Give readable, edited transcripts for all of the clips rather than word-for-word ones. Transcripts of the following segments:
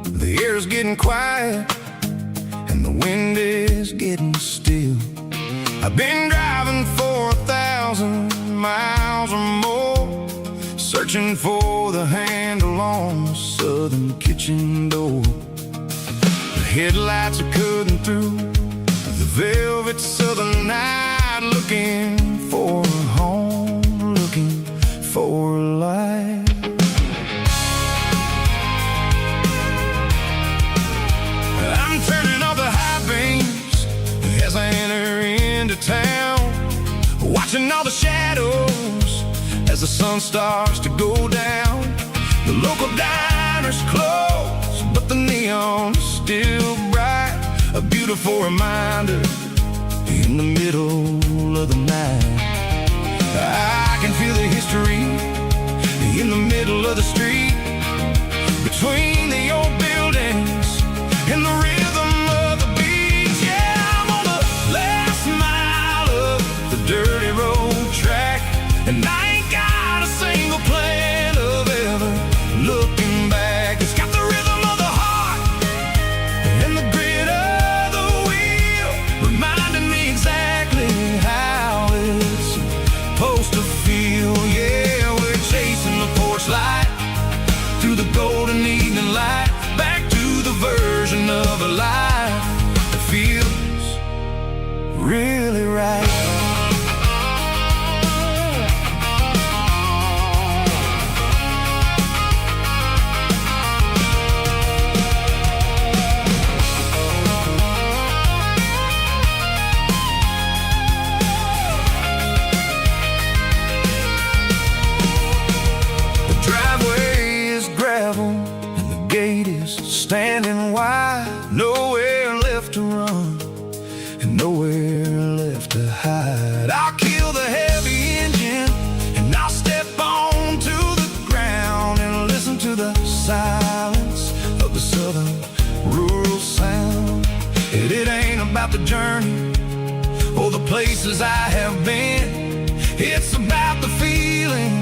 The air's getting quiet and the wind is getting still. I've been driving for 1,000 miles or more, searching for the handle on the southern kitchen door. The headlights are cutting through the velvet southern night, looking for a home, looking for a life. I'm turning off the high beams as I enter into town, watching all the shadows as the sun starts to go down. The local diner's closed, but the neon's still bright, a beautiful reminder in the middle of the night. I can feel the history in the middle of the street, between the old buildings and the rhythm of the beat. Yeah, I'm on the last mile of the dirty road track, and I ain't got a single plan of ever looking back. It's got the rhythm of the heart and the grit of the wheel, reminding me exactly how it's supposed to feel. Yeah, we're chasing the porch light through the golden evening light, back to the version of a life that feels really right. Standing wide, nowhere left to run and nowhere left to hide. I'll kill the heavy engine and I'll step onto the ground and listen to the silence of the southern rural sound. It ain't about the journey or the places I have been, it's about the feeling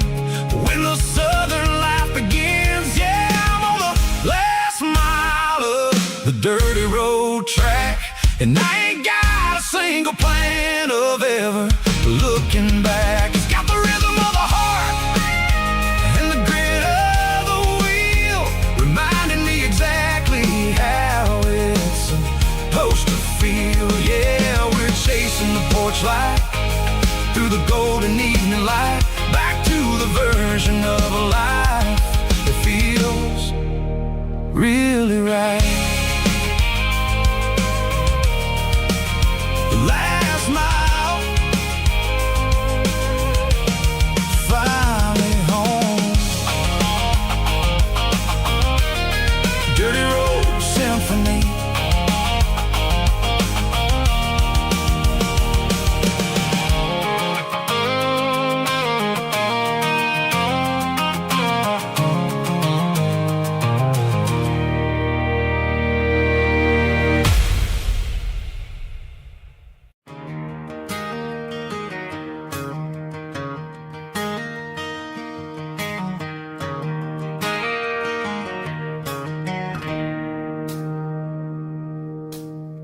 when the southern life begins. Yeah, I'm on the last mile of the dirty road track, and I ain't got a single plan of ever looking back. It's got the rhythm of the heart and the grit of the wheel, reminding me exactly how it's supposed to feel. Yeah, we're chasing the porch light through the golden evening light, back to the version of a life that feels really right. The last mile, finally home. Dirty Road Symphony.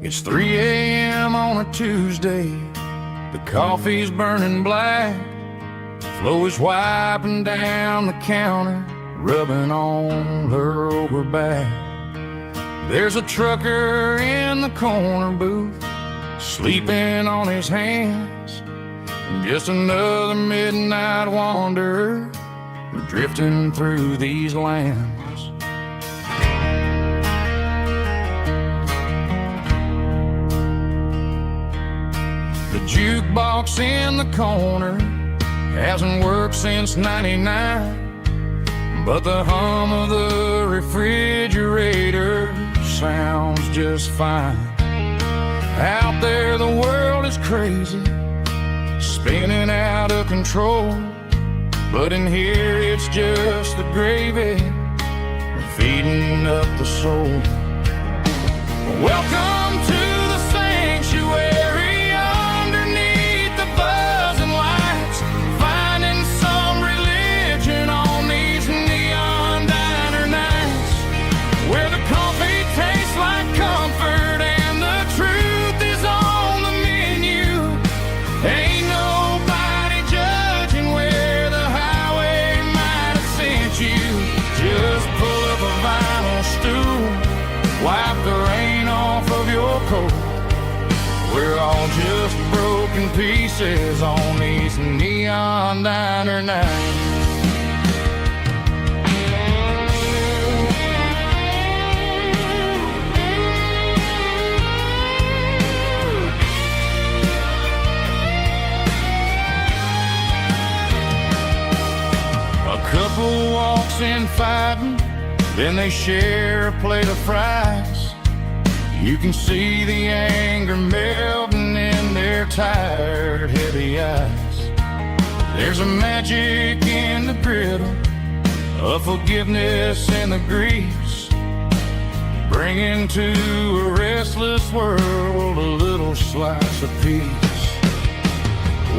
It's 3 a.m. on a Tuesday, the coffee's burning black, Flo is wiping down the counter, rubbing on her over back. There's a trucker in the corner booth, sleeping on his hands, just another midnight wanderer drifting through these lands. The jukebox in the corner hasn't worked since '99, but the hum of the refrigerator sounds just fine. Out there the world is crazy, spinning out of control, but in here it's just the gravy feeding up the soul. Welcome to the sanctuary, underneath the buzzing lights, finding some religion on these neon diner nights, where the coffee Wipe the rain off of your coat. We're all just broken pieces on these neon diner nights. Couple walks in fighting, then they share a plate of fries. You can see the anger melting in their tired, heavy eyes. There's a magic in the griddle, a forgiveness in the grease, bringing to a restless world a little slice of peace.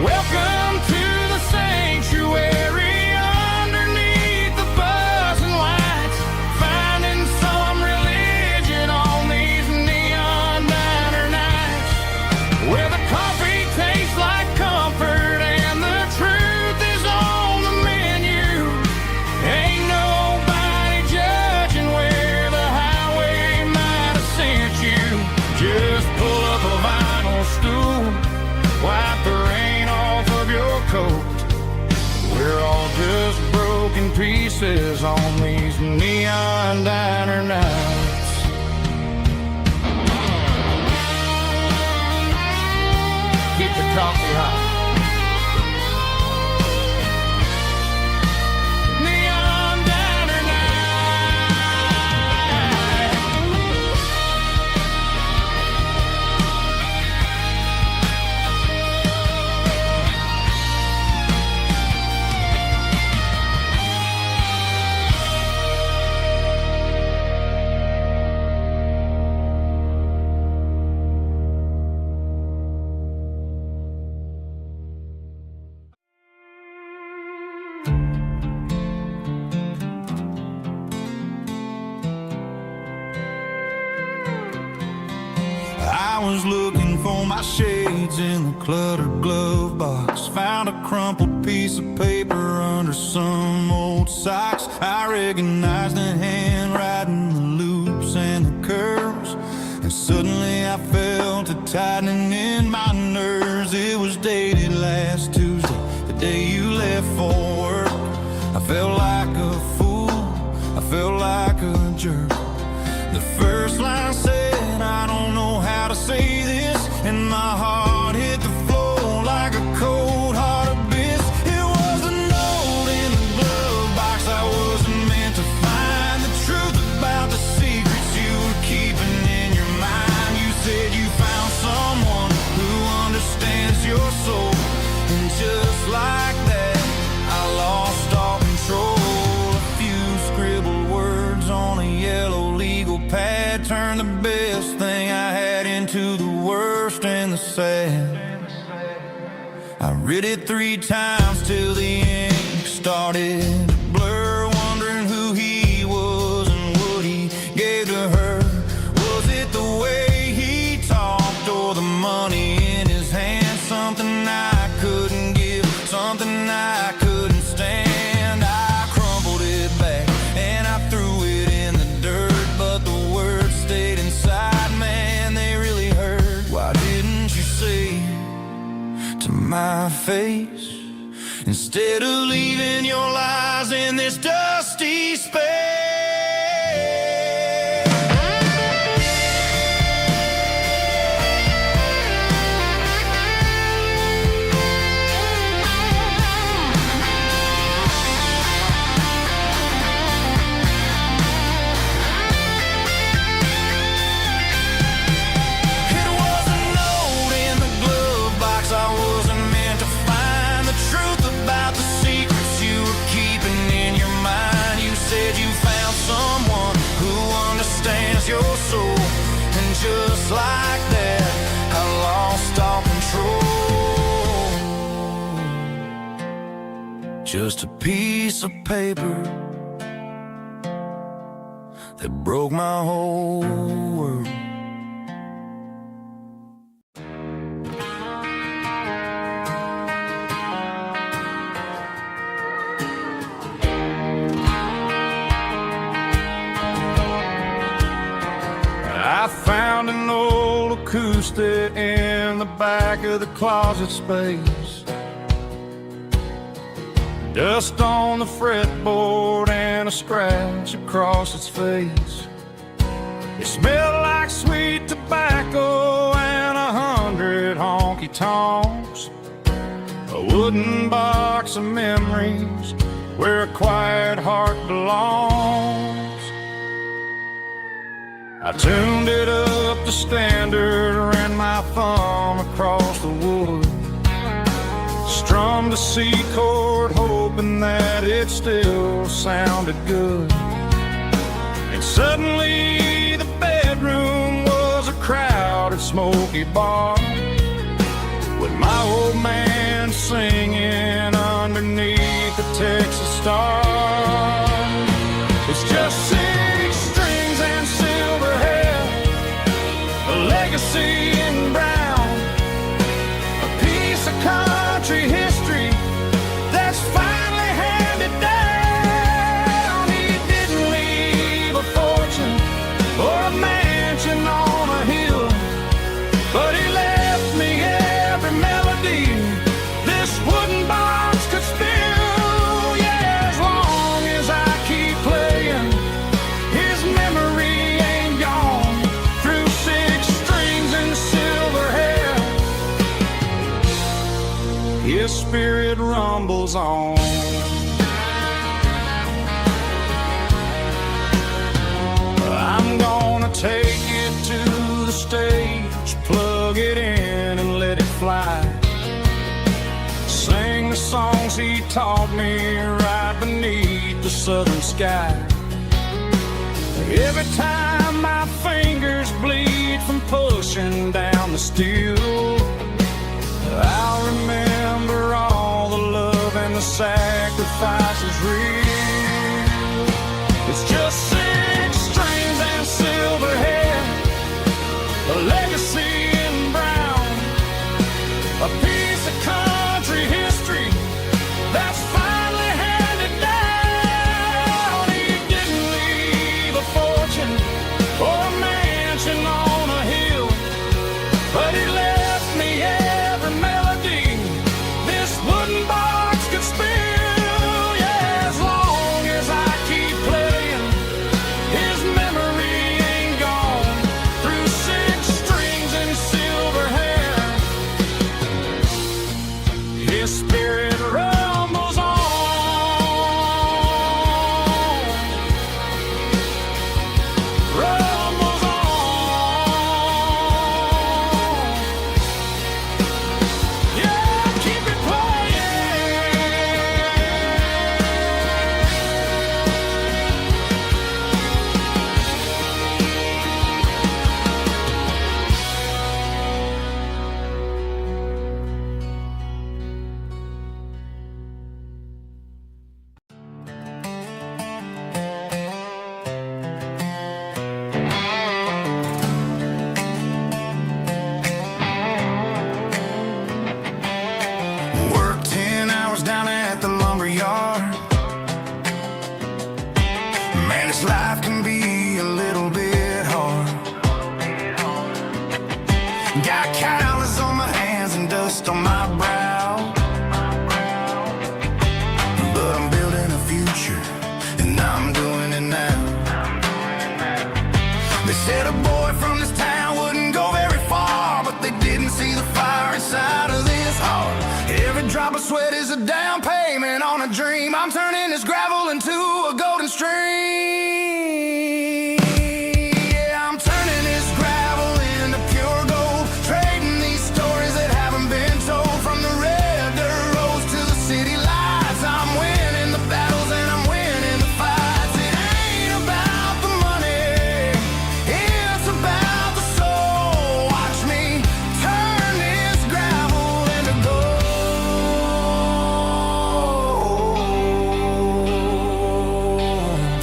Welcome to the sanctuary. We're all just broken pieces on these neon diner nights. Keep the coffee hot. I was looking for my shades in the cluttered glove box. Found a crumpled piece of paper under some old socks. I recognized the handwriting, the loops and the curves, and suddenly I felt a tightening in my nerves. It was dated last Tuesday, the day you left for work. I felt like a fool, I felt like a jerk. The first line said, I don't know how to say this, and my heart hit the floor like a cold heart abyss. It was a note in the glove box. I wasn't meant to find the truth about the secrets you were keeping in your mind. You said you found someone who understands your soul, and just like that, I lost all control. A few scribbled words on a yellow legal pad turned the best thing I had into the worst and the sad. I read it 3 times till the ink started to blur, wondering who he was and what he gave to her. Was it the way he talked or the money in his hand? Something I couldn't give, something I couldn't stand. I crumpled it back and I threw it in the dirt, but the words stayed inside. Man, they really hurt. Why didn't you say to my face, instead of leaving your lies in this dusty space? Your soul, and just like that, I lost all control. Just a piece of paper that broke my whole world. acoustic in the back of the closet space. Dust on the fretboard and a scratch across its face. It smelled like sweet tobacco and 100 honky-tonks. A wooden box of memories where a quiet heart belongs. I tuned it up to standard, ran my thumb across the wood, strummed a C chord hoping that it still sounded good. And suddenly the bedroom was a crowded smoky bar, with my old man singing underneath the Texas star. It's just 6 strings and silver hair, a legacy in brown, a piece of country history that's finally handed down. He didn't leave a fortune or a mansion on a hill, but he left me every melody this wooden box could spill. Yeah, as long as I keep playing, his memory ain't gone. Through 6 strings and silver hair, his spirit rumbles on. I'm gonna take it to the stage, plug it in and let it fly. Sing the songs he taught me right beneath the southern sky. Every time my fingers bleed from pushing down the steel, I'll remember all the love and the sacrifices real. It's just 6 strings and silver hair, a legacy in brown, a piece of country history that's finally handed down. He didn't leave a fortune or a mansion on a hill, but he left me every melody this wooden box could spill. Yeah, as long as I keep playing, his memory ain't gone. Through 6 strings and silver hair, his spirit rumbles on. Rumbles on. Yeah, keep it Worked 10 hours down at the lumber yard. Man, this life can be a little bit hard. Got calluses on my hands and dust on my brow, but I'm building a future and I'm doing it now. They said a boy from this town wouldn't go very far, but they didn't see the fire inside of this heart. Every drop of sweat is a down payment on a dream. I'm turning this gravel into a golden stream. Yeah, I'm turning this gravel into pure gold, trading these stories that haven't been told. From the red dirt roads to the city lights, I'm winning the battles and I'm winning the fights. It ain't about the money, it's about the soul. Watch me turn this gravel into gold.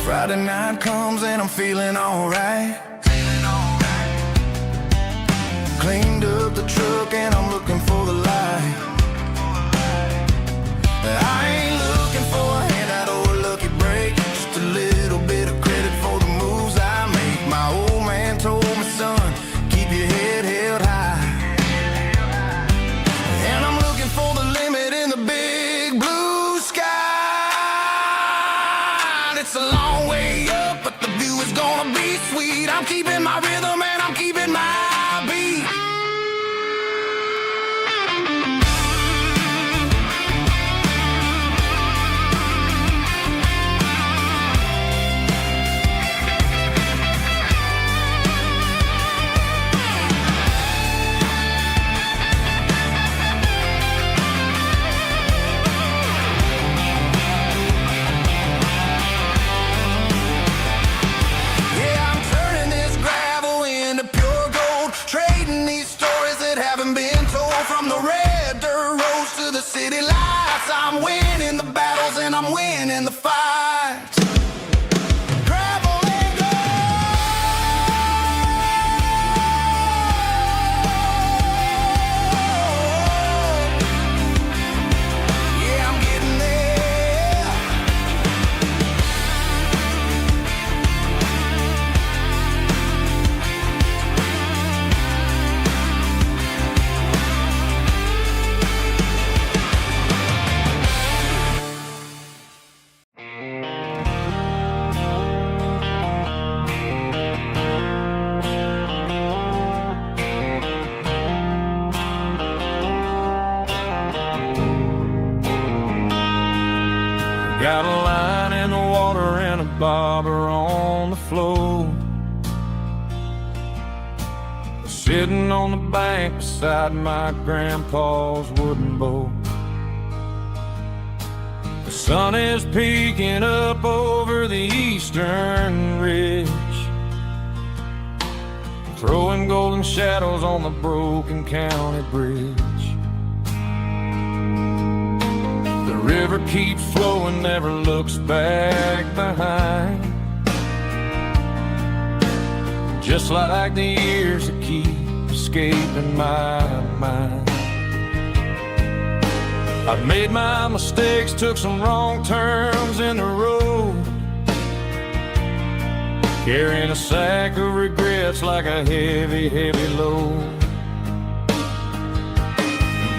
Friday night comes and I'm feeling alright. Cleaned up the truck and I'm looking for the light. I ain't looking for a handout or a lucky break, just a little bit of credit for the moves I make. My old man told me, son, keep your head held high. I'm keeping my rhythm and I'm keeping my beat. City lights, I'm winning the battles and I'm winning the fights. Gravel and gold. Yeah, I'm getting there. Got a line in the water and a bobber on the floor, sitting on the bank beside my grandpa's wooden boat. The sun is peeking up over the eastern ridge, throwing golden shadows on the broken county bridge. The river keeps flowing, never looks back behind, just like the years that keep escaping my mind. I've made my mistakes, took some wrong turns in the road, carrying a sack of regrets like a heavy, heavy load.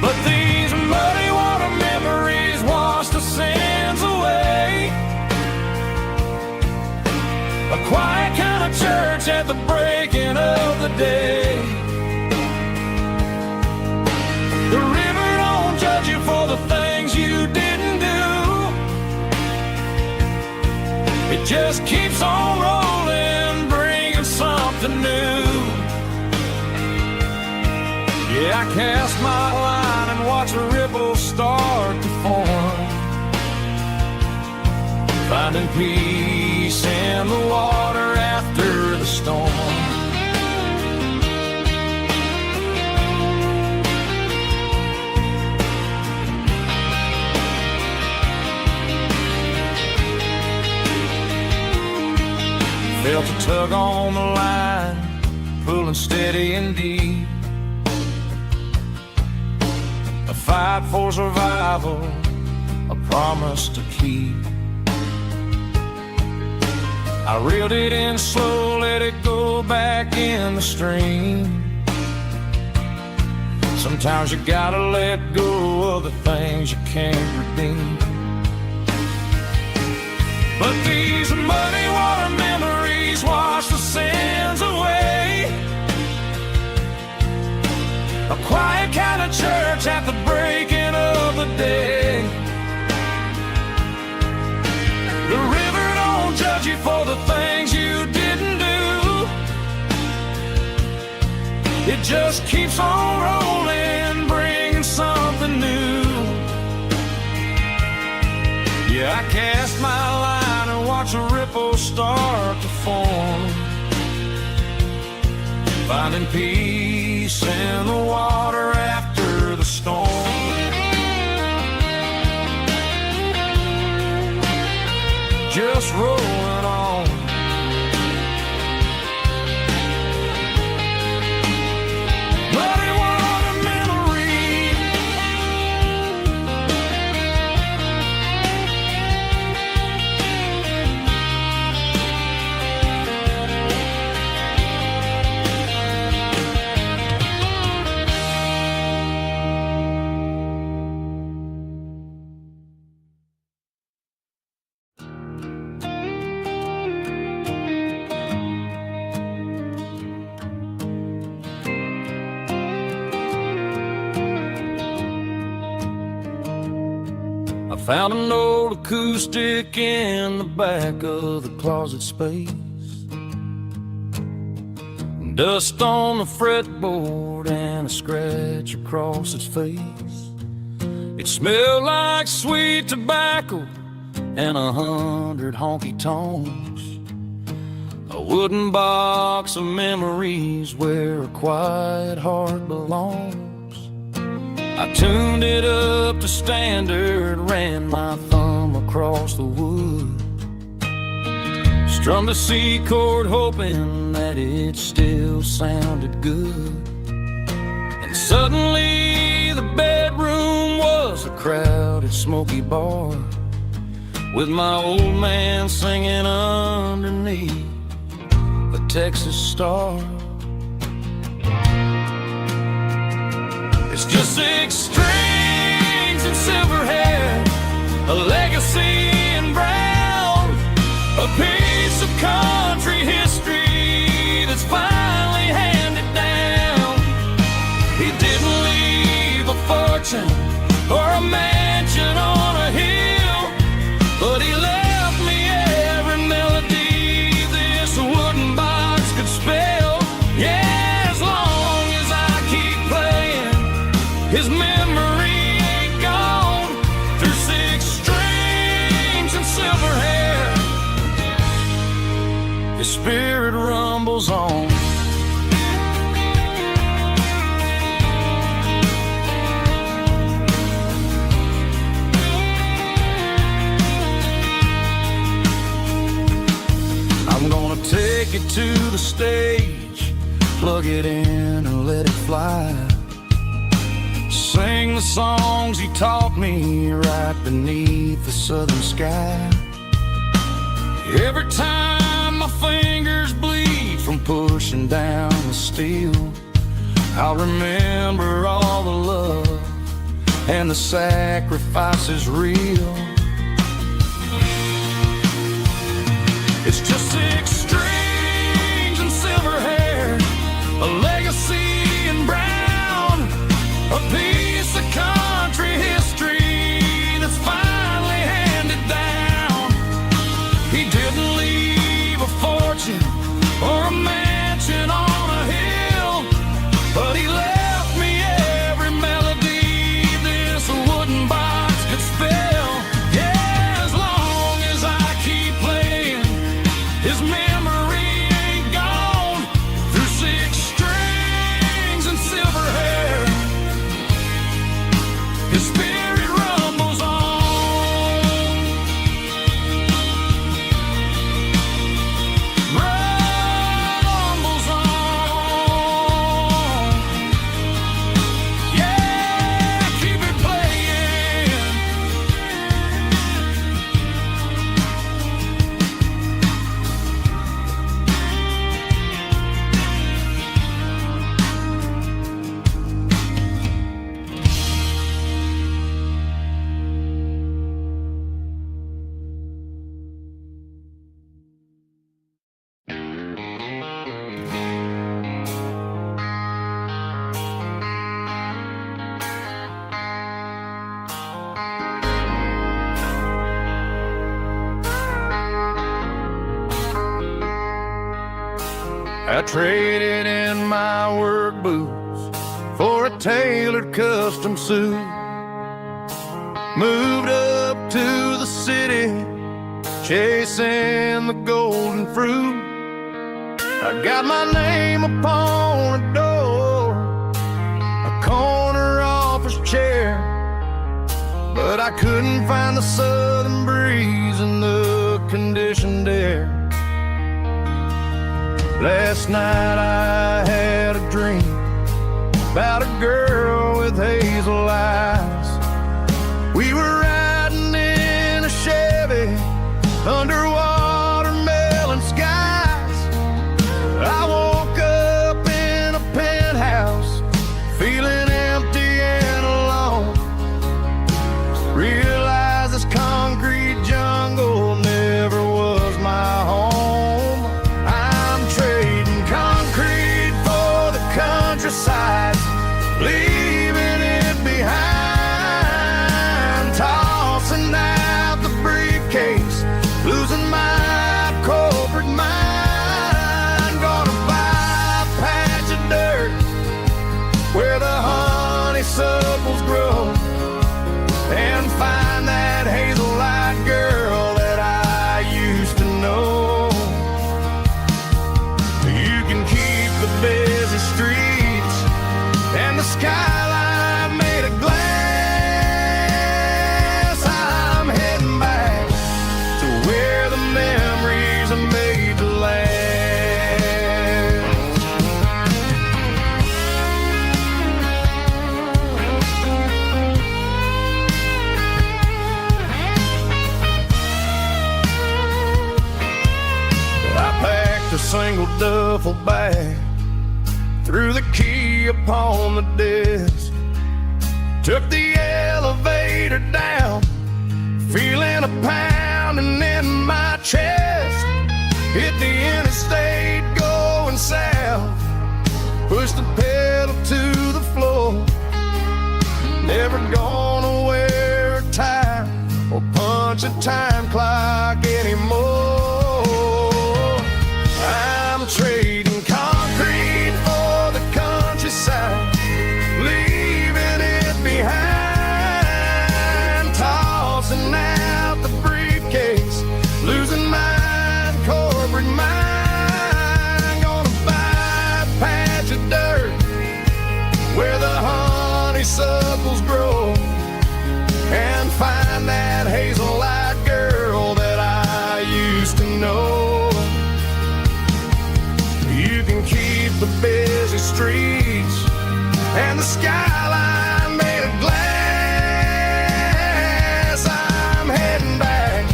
But these muddy water memories wash the sins away. A quiet kind of church at the breaking of the day. The river don't judge you for the things you didn't do. It just keeps on rolling, bringing something new. Yeah, I cast my line and watch a ripple start to form, finding peace in the water after the storm. Felt a tug on the line, pulling steady and deep. A fight for survival, a promise to keep. I reeled it in slow, let it go back in the stream. Sometimes you gotta let go of the things you can't redeem. But these muddy water memories wash the sins away. A quiet kind of church at the breaking of the day. The river don't judge you for the things you didn't do. It just keeps on rolling, bringing something new. Yeah, I cast my line and watch a ripple start to form, finding peace in the water after the storm. Just rolling on. Muddy water memory. Found an old acoustic in the back of the closet space. Dust on the fretboard and a scratch across its face. It smelled like sweet tobacco and 100 honky-tonks. A wooden box of memories where a quiet heart belongs. I tuned it up to standard, ran my thumb across the wood. Strummed a C chord hoping that it still sounded good. And suddenly the bedroom was a crowded smoky bar, with my old man singing underneath a Texas star. It's just 6 strings and silver hair, a legacy in brown, a piece of country history that's finally handed down. He didn't leave a fortune or a mansion on a hill, but he left me every melody this wooden box could spell. Yeah, as long as I keep playing, his memory ain't gone. Through 6 strings and silver hair, his spirit rumbles on. I'm gonna take it to the stage, plug it in and let it fly. Sing the songs he taught me right beneath the southern sky. Every time my fingers bleed from pushing down the steel, I'll remember all the love and the sacrifices real. It's just 6 strings and silver hair, a legacy in brown, a piece of country history that's finally handed down. He didn't leave a fortune or a mansion on a hill, but he left me every melody this wooden box could spell. Yeah, as long as I keep playing, his memory ain't gone. Through 6 strings and silver hair, his spirit rumbles on. Rumbles on. Yeah, keep it playing. I traded in my work boots for a tailored custom suit. Moved up to the city, chasing the golden fruit. I got my name upon a door, a corner office chair, but I couldn't find the southern breeze in the conditioned air. Last night I had a dream about a girl with hazel eyes. We were riding in a Chevy under watermelon skies. I woke up in a penthouse feeling empty and alone. Realized this concrete jungle never was my home. I'm trading concrete for the countryside. threw the key upon the desk, took the elevator down, feeling a pounding in my chest. Hit the interstate going south, pushed the pedal to the floor. Never gonna wear a tie or punch a time clock anymore. I'm trading concrete for the countryside, leaving it behind, tossing out the briefcase, losing my corporate mind. Gonna buy a patch of dirt where the honeysuckles grow, and find that hazel-eyed girl that I used to know. You can keep the busy streets and the skyline made of glass. I'm heading back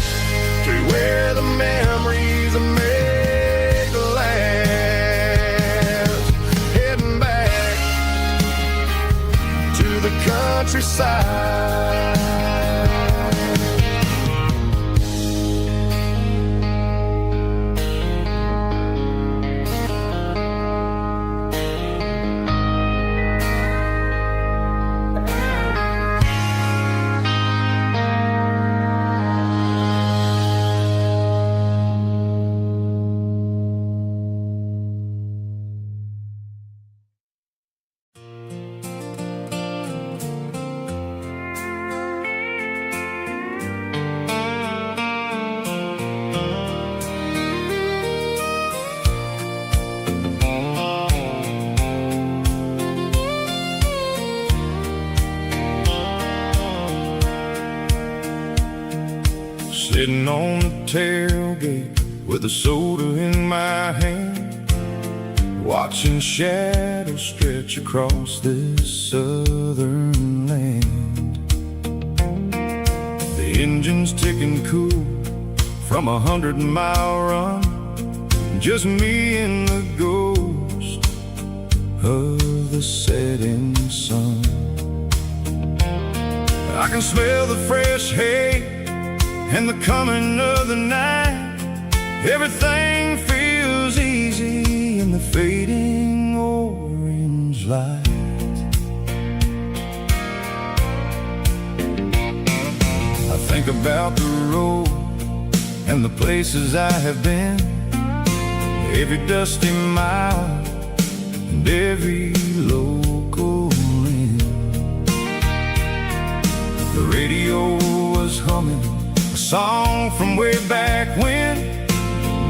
to where the memories are made to last. Heading back to the countryside. Sitting on the tailgate with a soda in my hand, watching shadows stretch across this southern land. The engine's ticking cool from 100-mile run, just me and the ghost of the setting sun. I can smell the fresh hay and the coming of the night. Everything feels easy in the fading orange light. I think about the road and the places I have been, every dusty mile and every local inn. The radio was humming a song from way back when,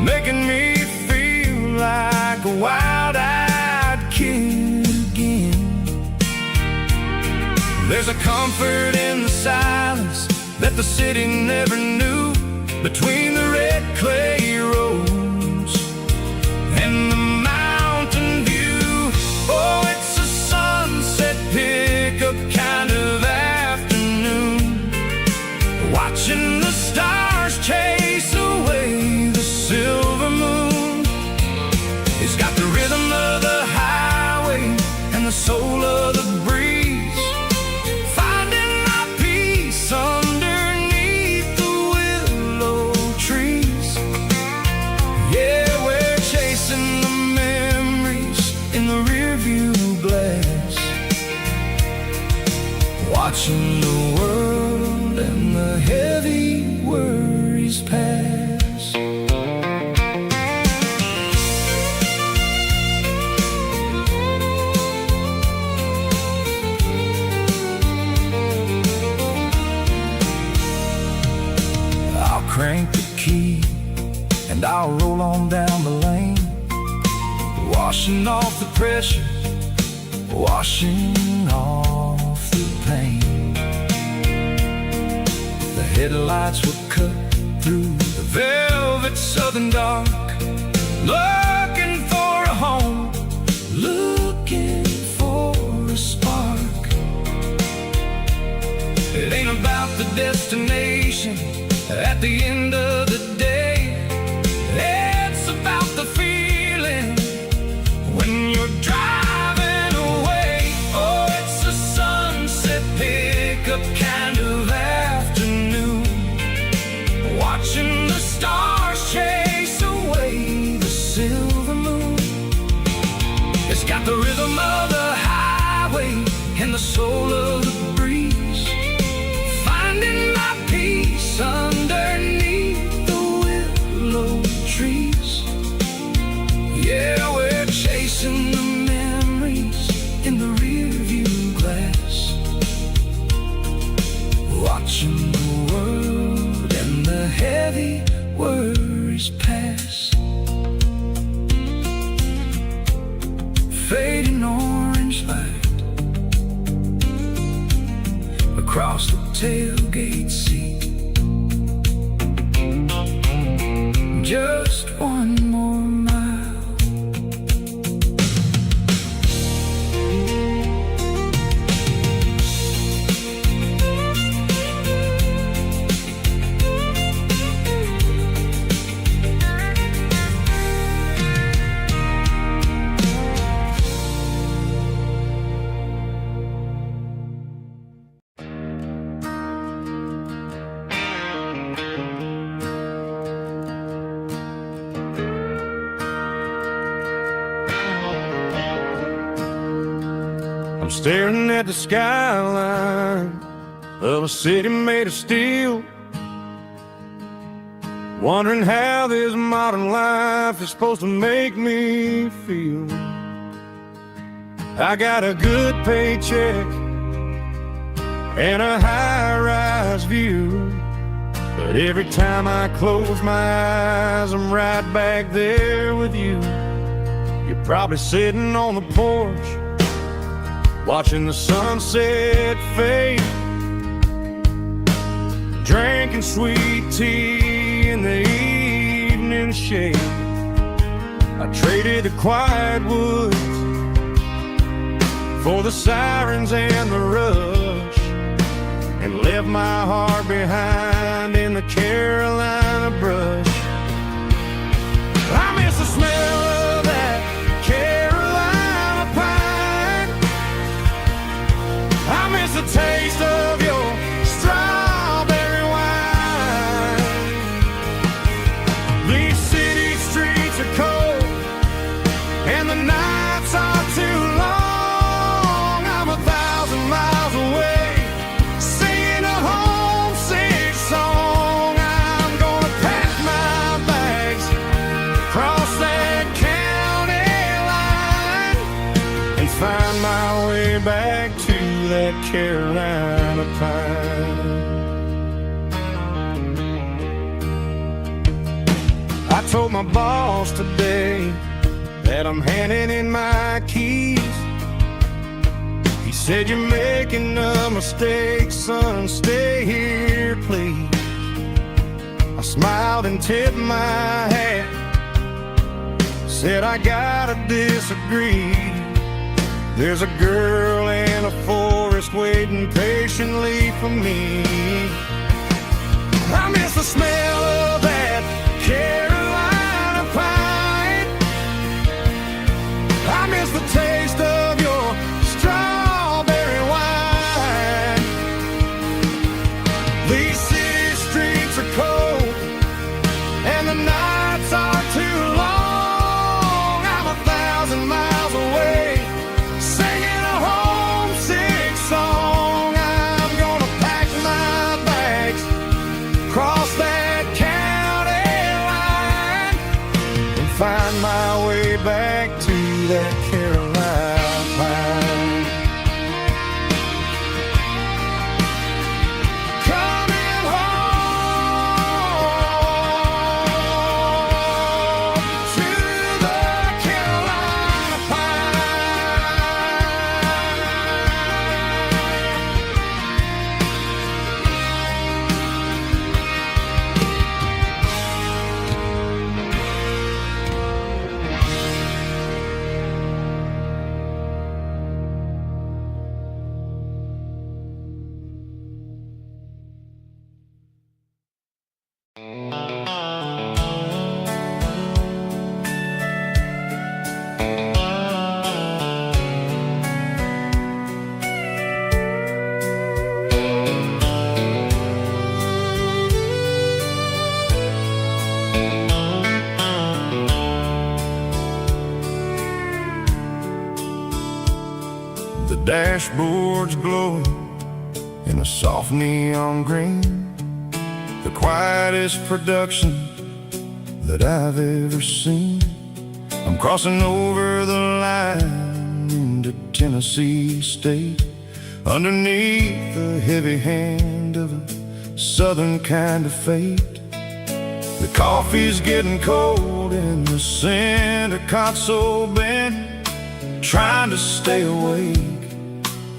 making me feel like a wild-eyed kid again. There's a comfort in the silence that the city never knew, between the red clay roads and the mountain view. Oh, it's a sunset pickup kind of afternoon, watching the stars chase away the silver moon. It's got the rhythm of the highway and the soul of the breeze, finding my peace underneath the willow trees. Yeah, we're chasing the memories in the rearview glass, watching the world and the heavy worries pass. I'll crank the key and I'll roll on down the lane, washing off the pressure, washing off the pain. The headlights were cut through the velvet southern dark, looking for a home, looking for a spark. It ain't about the destination at the end of the day, it's about the feeling when you're driving The rhythm of the highway and the soul of the breeze, finding my peace underneath the willow trees. Yeah, we're chasing the memories in the rearview glass, watching the world and the heavy worries pass. Fading orange light across the tailgate seat. Just one more mile. I'm staring at the skyline of a city made of steel, wondering how this modern life is supposed to make me feel. I got a good paycheck and a high-rise view, but every time I close my eyes, I'm right back there with you. You're probably sitting on the porch, watching the sunset fade, drinking sweet tea in the evening shade. I traded the quiet woods for the sirens and the rush, and left my heart behind in the Carolina brush. I miss the smell of that Carolina pine. I miss the taste of your strawberry wine. These city streets are cold and the nights are too long. I'm 1,000 miles away, singing a homesick song. I'm gonna pack my bags, cross that county line, and find my way back to that Carolina pine. I told my boss today that I'm handing in my keys. He said, "You're making a mistake, son, stay here, please." I smiled and tipped my hat, said, "I gotta disagree. There's a girl in a forest waiting patiently for me." I miss the smell of that Carolina pine. I miss the taste of your strawberry wine. These city streets are cold and the nights are too long. I'm 1,000 miles away, singing a homesick song. I'm gonna pack my bags, cross that county line, and find my way back to that Carolina The dashboard's glowing in a soft neon green, the quietest production that I've ever seen. I'm crossing over the line into Tennessee State, underneath the heavy hand of a southern kind of fate. The coffee's getting cold in the center console bin, trying to stay awake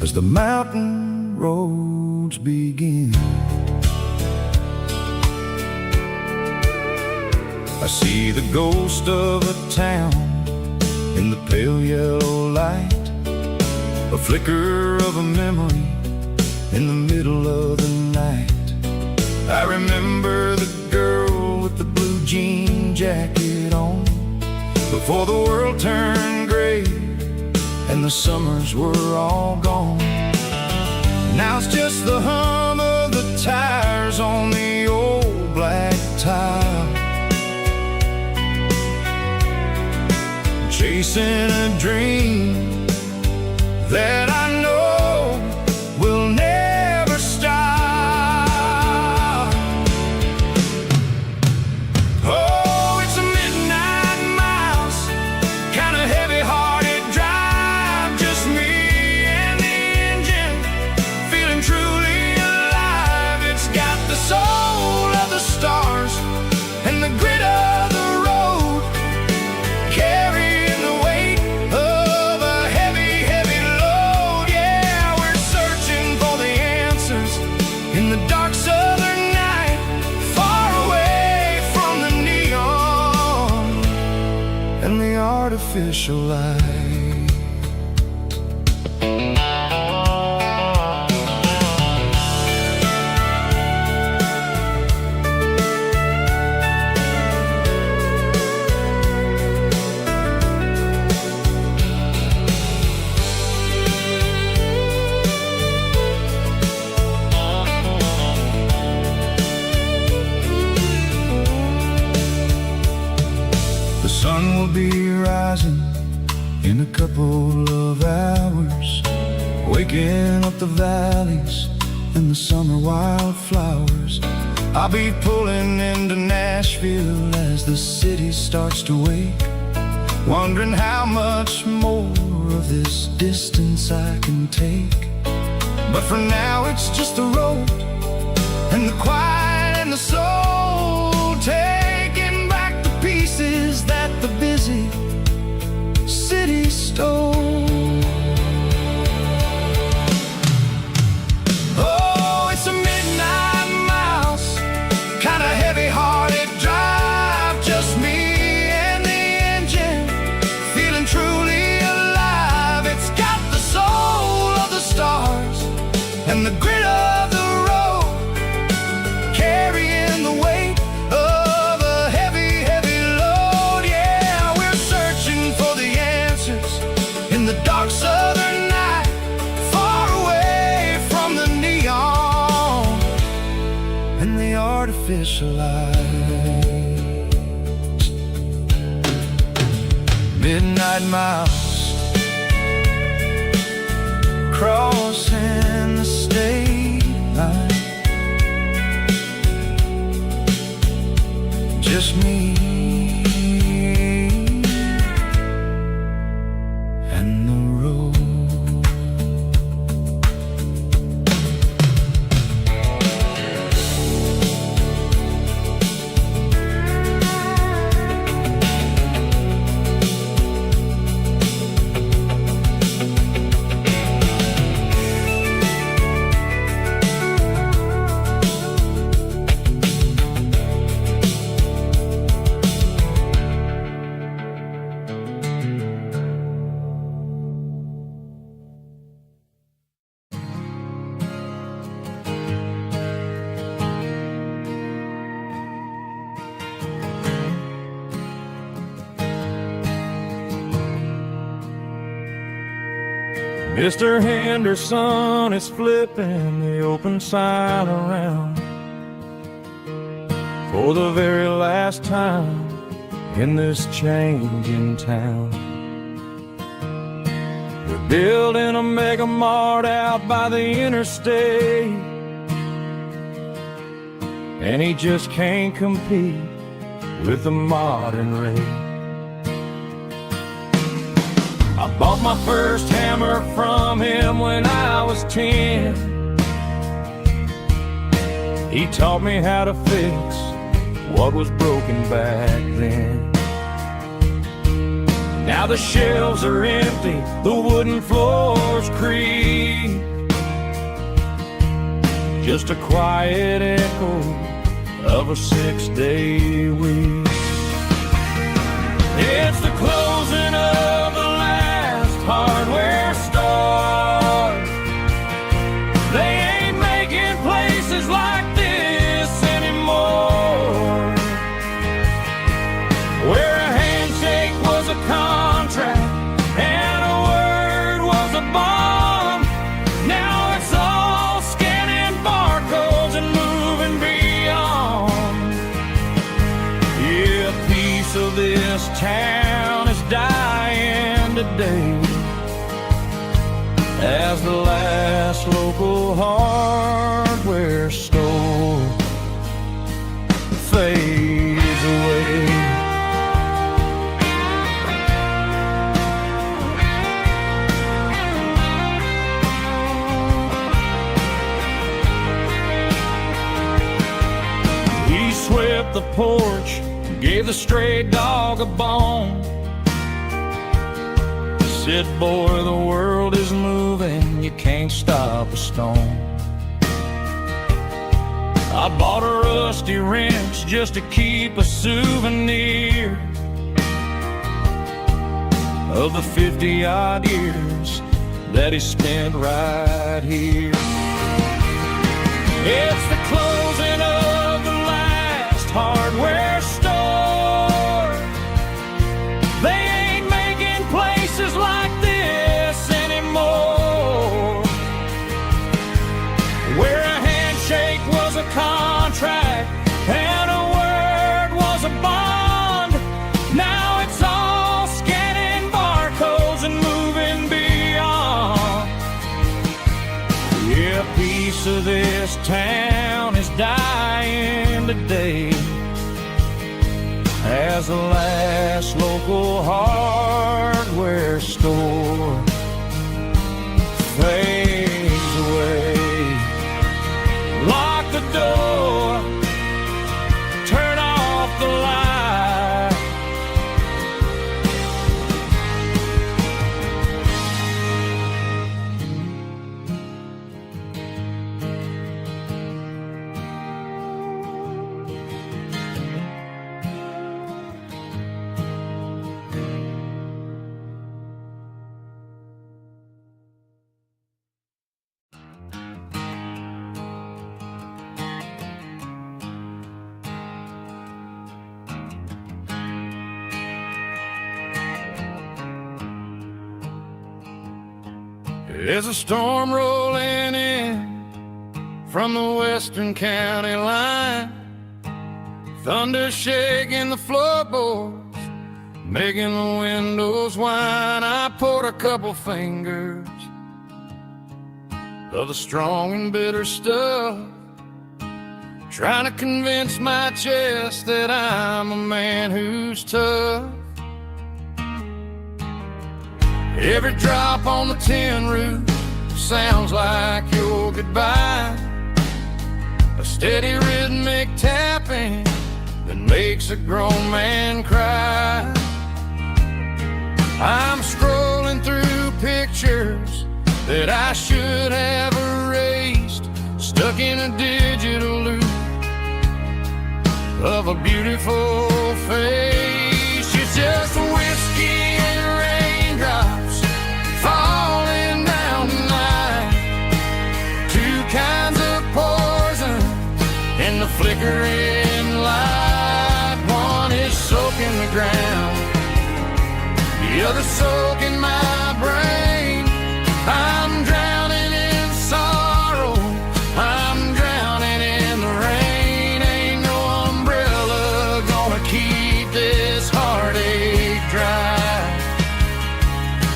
as the mountain roads begin. I see the ghost of a town in the pale yellow light, a flicker of a memory in the middle of the night. I remember the girl with the blue jean jacket on, before the world turned gray and the summers were all gone. Now it's just the hum of the tires on the old black tile, chasing a dream that I know will never stop. Oh, it's a midnight miles, kinda heavy-hearted drive, just me and the engine, feeling truly alive. It's got the soul of the stars and the grit of the road, carrying the weight of a heavy, heavy load. Yeah, we're searching for the answers in the dark southern night, far away from the neon and the artificial light. The sun will be rising in a couple of hours, waking up the valleys and the summer wildflowers. I'll be pulling into Nashville as the city starts to wake, wondering how much more of this distance I can take. But for now it's just the road and the quiet and the soul, taking back the pieces that the busy city stole. Oh, it's a midnight miles, kinda heavy-hearted drive, just me and the engine, feeling truly alive. It's got the soul of the stars and the grit of the road, carrying the weight of a heavy, heavy load. Yeah, we're searching for the answers in the dark southern night, far away from the neon and the artificial light. Midnight miles, crossing the state line, just me and the road. Mr. Henderson is flipping the open sign around for the very last time in this changing town. They're building a mega mart out by the interstate, and he just can't compete with the modern rate. I bought my first hammer from him when I was 10. He taught me how to fix what was broken back then. Now the shelves are empty, the wooden floors creak, just a quiet echo of a 6-day week. It's the closing of the last hardware store. They ain't making places like this anymore, where a handshake was a contract and a word was a bond. Now it's all scanning barcodes and moving beyond. Yeah, a piece of this town is dying today as the last local hardware store fades away. He swept the porch, gave the stray dog a bone, said, boy, the world is moving, you can't stop a stone. I bought a rusty wrench just to keep a souvenir of the 50-odd years that he spent right here. It's the closing of the last hardware store. They ain't making places like this anymore, where a handshake was a contract and a word was a bond. Now it's all scanning barcodes and moving beyond. Yeah, a piece of this town is dying today as the last local hardware store fades away. Lock the door, turn off the light. There's a storm rolling in from the western county line, thunder shaking the floorboards, making the windows whine. I poured a couple fingers of the strong and bitter stuff, trying to convince my chest that I'm a man who's tough. Every drop on the tin roof sounds like your goodbye, a steady rhythmic tapping that makes a grown man cry. I'm scrolling through pictures that I should have erased, stuck in a digital loop of a beautiful face. It's just whiskey and raindrops falling down tonight, two kinds of poison in the flickering light. One is soaking the ground, the other soaking my brain. I'm drowning in sorrow, I'm drowning in the rain. Ain't no umbrella gonna keep this heartache dry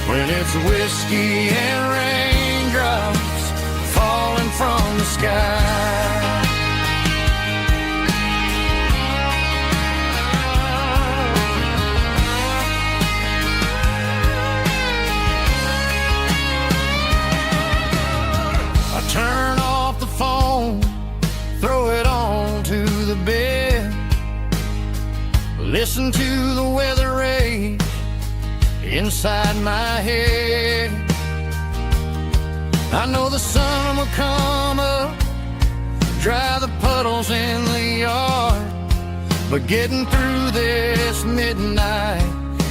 when it's whiskey and raindrops falling from the sky. I turn off the phone, throw it on to the bed, listen to the weather rage inside my head. I know the sun will come up, dry the puddles in the yard, but getting through this midnight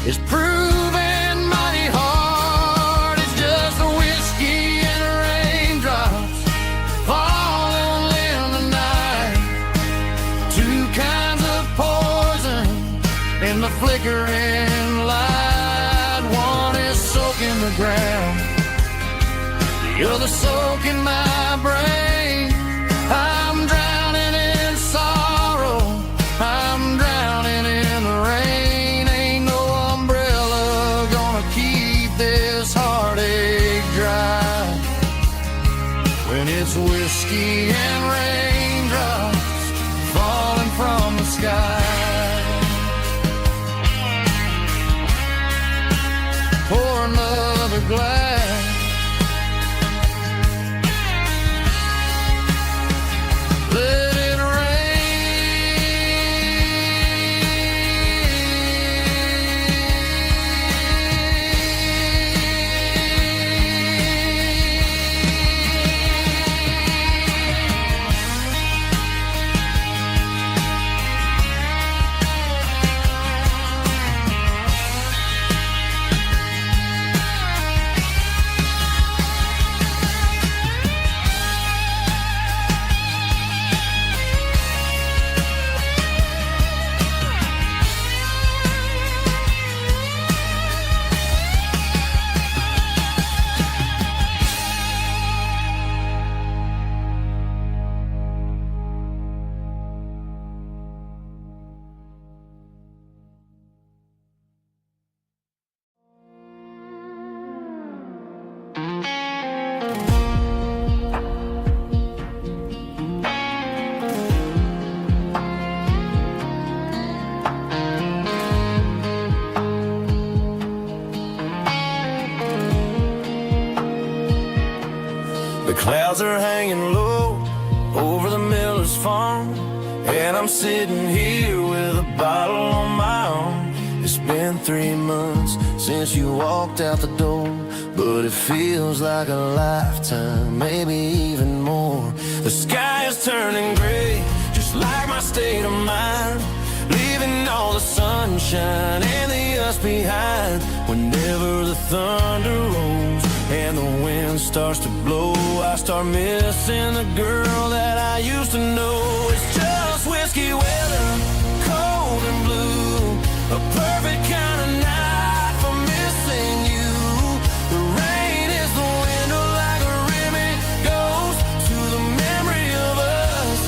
is proving mighty hard. It's just a whiskey and raindrops falling in the night, two kinds of poison in the flickering light. One is soaking the ground, the other soaking my brain. I'm drowning in sorrow, I'm drowning in the rain. Ain't no umbrella gonna keep this heartache dry when it's whiskey and raindrops falling from the sky. Pour another glass, let it The clouds are hanging low over the miller's farm, and I'm sitting here with a bottle on my arm. It's been 3 months since you walked out the door, but it feels like a lifetime, maybe even more. The sky is turning gray, just like my state of mind, leaving all the sunshine and the us behind. Whenever the thunder rolls and the wind starts to blow, I start missing the girl that I used to know. It's just whiskey weather, cold and blue, a perfect kind of night for missing you. The rain is the window like a ribbon goes to the memory of us.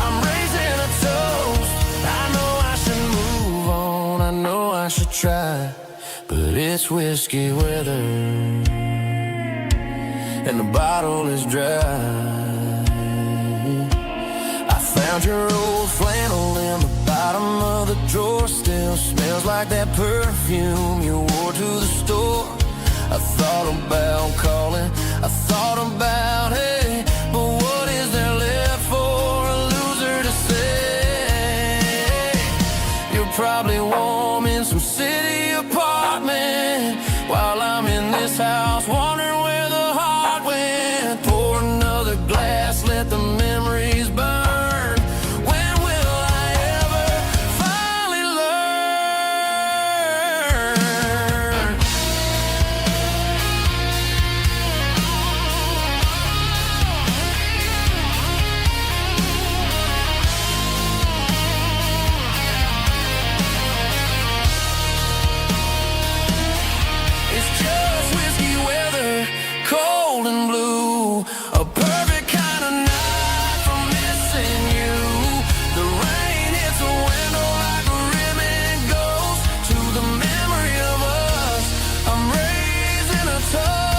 I'm raising a toast. I know I should move on, I know I should try, but it's whiskey weather and the bottle is dry. I found your old flannel in the bottom of the drawer, still smells like that perfume you wore to the store. I thought about calling, I thought about, hey, but what is there left for a loser to say? You're probably warm in some city apartment while I'm in this house wondering where the heart went. Pour another glass, let the memories burn. When will I ever finally learn? It's just whiskey weather, cold and blue, a perfect kind of night for missing you. The rain hits the window like a ribbon goes to the memory of us. I'm raising a toast.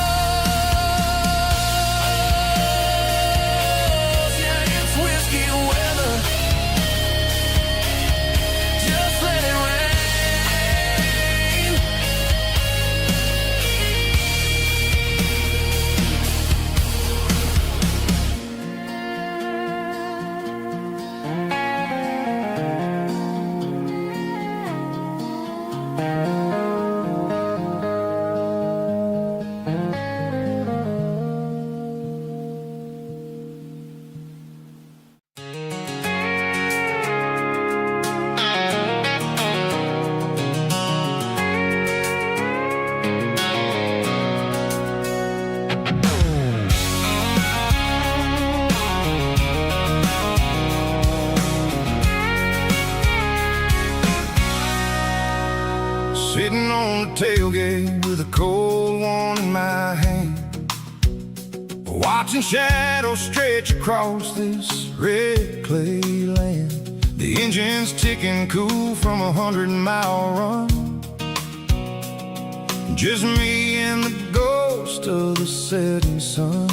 hand, watching shadows stretch across this red clay land. The engine's ticking cool from 100-mile run. Just me and the ghost of the setting sun.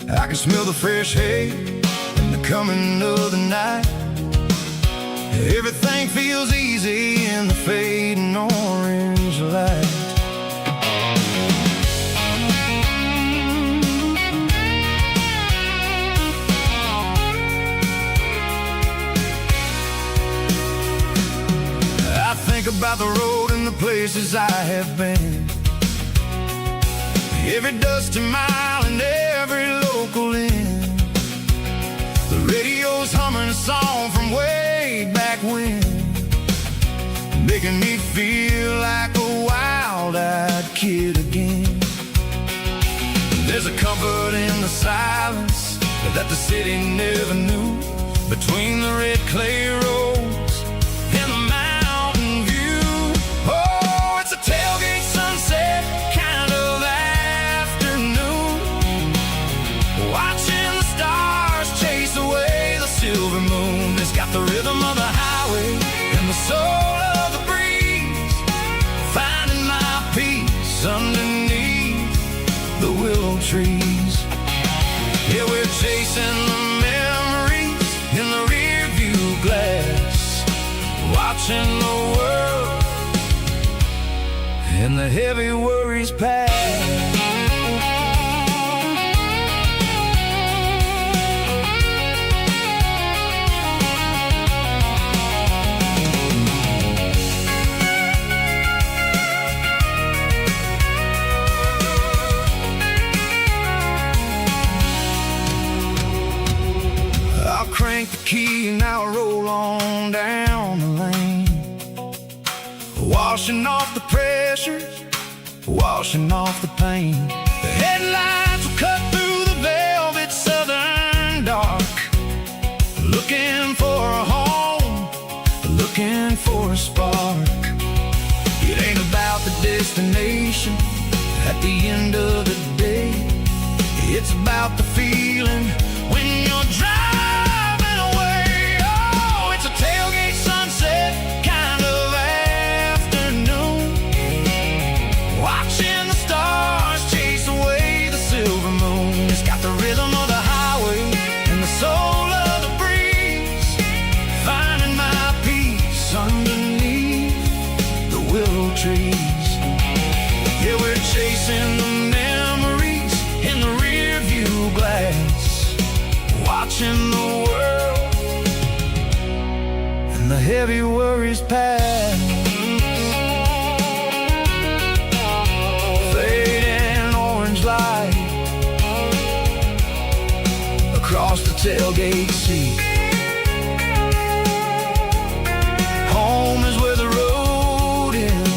I can smell the fresh hay and the coming of the night. Everything feels easy in the fading orange light. I think about the road and the places I have been, every dusty mile and every local inn. The radio's humming a song from way back when, making me feel like a wild-eyed kid again. There's a comfort in the silence that the city never knew, between the red clay roads and the mountain view. Oh, it's a tailgate sunset kind of afternoon, watching the stars chase away the silver moon. It's got the rhythm of the highway and the soul of the breeze, finding my peace underneath the willow trees. Yeah, we're chasing the memories in the rear view glass, watching the world and the heavy worries pass. Crank the key and I'll roll on down the lane, washing off the pressure, washing off the pain. The headlights will cut through the velvet southern dark, looking for a home, looking for a spark. It ain't about the destination at the end of the day, it's about the feeling when you're driving. Tailgate sunset kind of afternoon, watching the stars chase away the silver moon. It's got the rhythm of the highway and the soul of the breeze, finding my peace underneath the willow trees. Yeah, we're chasing the memories in the rear view glass, watching the world and the heavy worries pass. Fading orange light across the tailgate seat. Home is where the road ends.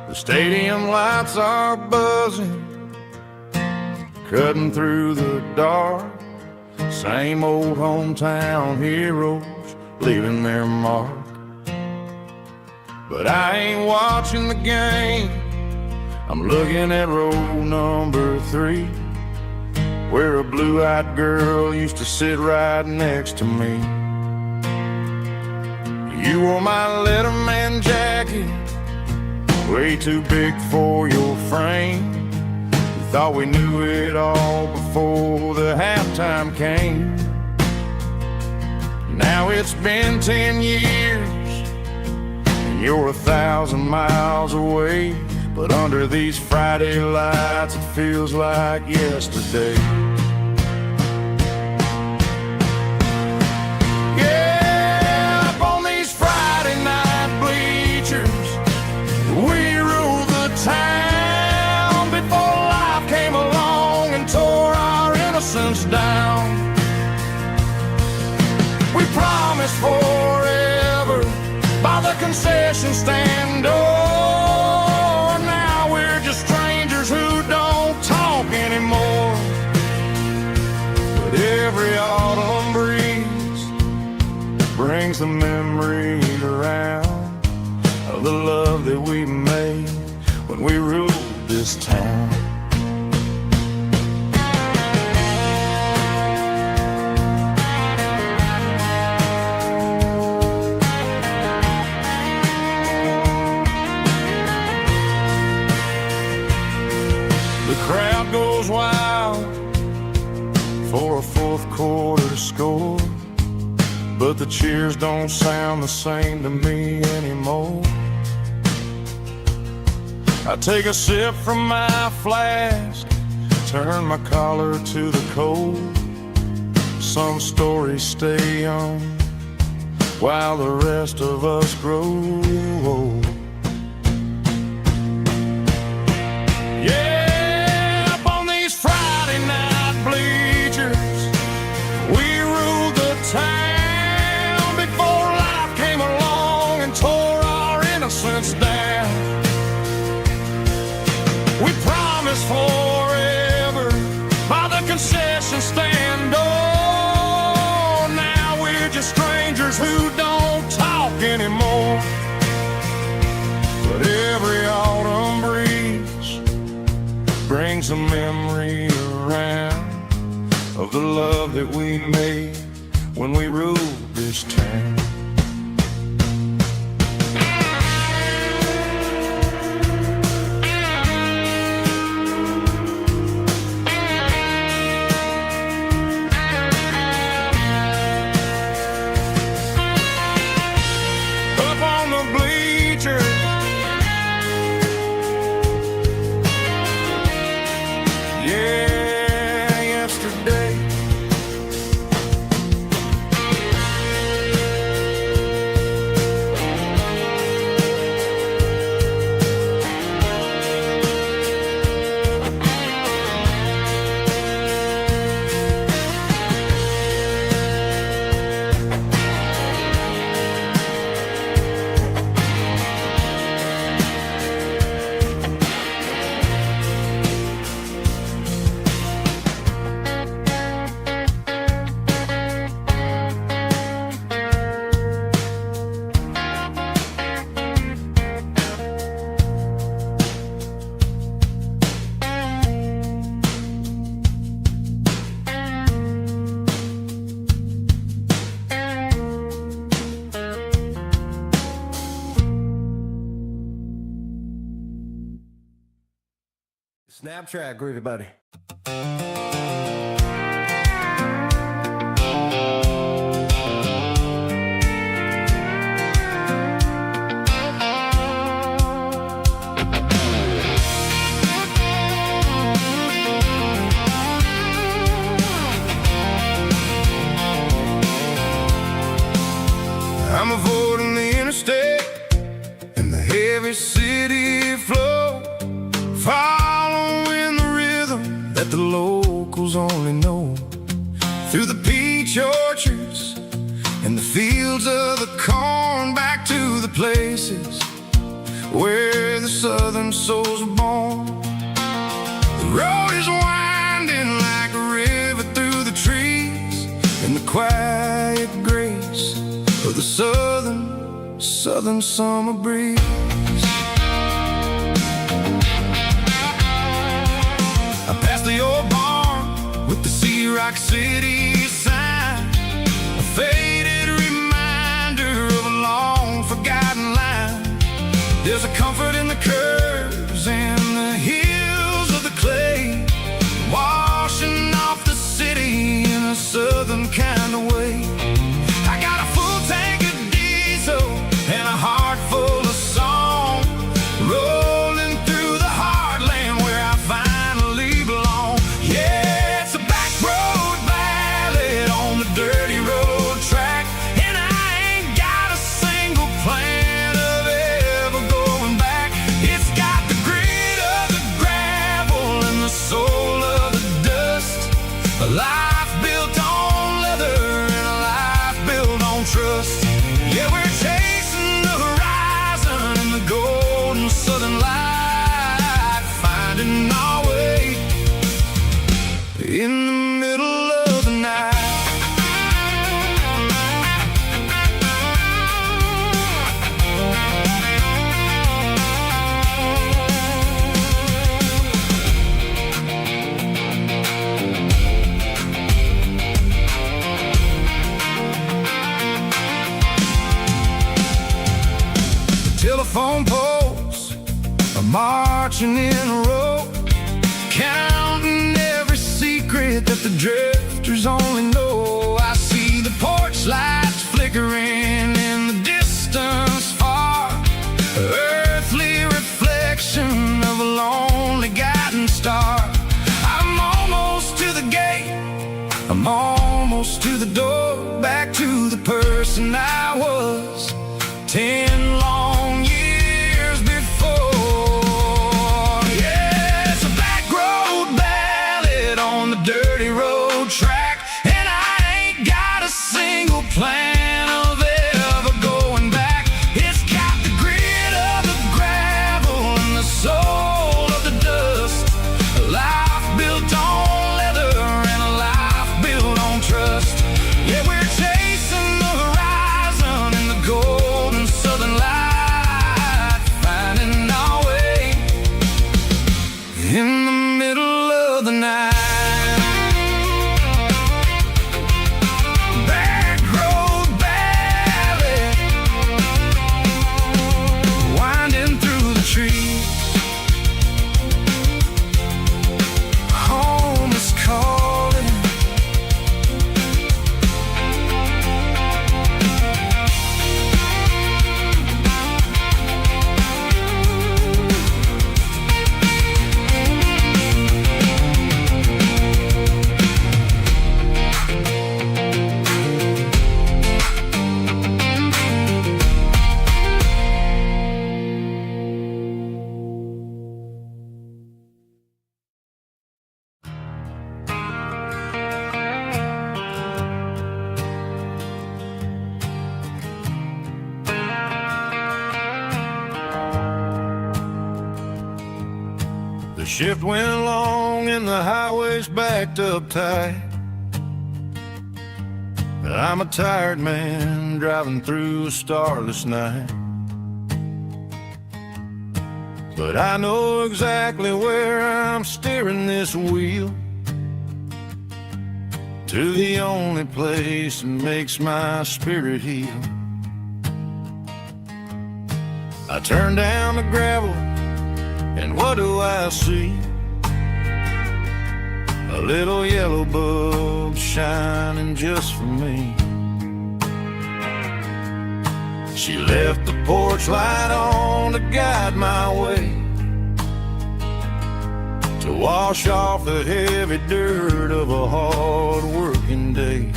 The stadium lights are buzzing, cutting through the dark. Same old hometown heroes leaving their mark. But I ain't watching the game, I'm looking at row number 3, where a blue-eyed girl used to sit right next to me. You wore my Letterman jacket, way too big for your frame. We thought we knew it all before the halftime came. Now it's been 10 years and you're 1,000 miles away, but under these Friday lights it feels like yesterday. Yeah, up on these Friday night bleachers, we ruled the town before life came along and tore our innocence down. We promised forever by the concession stand door. Now we're just strangers who don't talk anymore. But every autumn breeze brings the memories around of the love that we made when we ruled this town. Crowd goes wild for a fourth quarter score, but the cheers don't sound the same to me anymore. I take a sip from my flask, turn my collar to the cold. Some stories stay young while the rest of us grow old. Yeah, town before life came along and tore our innocence down. We promised forever by the concession stand door. Now we're just strangers who don't talk anymore. But every autumn breeze brings a memory around of the love that we made when we ruled this town. Up on the bleachers, yeah, yesterday. Snapchat, groovy buddy. I'm avoiding the interstate and the heavy city flow, following the rhythm that the locals only know. Through the peach orchards and the fields of the corn, back to the places where the southern souls were born. The road is winding like a river through the trees, in the quiet grace of the southern summer breeze. I passed the old barn with the Sea Rock City sign, a faded reminder of a long forgotten line. There's a comfort in the curves and the hills of the clay, washing off the city in a southern kind of way. I got a full tank of diesel and a heart full of song, rolling through A life built on leather and a life built on trust. Yeah, we're chasing the horizon in the golden southern light, finding our way in the middle of the night. Telephone poles are marching in a row, counting every secret that the drifters only know. I see the porch lights flickering in the distance far, earthly reflection of a lonely guiding star. I'm almost to the gate, I'm almost to the door, back to the person I was 10 long years before. Yeah, it's a back road ballad on the dirty road track, and I ain't got a single plan of ever going back. It's got the grit of the gravel and the soul of the dust. A life built on leather and a life built on trust. Yeah, we're chasing the horizon in the golden southern light, finding our way in the middle of the night. Back road ballad, winding through the trees. Home is calling. The shift went long and the highway's backed up tight. I'm a tired man driving through a starless night, but I know exactly where I'm steering this wheel, to the only place that makes my spirit heal. I turn down the gravel, and what do I see? A little yellow bulb shining just for me. She left the porch light on to guide my way, to wash off the heavy dirt of a hard-working day.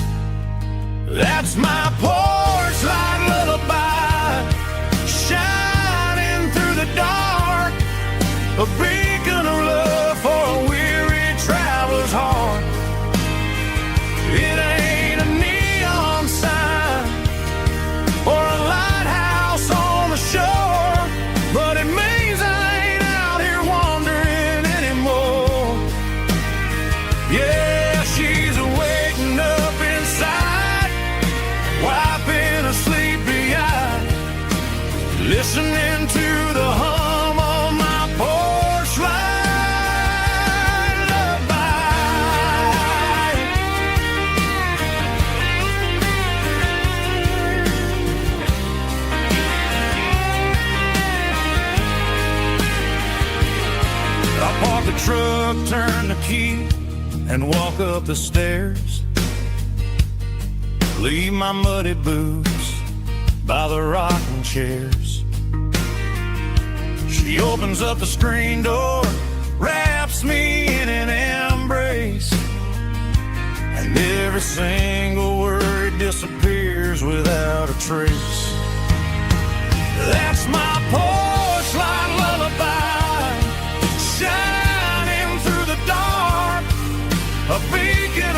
That's my porch light lullaby, shining through the dark, a beacon of love for a weary traveler's heart. It ain't a neon sign or a lighthouse on the shore, but it means I ain't out here wandering anymore. Yeah, she's waking up inside, wiping a sleepy eye, listening to the hum of my porch light lullaby. I park the truck, turn the key, and walk up the stairs. Leave my muddy boots by the rocking chairs. She opens up the screen door, wraps me in an embrace, and every single word disappears without a trace. That's my porch light lullaby, shining through the dark, a beacon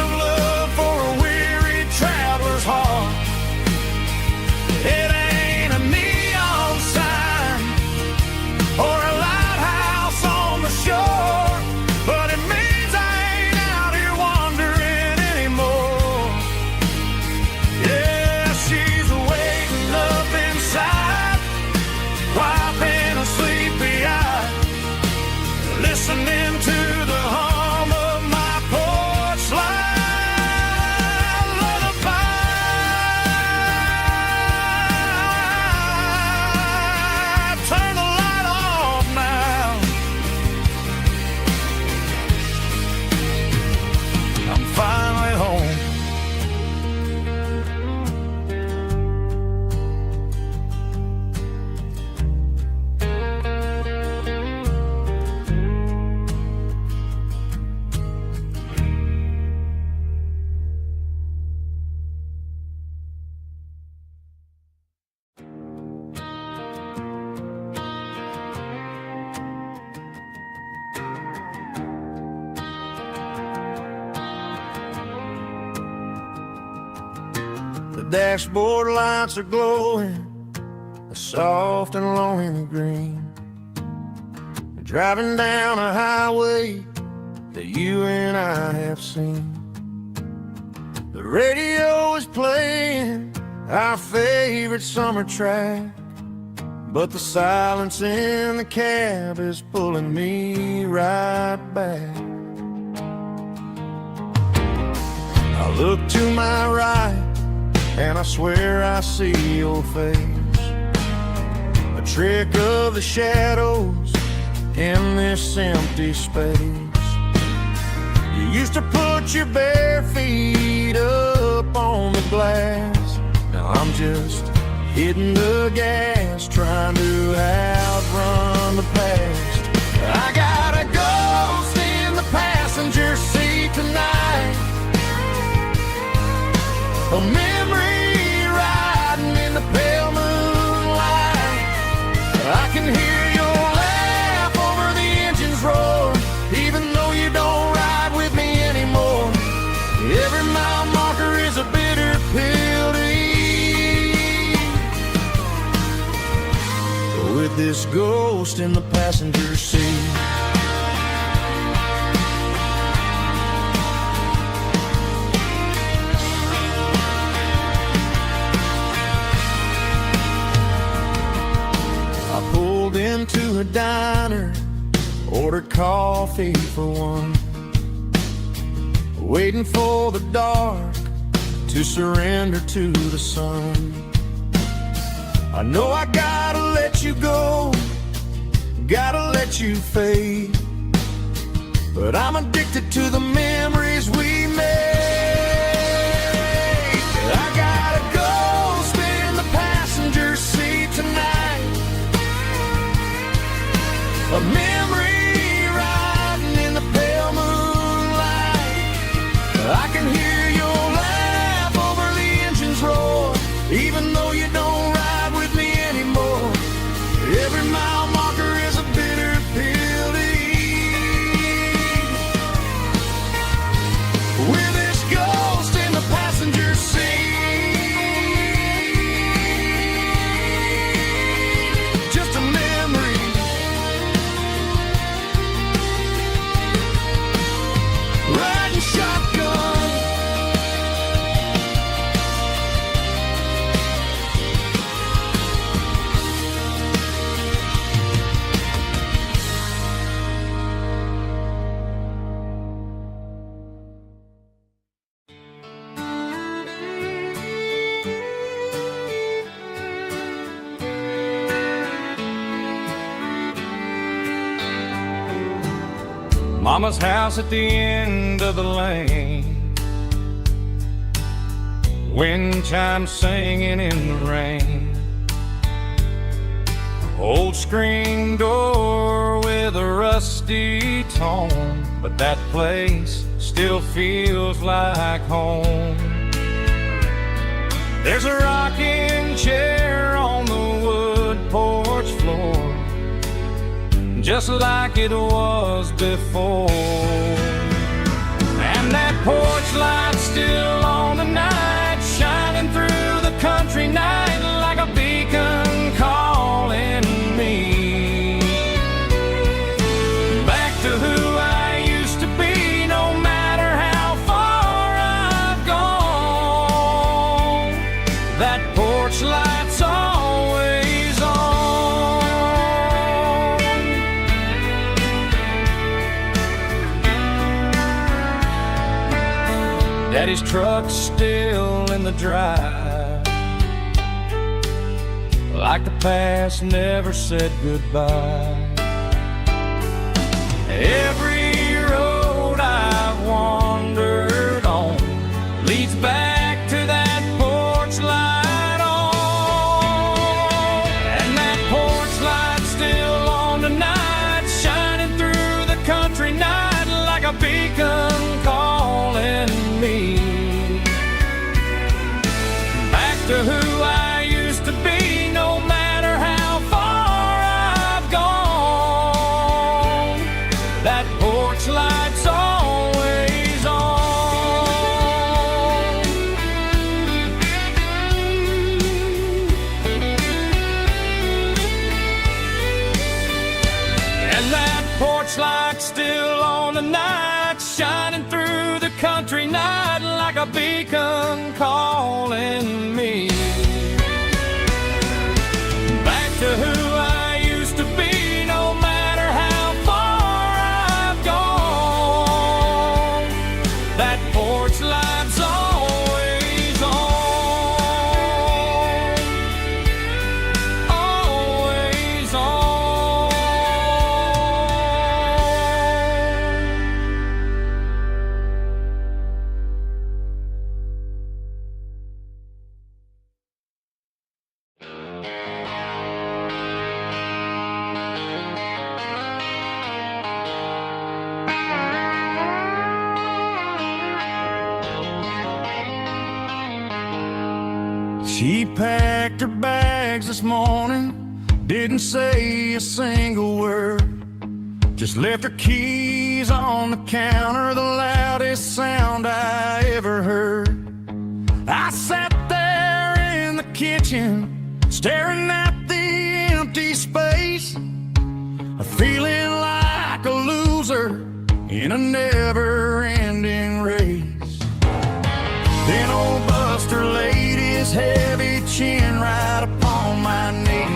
dashboard lights are glowing a soft and lonely green. Driving down a highway that you and I have seen. The radio is playing our favorite summer track, but the silence in the cab is pulling me right back. I look to my right and I swear I see your face, a trick of the shadows in this empty space. You used to put your bare feet up on the glass. Now I'm just hitting the gas, trying to outrun the past. I got a ghost in the passenger seat tonight, a memory riding in the pale moonlight. I can hear your laugh over the engine's roar, even though you don't ride with me anymore. Every mile marker is a bitter pill to eat, with this ghost in the passenger seat. Into a diner, ordered coffee for one, waiting for the dark to surrender to the sun. I know I gotta let you go, gotta let you fade, but I'm addicted to the memories we made. I got a ghost in the passenger seat tonight, a memory riding in the pale moonlight. I can hear your laugh over the engine's roar, even though you don't ride with me anymore. Every mile marker is a bitter pill to eat, with this ghost in the passenger seat. Just a memory, riding shotgun. Mama's house at the end of the lane, wind chimes singing in the rain. Old screen door with a rusty tone, but that place still feels like home. There's a rocking chair on the wood porch floor, just like it was before. And that porch light's still on tonight, shining through the country night like a beacon calling me back to who I used to be, no matter how far I've gone. That porch light's always on. Daddy's truck's still in the drive, like the past never said goodbye. Every road I've wandered on leads back to that porch light on. And that porch light's still on tonight, shining through the country night like a beacon calling me back to who I used to be, no matter how far I've gone. That a beacon calling me back to who I used to be, no matter how far I've gone. That porch light's always on, always on. She packed her bags this morning, didn't say a single word, just left her keys on the counter, the loudest sound I ever heard. I sat there in the kitchen, staring at the empty space, feeling like a loser in a never-ending race. Then old Buster laid his heavy chin right upon my knee,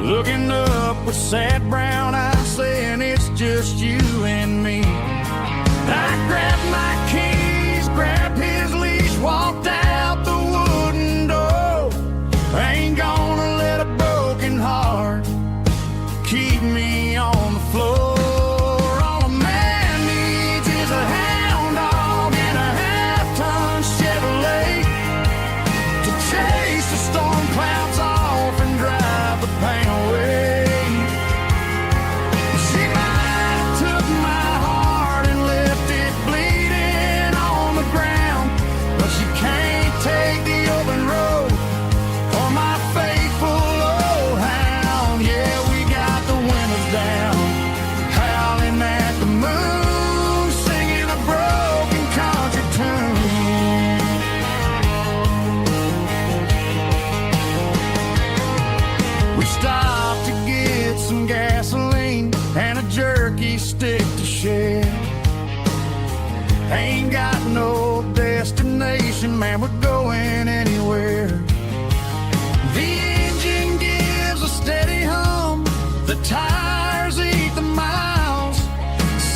looking up with sad brown eyes, saying it's just you and me. I grabbed my keys, grabbed his leash, walked out the wooden door. I ain't gonna let a broken heart keep me on the floor. All a man needs is a hound dog and a half-ton Chevrolet to chase the storm clouds off and drive the pain away. She might have took my heart and left it bleeding on the ground, but she can't take the open road or my faithful old hound. Yeah, we got the windows down, howling at the moon, singing a broken country tune. We stopped to get some gasoline and a jerky stick to share. Ain't got no destination, man, we're going anywhere. The engine gives a steady hum, the tires eat the miles.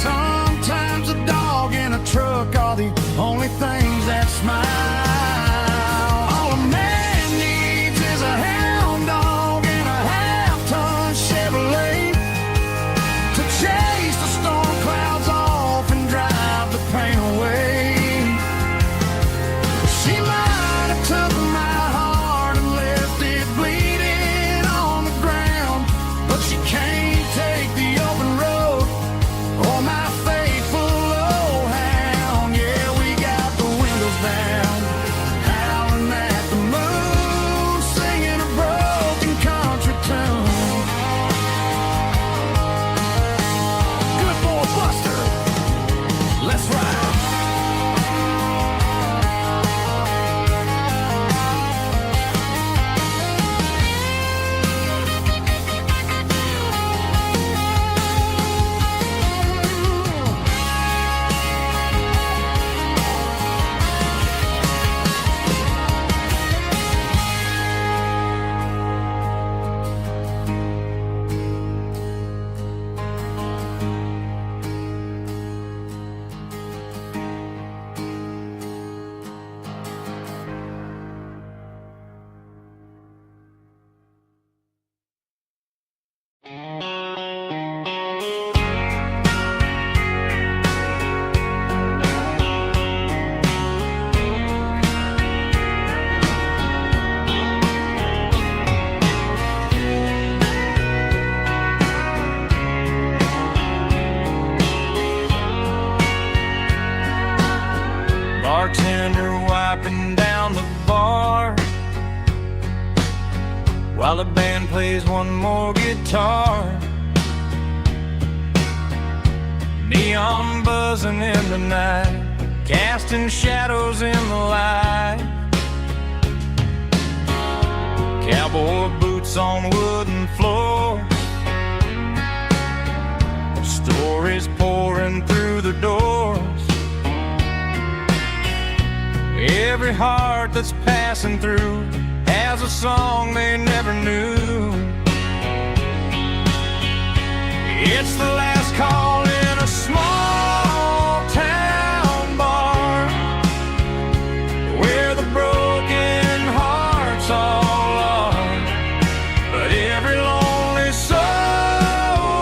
Sometimes a dog and a truck are the only things that smile. All a man needs is a hound dog and a half-ton Chevrolet to chase the storm clouds off and drive the pain away. She might have took my heart and left it bleeding on the ground, but she can't take the open road or my faithful old hound. Yeah, we got the windows down, howling at the moon, singing a broken country tune. Good boy Buster, let's ride. Bartender wiping down the bar while the band plays one more guitar. Neon buzzing in the night, casting shadows in the light. Cowboy boots on wooden floors, stories pouring through the doors. Every heart that's passing through has a song they never knew. It's the last call in a small town bar, where the broken hearts all are. But every lonely soul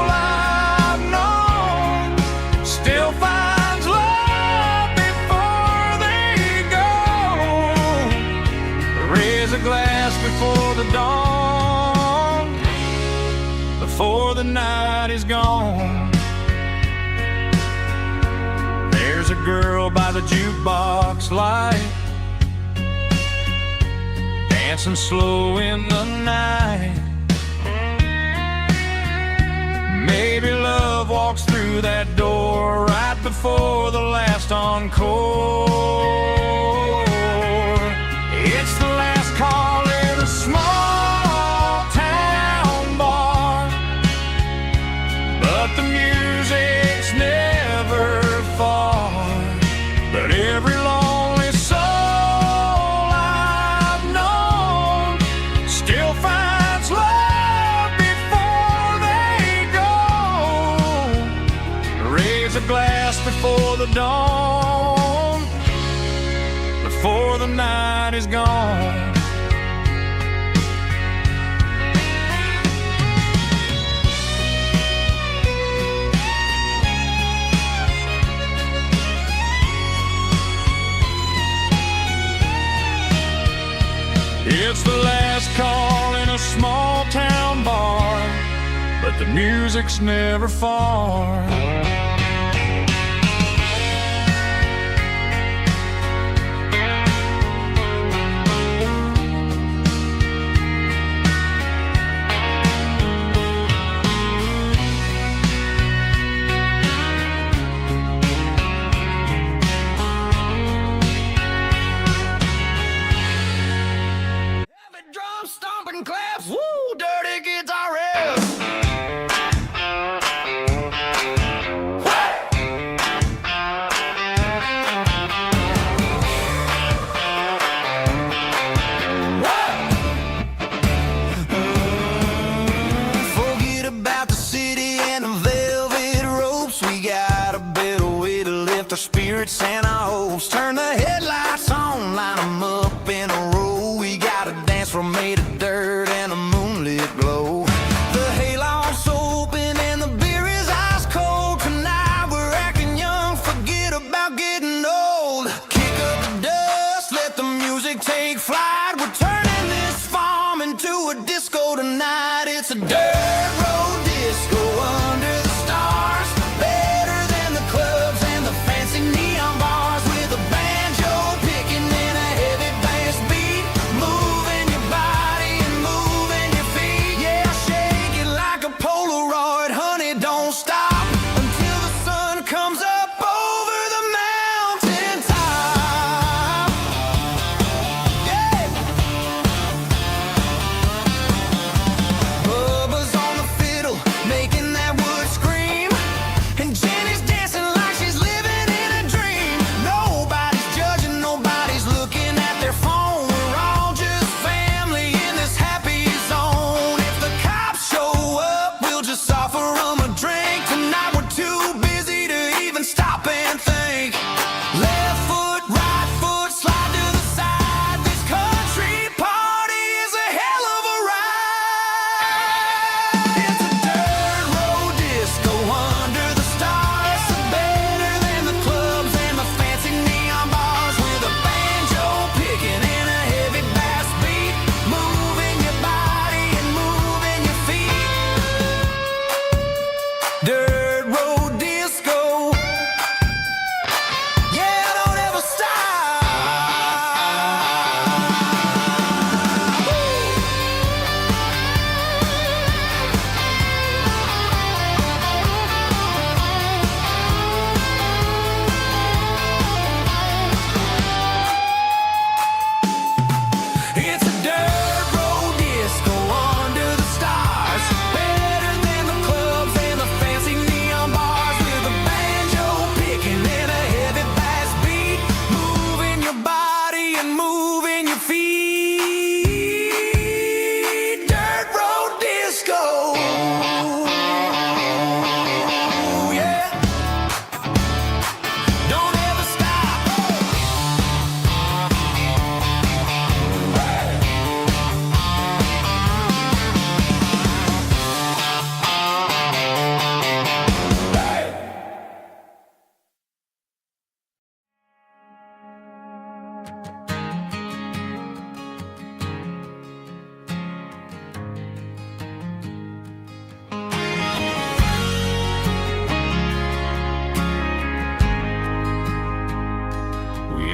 I've known still finds love before they go. Raise a glass before the dawn, before the night is gone. There's a girl by the jukebox light, dancing slow in the night. Maybe love walks through that door right before the last encore. It's the last call in a small town bar, but the music's never far. But every lonely soul I've known still finds love before they go. Raise a glass before the dawn, before the night is gone. It's the last call in a small town bar, but the music's never far. Drum stomping claps, woo, dirty guitar riffs. Forget about the city and the velvet ropes. We got a better way to lift our spirits and our hopes. Turn the headlights on, line 'em up in a row. We got a dance floor made of dirt and a moonlit glow. The hayloft's open and the beer is ice cold. Tonight we're acting young, forget about getting old. Kick up the dust, let the music take flight. We're turning this farm into a disco tonight. It's a dirt road disco under the stars, better than the clubs and the fancy neon bars, with a banjo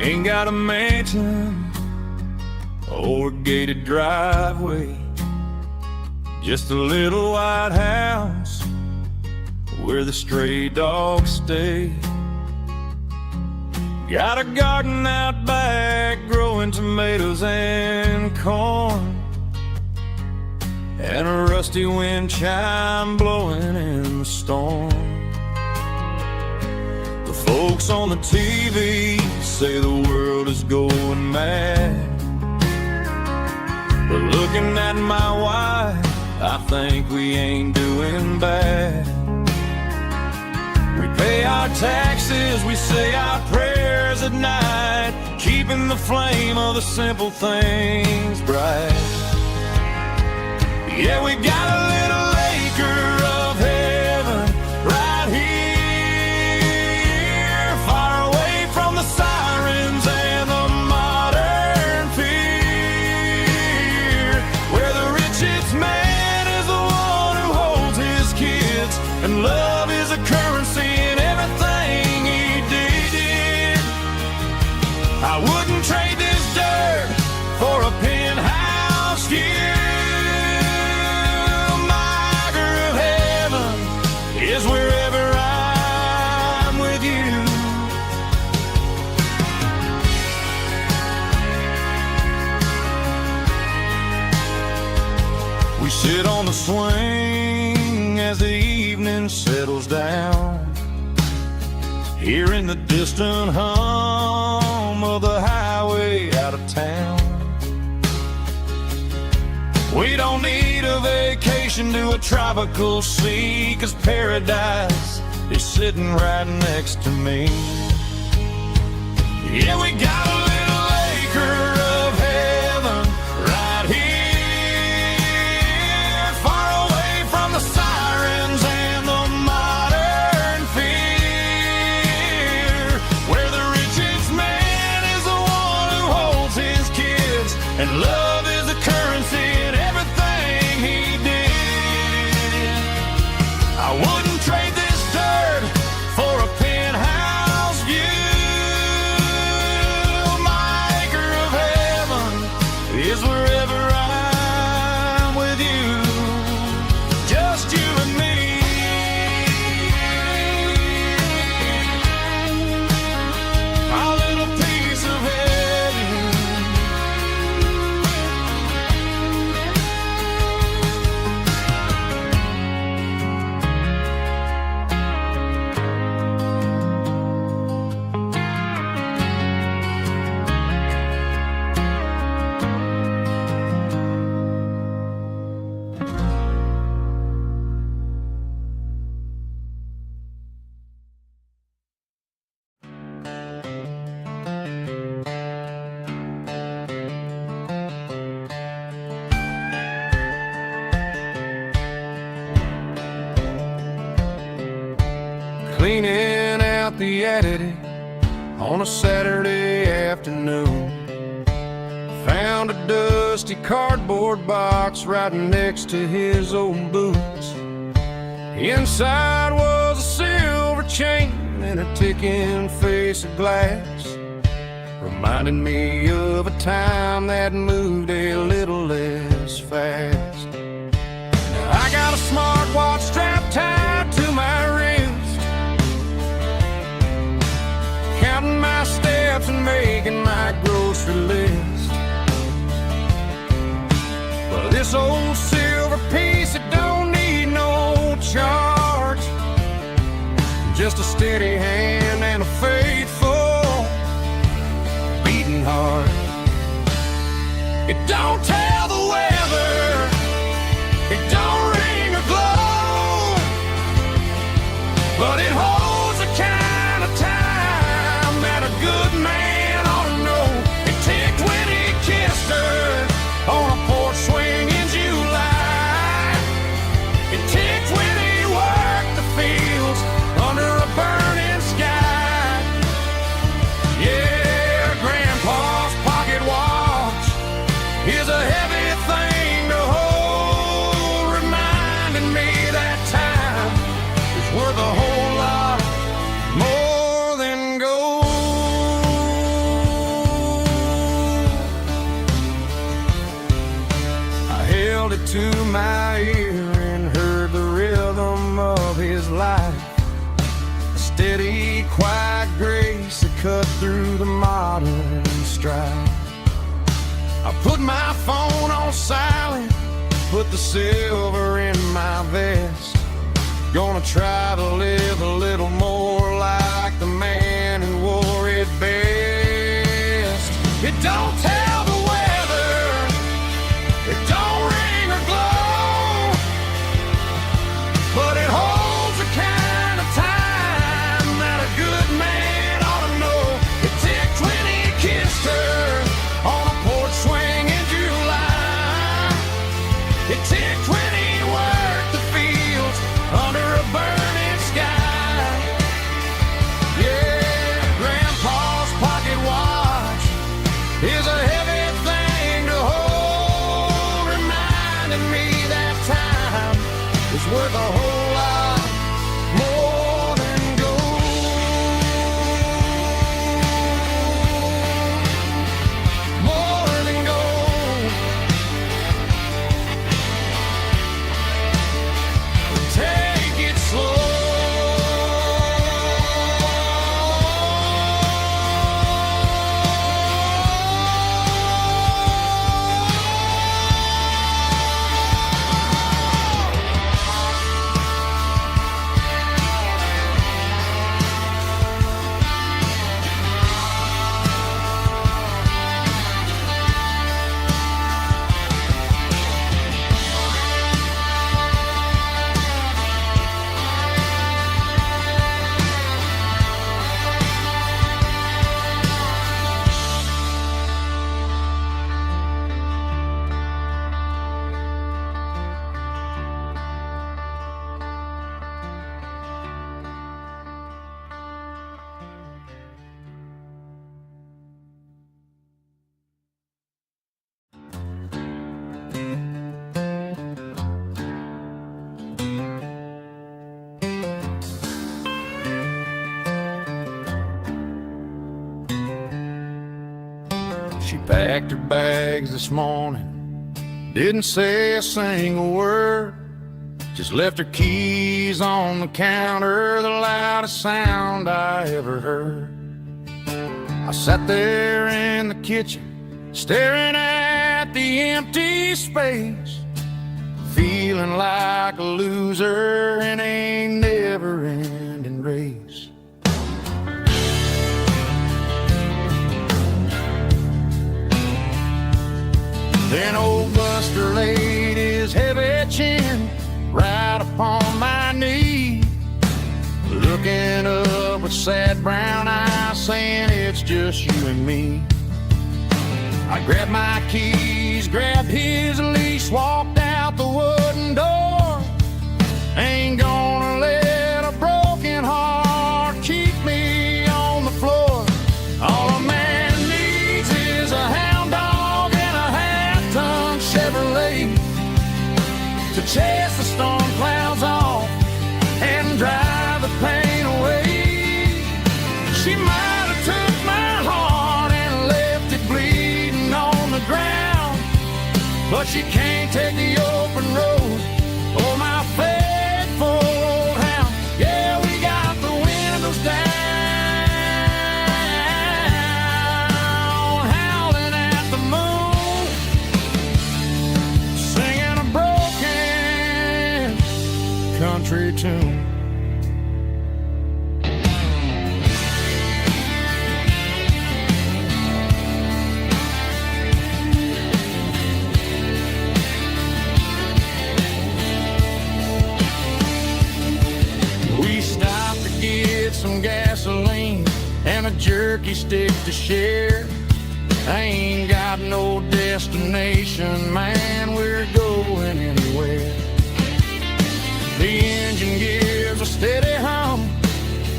Ain't got a mansion or a gated driveway, just a little white house where the stray dogs stay. Got a garden out back growing tomatoes and corn, and a rusty wind chime blowing in the storm. The folks on the TV say the world is going mad, but looking at my wife, I think we ain't doing bad. We pay our taxes, we say our prayers at night, keeping the flame of the simple things bright. Yeah, we got a little acre of heaven right here, far away from the sirens and the modern fear, where the richest man is the one who holds his kids, and love is a currency in everything he did. I wouldn't trade this dirt for a penthouse view. Is wherever I'm with you. We sit on the swing as the evening settles down, hearing the distant hum of the highway out of town. We don't need a vacation to a tropical sea, 'cause paradise is sitting right next to me. Yeah, we got a little acre of heaven right here, far away from the sirens and the modern fear, where the richest man is the one who holds his kids, and love is a currency in everything he did. I wouldn't trade this dirt for a penthouse view. My acre of heaven is wherever I'm with you, just you and me. Our little piece of heaven. Cleaning out the attic on a Saturday afternoon, found a dusty cardboard box right next to his old boots. Inside was a silver chain and a ticking face of glass, reminding me of a time that moved a little less fast. Now I got a smartwatch strapped tied to my wrist, counting my steps and making my grocery list. But this old silver piece, it don't need no charge, just a steady hand and a faithful beating heart. It don't tell the weather, it don't ring or glow, but it holds the kind of time that a good man ought to know. It ticked when he kissed her on a porch swing in July. It ticked when he worked the fields under a burning sky. Yeah, Grandpa's pocket watch is a to my ear and heard the rhythm of his life. A steady, quiet grace that cut through the modern strife. I put my phone on silent, put the silver in my vest. Gonna try to live a little more like the man who wore it best. It don't tell the weather, it don't ring or glow, but it holds the kind of time that a good man ought to know. It ticked when he kissed her on a porch swing in July. It ticked when he worked the fields under a burning sky. Yeah, Grandpa's pocket watch is a heavy thing to hold, reminding me that time is worth a whole lot more than gold. More than gold. Take it slow. She packed her bags this morning, didn't say a single word, just left her keys on the counter, the loudest sound I ever heard. I sat there in the kitchen, staring at the empty space, feeling like a loser in a never-ending race. Then old Buster laid his heavy chin right upon my knee, looking up with sad brown eyes, saying it's just you and me. I grabbed my keys, grabbed his leash, walked out the wooden door. Ain't gonna let a broken heart keep me on the floor. All a man needs is a hound dog and a half-ton Chevrolet to chase the storm clouds off and drive the pain away. She might have took my heart and left it bleeding on the ground, but she can't take the open road or my faithful old hound. Yeah, we got the windows down, howling at the moon, singing a broken country tune. We stopped to get some gasoline and a jerky stick to share. I ain't got no destination, man, we're going anywhere. The engine gives a steady hum,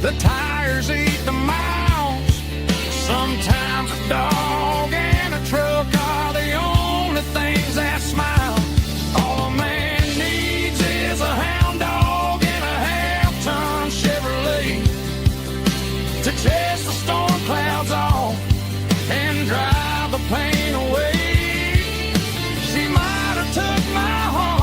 the tires eat the miles. Sometimes a dog and a truck are the only things that smile. All a man needs is a hound dog and a half-ton Chevrolet to chase the storm clouds off and drive the pain away. She might have took my heart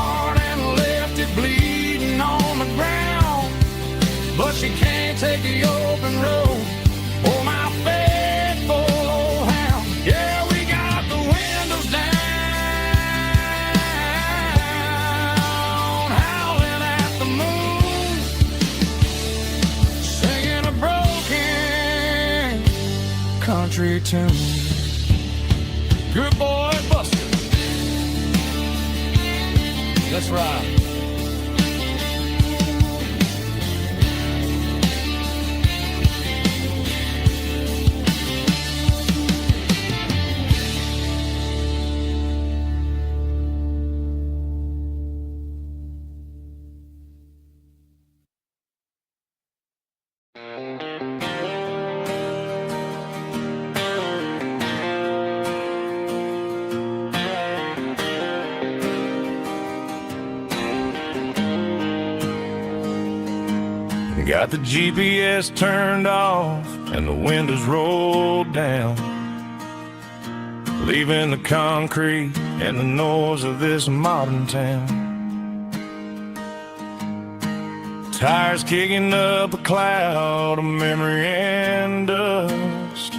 country tune. Good boy, Buster. Let's ride. Got the GPS turned off and the windows rolled down, leaving the concrete and the noise of this modern town. Tires kicking up a cloud of memory and dust,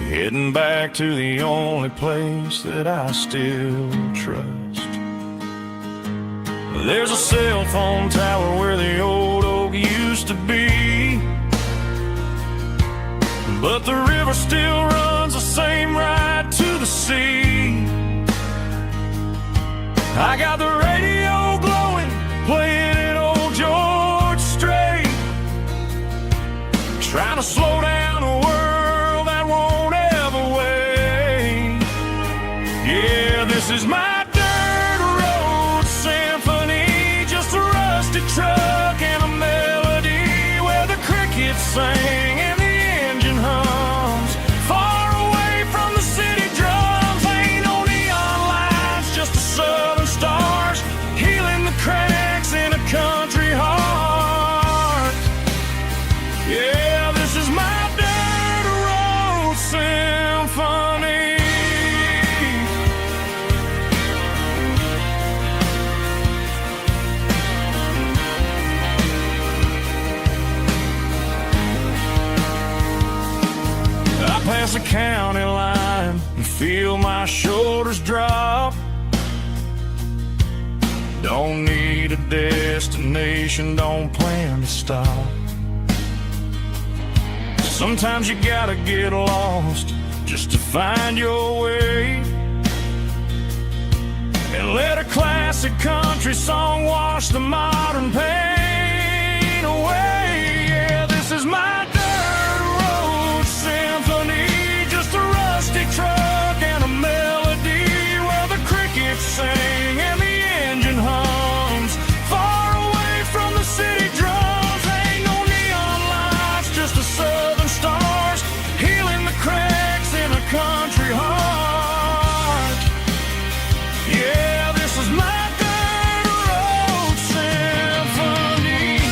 heading back to the only place that I still trust. There's a cell phone tower where the old oak used to be, but the river still runs the same right to the sea. I got the radio glowing, playing an old George Strait, trying to slow down a world that won't ever wait. Yeah, this is my truck and a melody where the crickets sing and the engine hums, far away from the city drums. Ain't no neon lights, just the southern stars healing the cracks in a country heart. Yeah, this is my dirt road symphony. Past the county line and feel my shoulders drop. Don't need a destination, don't plan to stop. Sometimes you gotta get lost just to find your way, and let a classic country song wash the modern pain away. Yeah, this is my truck and a melody where the crickets sing and the engine hums, far away from the city drums. Ain't no neon lights, just the southern stars healing the cracks in a country heart. Yeah, this is my dirt road symphony.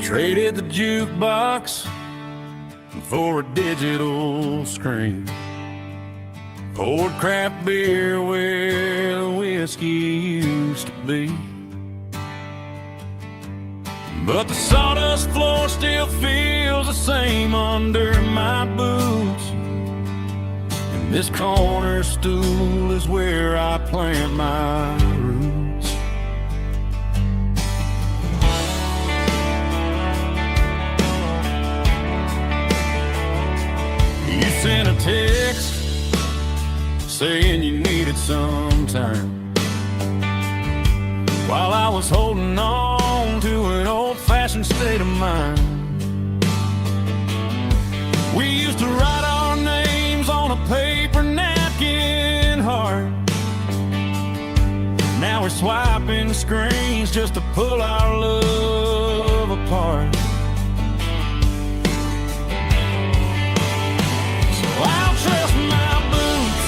Traded the jukebox for a digital screen, poured craft beer where the whiskey used to be, but the sawdust floor still feels the same under my boots, and this corner stool is where I plant my roots. You sent a text saying you needed some time, while I was holding on to an old-fashioned state of mind. We used to write our names on a paper swiping screens just to pull our love apart. So I'll trust my boots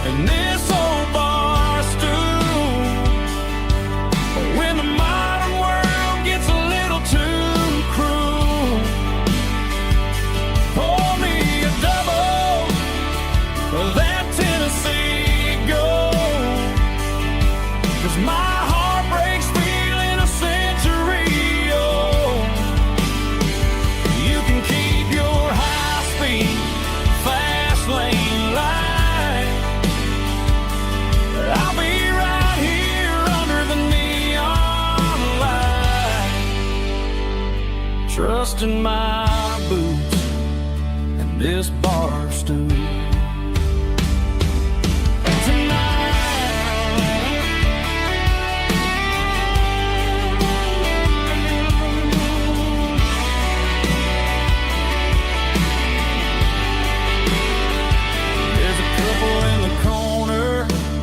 and this old bar stool when the modern world gets a little too cruel. Pour me a double of that Tennessee Gold, 'cause my heart breaks feeling a century old. You can keep your high-speed, fast lane light. I'll be right here under the neon light, trusting my boots and this bar stool.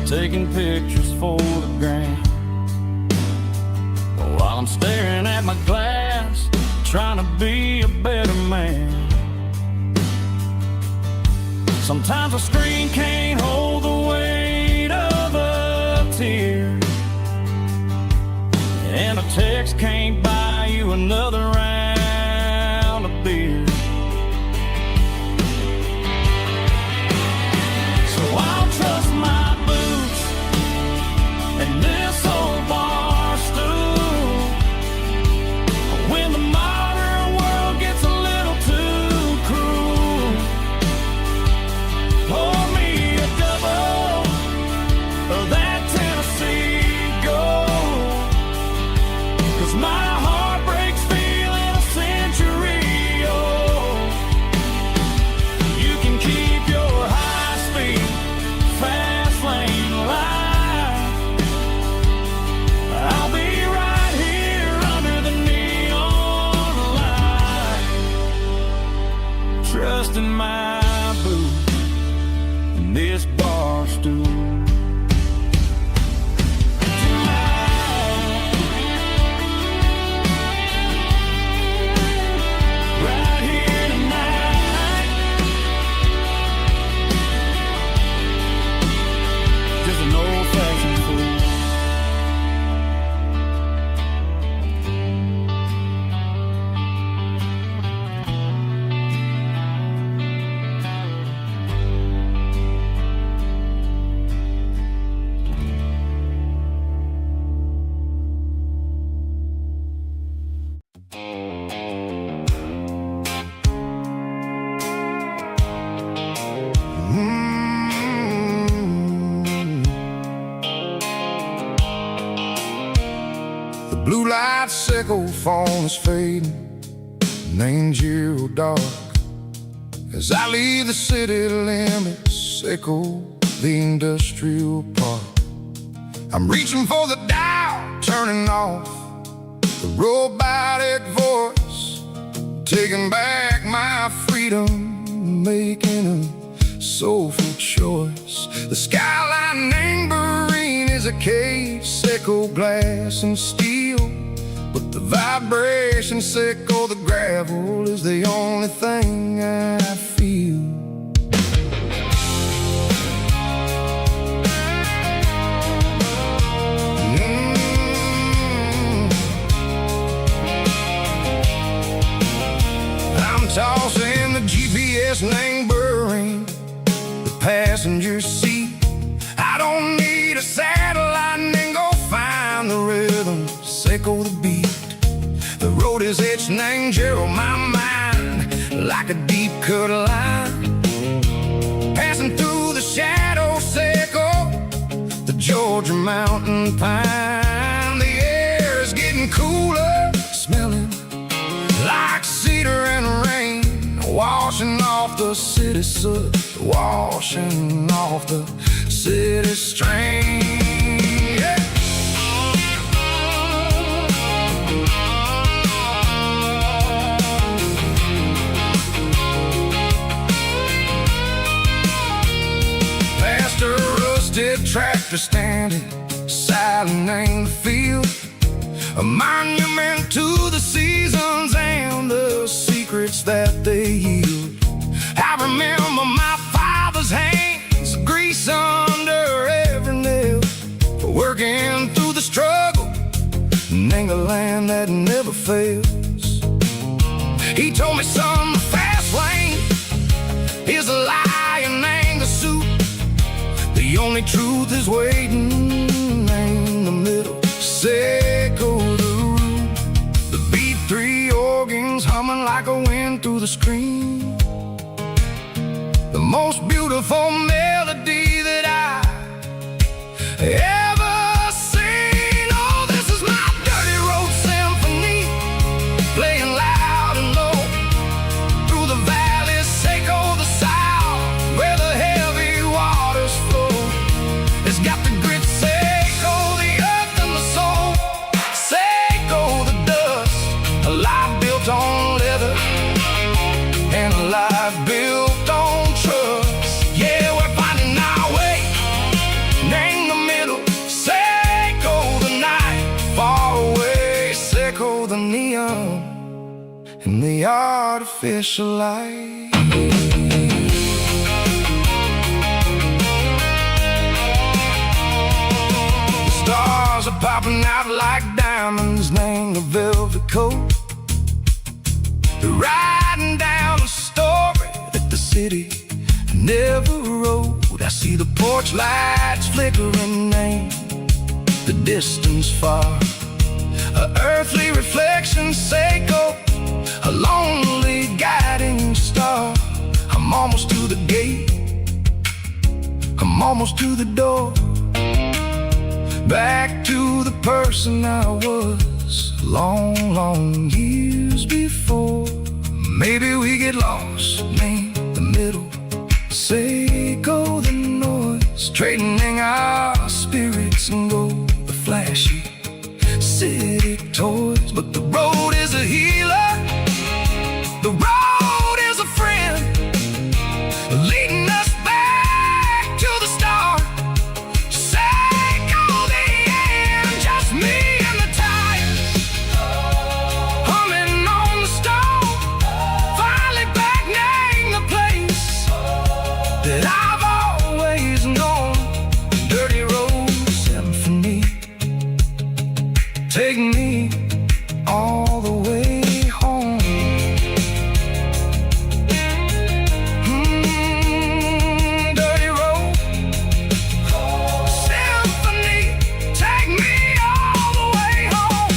Taking pictures for the gram, while I'm staring at my glass, trying to be a better man. Sometimes a screen can't hold the weight of a tear, and a text can't buy you another round of beer. So I'll trust my and this old bar stool when the modern world gets a little too cruel. Pour me a double of that Tennessee Gold, 'cause my heart breaks feeling a century old. You can keep your high-speed, fast lane light. I'll be right here under the neon light, trusting my boots and this bar stool. Right here tonight, just an old-fashioned fool. The blue light sickle phone is fading, named Giro dark. As I leave the city limits, sickle the industrial park. I'm reaching for the dial, turning off the robotic voice, taking back my freedom, making a soulful choice. The skyline named Marine is a cage, sickle glass and steel, but the vibration sickle the gravel is the only thing I feel. I'm tossing the GPS named Burring, the passenger seat. I don't need a satellite and go find the rhythm, sickle the beat. The road is etched named Gerald, my mind, like a deep cut line. Passing through the shadow sickle, the Georgia mountain pine. The air is getting cooler, smelling like cedar and rain, washing off the city soot, washing off the city strain. Yeah. Past a rusted tractor standing silent in the field, a monument to the seasons and the secrets that they yield. I remember my father's hands, grease under every nail, working through the struggle, and the land that never fails. He told me, son, the fast lane is a lie and the suit. The only truth is waiting in the middle. Echo the root, the B3 organs humming like a wind through the screen. The most beautiful melody that I ever seen. Oh, this is my dirty road symphony, playing loud and low through the valleys, Echo the south, where the heavy waters flow. It's got the grit, Echo the earth and the soul, Echo the dust, a life built on leather and a life built on trust. Yeah, we're finding our way in the middle. Echo the night, far away. Echo the neon and the artificial light. The stars are popping out like diamonds, name the velvet coat. They're riding down a story that the city never wrote. I see the porch lights flickering, name the distance far, a earthly reflection, Echo, a lonely guiding star. I'm almost to the gate, I'm almost to the door, back to the person I was long, long years before. Maybe we get lost in the middle, Echo the noise, trading our spirits and go the flashy city toys. But the road is a healer, the road is a friend, leading us back to the start. Echo the end, just me and the tires, humming on the stove, finally back name the place that I've always known. Dirty road symphony, take me all the way home. Dirty road symphony, take me all the way home.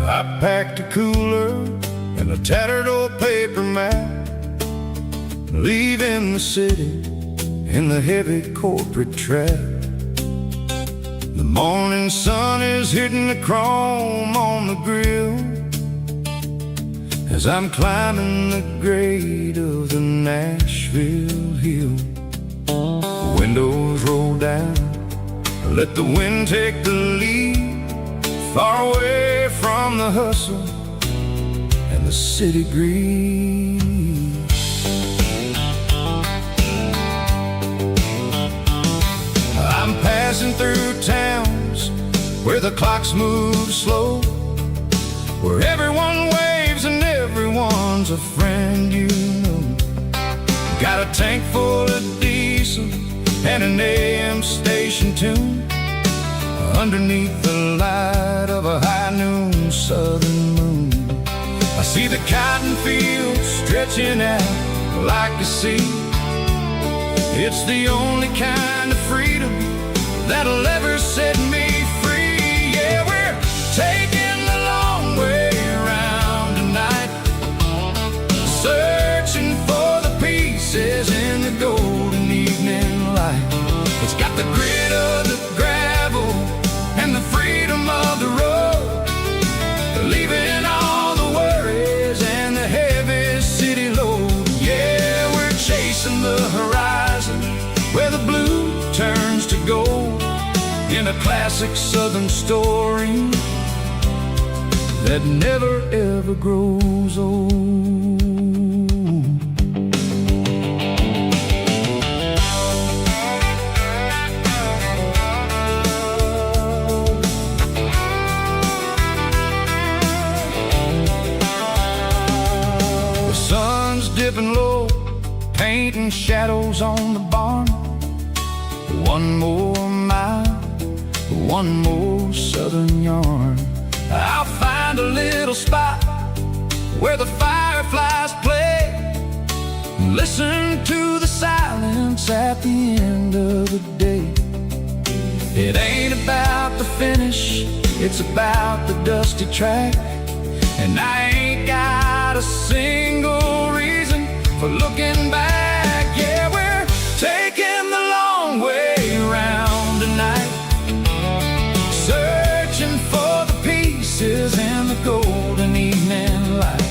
I packed a cooler and a tattered old paper map, leaving the city in the heavy corporate trap. The morning sun is hitting the chrome on the grill as I'm climbing the grade of the Nashville hill. The windows roll down, let the wind take the lead, far away from the hustle and the city greed. I'm passing through towns where the clocks move slow, where everyone waves and everyone's a friend you know. Got a tank full of diesel and an AM station tune, underneath the light of a high noon southern moon. I see the cotton fields stretching out like a sea. It's the only kind of freedom that'll ever set me free. Yeah, we're taking the long way around tonight. a classic southern story that never ever grows old. The sun's dipping low, painting shadows on the barn. One more mile, one more southern yarn. I'll find a little spot where the fireflies play, listen to the silence at the end of the day. It ain't about the finish, it's about the dusty track. And I ain't got a single reason for looking back. Yeah, we're taking the long way around tonight, searching for the pieces in the golden evening light.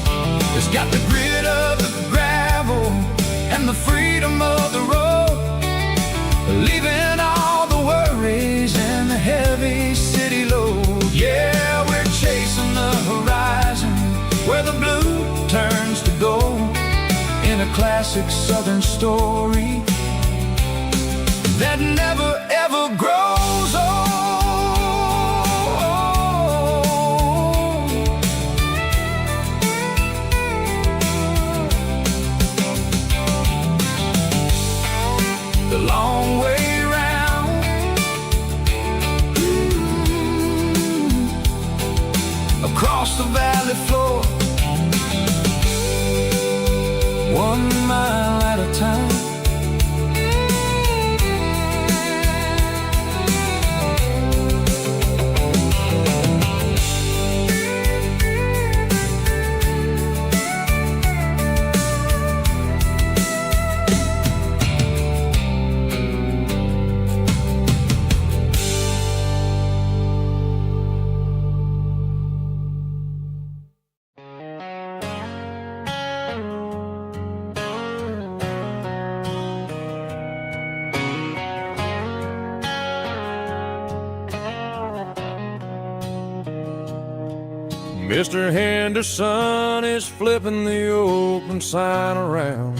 It's got the grit of the gravel and the freedom of the road, leaving all the worries and the heavy city load. Yeah, we're chasing the horizon where the blue turns to gold, in a classic southern story that never ever grows old. The long way round, across the valley floor, 1 mile at a time. Mr. Henderson is flipping the open sign around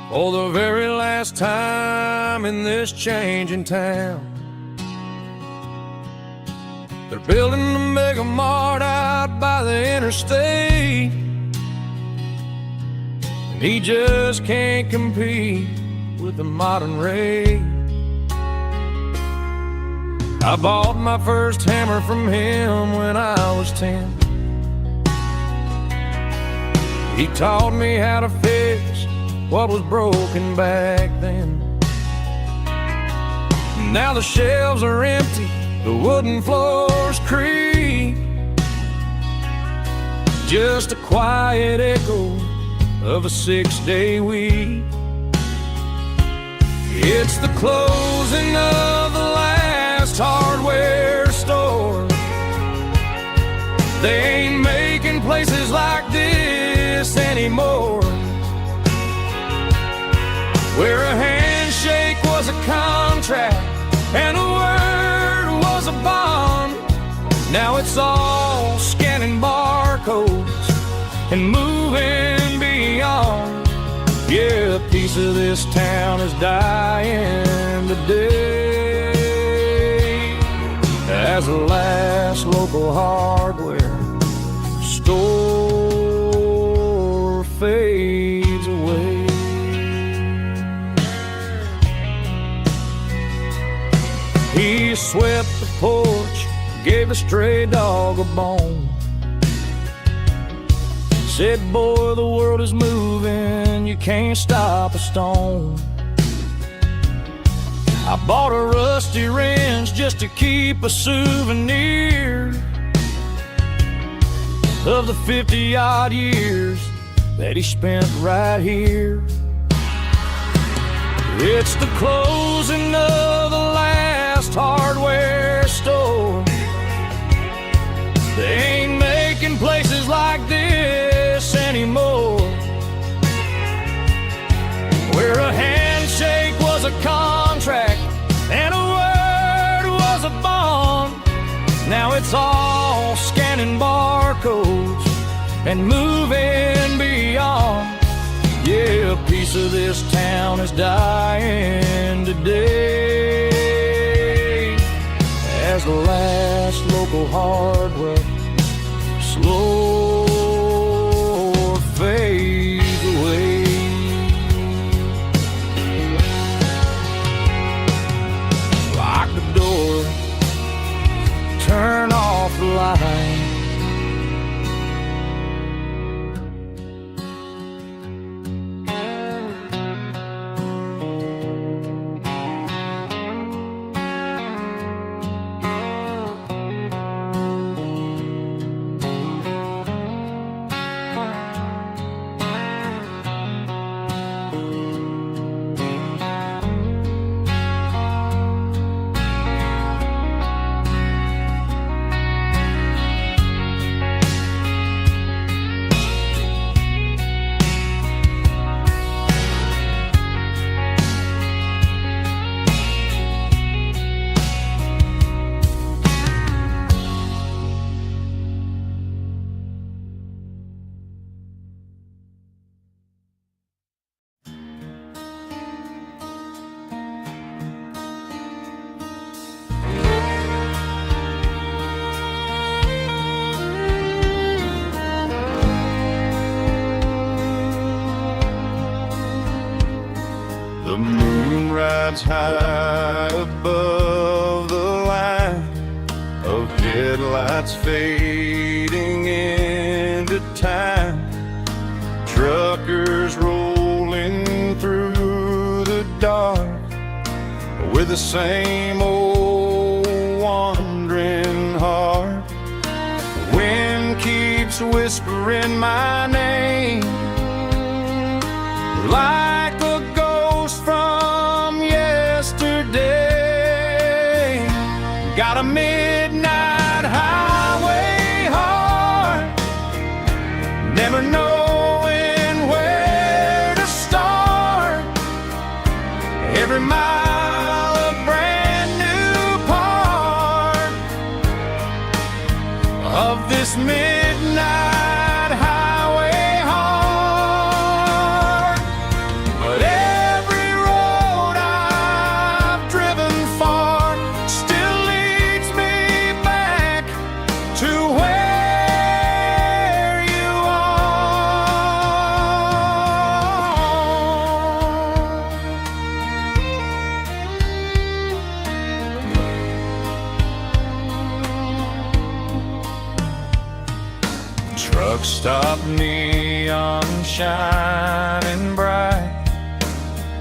for the very last time in this changing town. They're building a mega mart out by the interstate, and he just can't compete with the modern rate. I bought my first hammer from him when I was 10. He taught me how to fix what was broken back then. Now the shelves are empty, the wooden floors creak, just a quiet echo of a 6-day week. It's the closing of the last hardware store. They ain't making places like this anymore, where a handshake was a contract and a word was a bond. Now it's all scanning barcodes and moving beyond. Yeah, a piece of this town is dying today as the last local hardware store fades away. He swept the porch, gave a stray dog a bone, said, boy, the world is moving, you can't stop a stone. I bought a rusty wrench just to keep a souvenir of the 50-odd years that he spent right here. It's the closing of the last hardware store. They ain't making places like this anymore, where a handshake was a contract and a mall, scanning barcodes and moving beyond. Yeah, a piece of this town is dying today as the last local hardware slow fades away. Lock the door, turn off the light. The moon rides high above the line of headlights fading into time. Truckers rolling through the dark with the same old wandering heart. The wind keeps whispering my name like a ghost from yesterday. Got a midnight highway heart, never knowing where to start. Every mile a brand new part of this midnight highway heart. But every road I've driven far still leads me back to where you are. Truck stop, neon shining bright,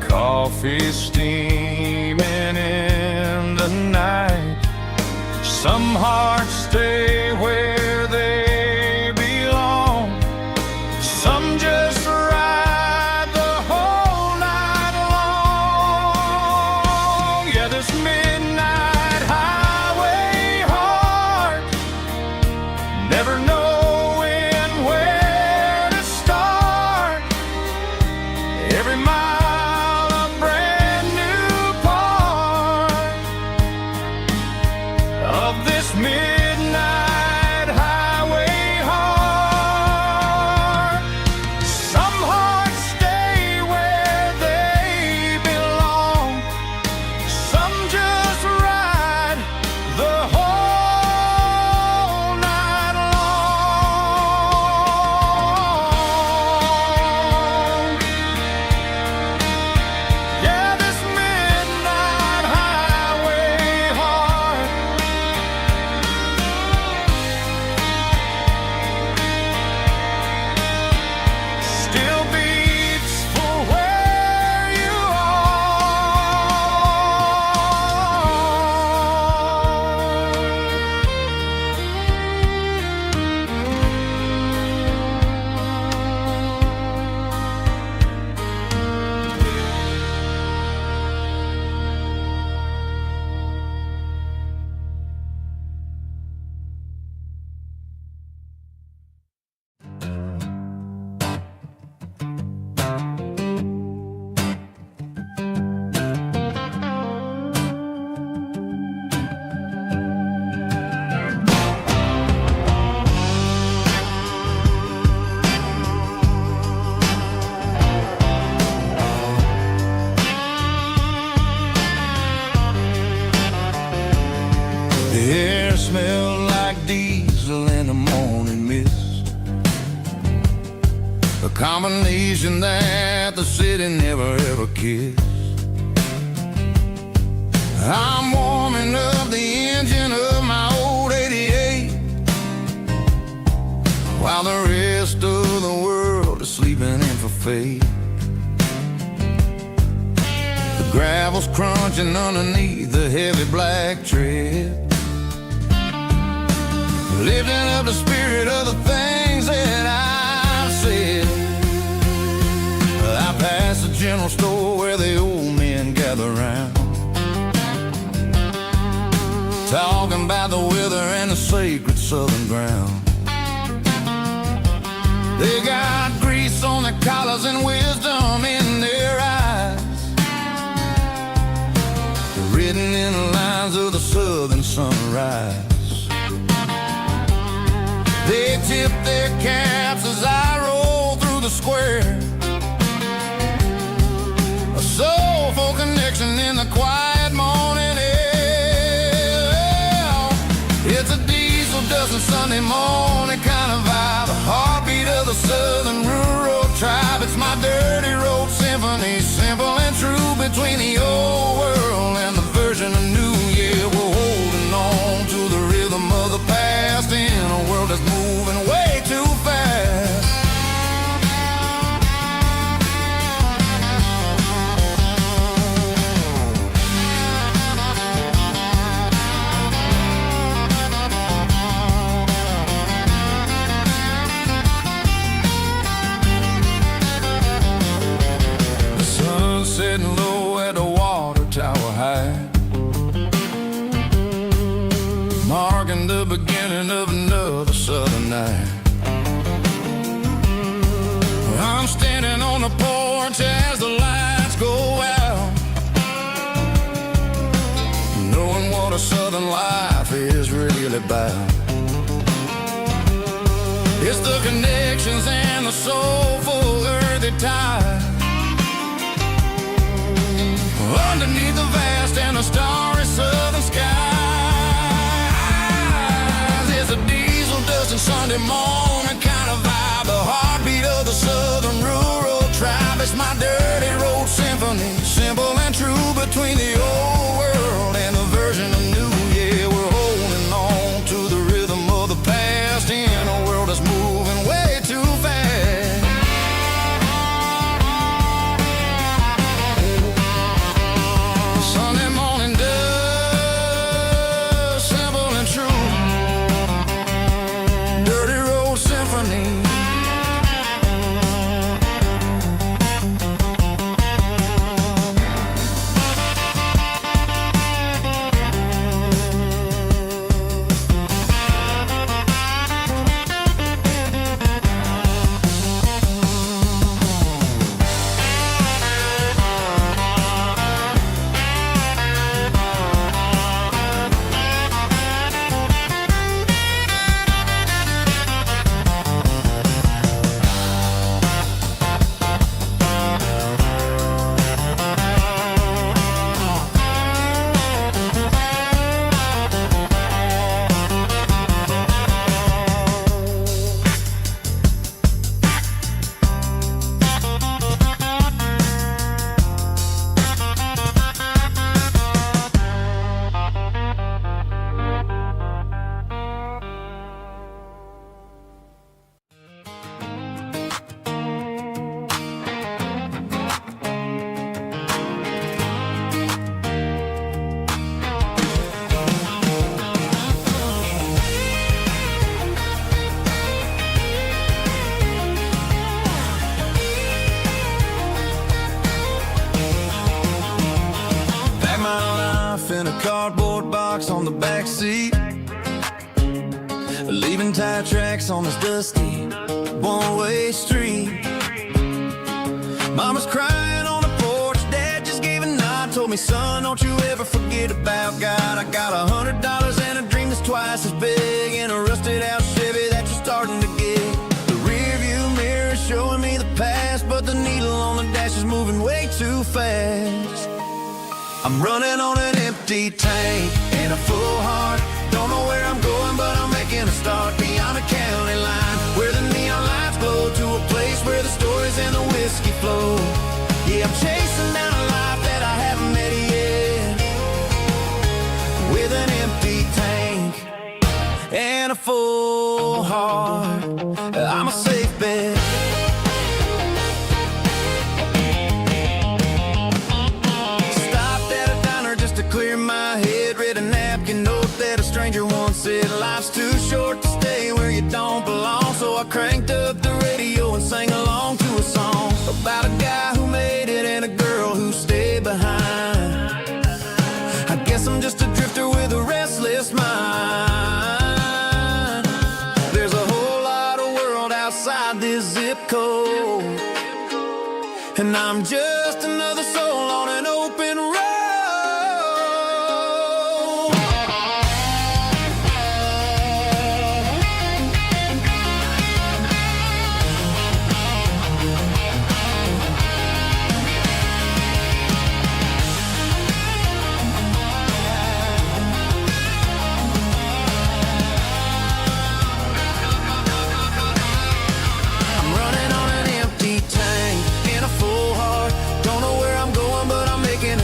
coffee steaming in the night. Some hearts stay where they belong, some just ride the whole night long. Yeah, this midnight highway heart, never knowing where to start. Every mile a brand new part of this midnight highway heart. Some hearts stay where they belong, some just ride the whole night long. combination that the city never ever kissed. I'm warming up the engine of my old 88, while the rest of the world is sleeping in for fate. The gravel's crunching underneath the heavy black tread, lifting up the spirit of the things that I've said. I pass the general store where the old men gather round, talking about the weather and the sacred southern ground. They got grease on their collars and wisdom in their eyes, written in the lines of the southern sunrise. They tip their caps as I roll through the square, a soulful connection in the quiet morning air. It's a diesel dusting Sunday morning kind of vibe, the heartbeat of the southern rural tribe. It's my dirty road symphony, simple and true, between the old world and the version of new. Yeah, we're holding on to the rhythm of the past in a world that's moving way too fast. The sun's setting low at the water tower high, marking the beginning of another southern night. I'm standing on the porch as the lights go out, knowing what a southern life is really about. It's the connections and the soulful earthy tide, underneath the vast and the starry southern skies. It's a diesel dusting Sunday morning kind of vibe, the heartbeat of the southern rural tribe. It's my dirty road symphony, simple and true, between the old world and the version of new. Yeah, we're holding on to the rhythm of the past in a world that's moving way too fast. Sunday morning dust, simple and true, dirty road symphony. In a cardboard box on the back seat, leaving tire tracks on this dusty one-way street. Mama's crying on the porch, Dad just gave a nod, told me, son, don't you ever forget about God. I got $100 and a dream that's twice as big, in a rusted out Chevy that you're starting to get. The rear view mirror is showing me the past, but the needle on the dash is moving way too fast. I'm running on an empty tank and a full heart. Don't know where I'm going, making a start beyond a county line, where the neon lights glow, to a place where the story heart, I'm a safe bet. Stopped at a diner just to clear my head. Read a napkin note that a stranger once said, life's too short to stay where you don't belong. So I cranked up the radio and sang along to a song about a guy who made it and a girl who stayed behind. I guess I'm just a drifter with a restless mind. There's a whole lot of world outside this zip code, and I'm just another soul on an open road.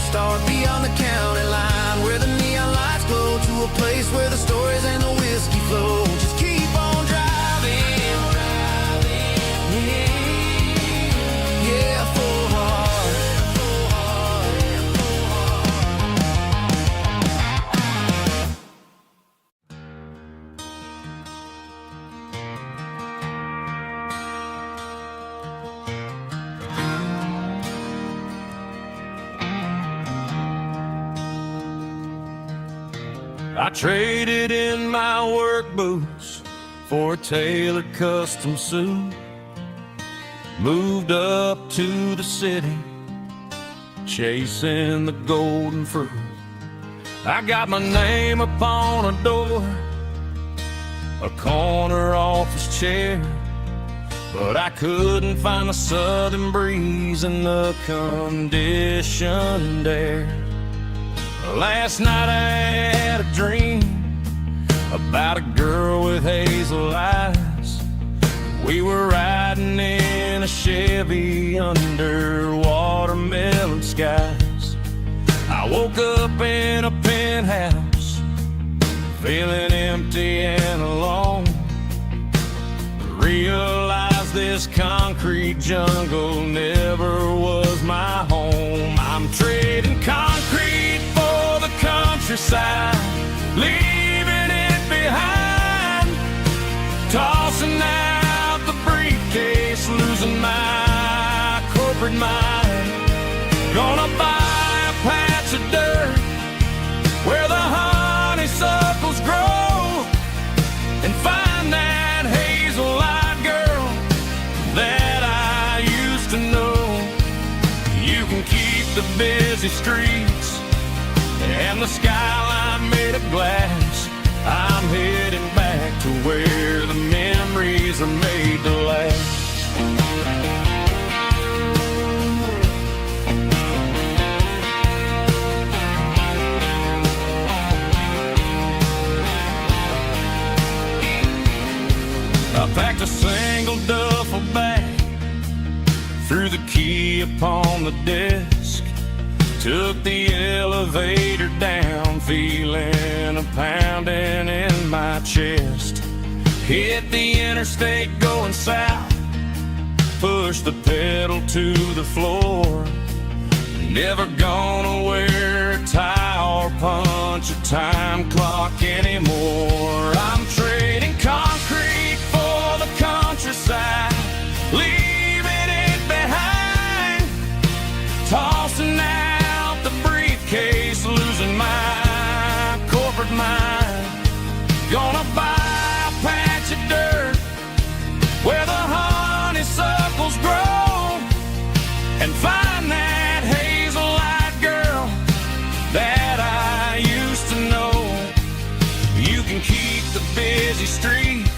Start beyond the county line, where the neon lights glow, to a place where the stories and the whiskey flow. Just keep on driving, yeah, full heart. I traded in my work boots for a tailored custom suit. Moved up to the city, chasing the golden fruit. I got my name upon a door, a corner office chair, but I couldn't find the southern breeze in the conditioned air. Last night I had a dream about a girl with hazel eyes. We were riding in a Chevy under watermelon skies. I woke up in a penthouse, feeling empty and alone. Realized this concrete jungle never was my home. I'm trading concrete for the countryside, leaving it behind. Tossing out the briefcase, losing my corporate mind. Gonna buy a patch of dirt where the honeysuckles grow, and find that hazel-eyed girl that I used to know. You can keep the busy streets and the skyline made of glass. I'm heading back to where the memories are made to last. I packed a single duffel bag, threw the key upon the desk, took the elevator down, feeling a pounding in my chest. Hit the interstate going south, pushed the pedal to the floor. Never gonna wear a tie or punch a time clock anymore. I'm trading concrete for the countryside, leaving it behind. Tossing out the briefcase, losing my corporate mind. Gonna buy a patch of dirt where the honeysuckles grow, and find that hazel-eyed girl that I used to know. You can keep the busy streets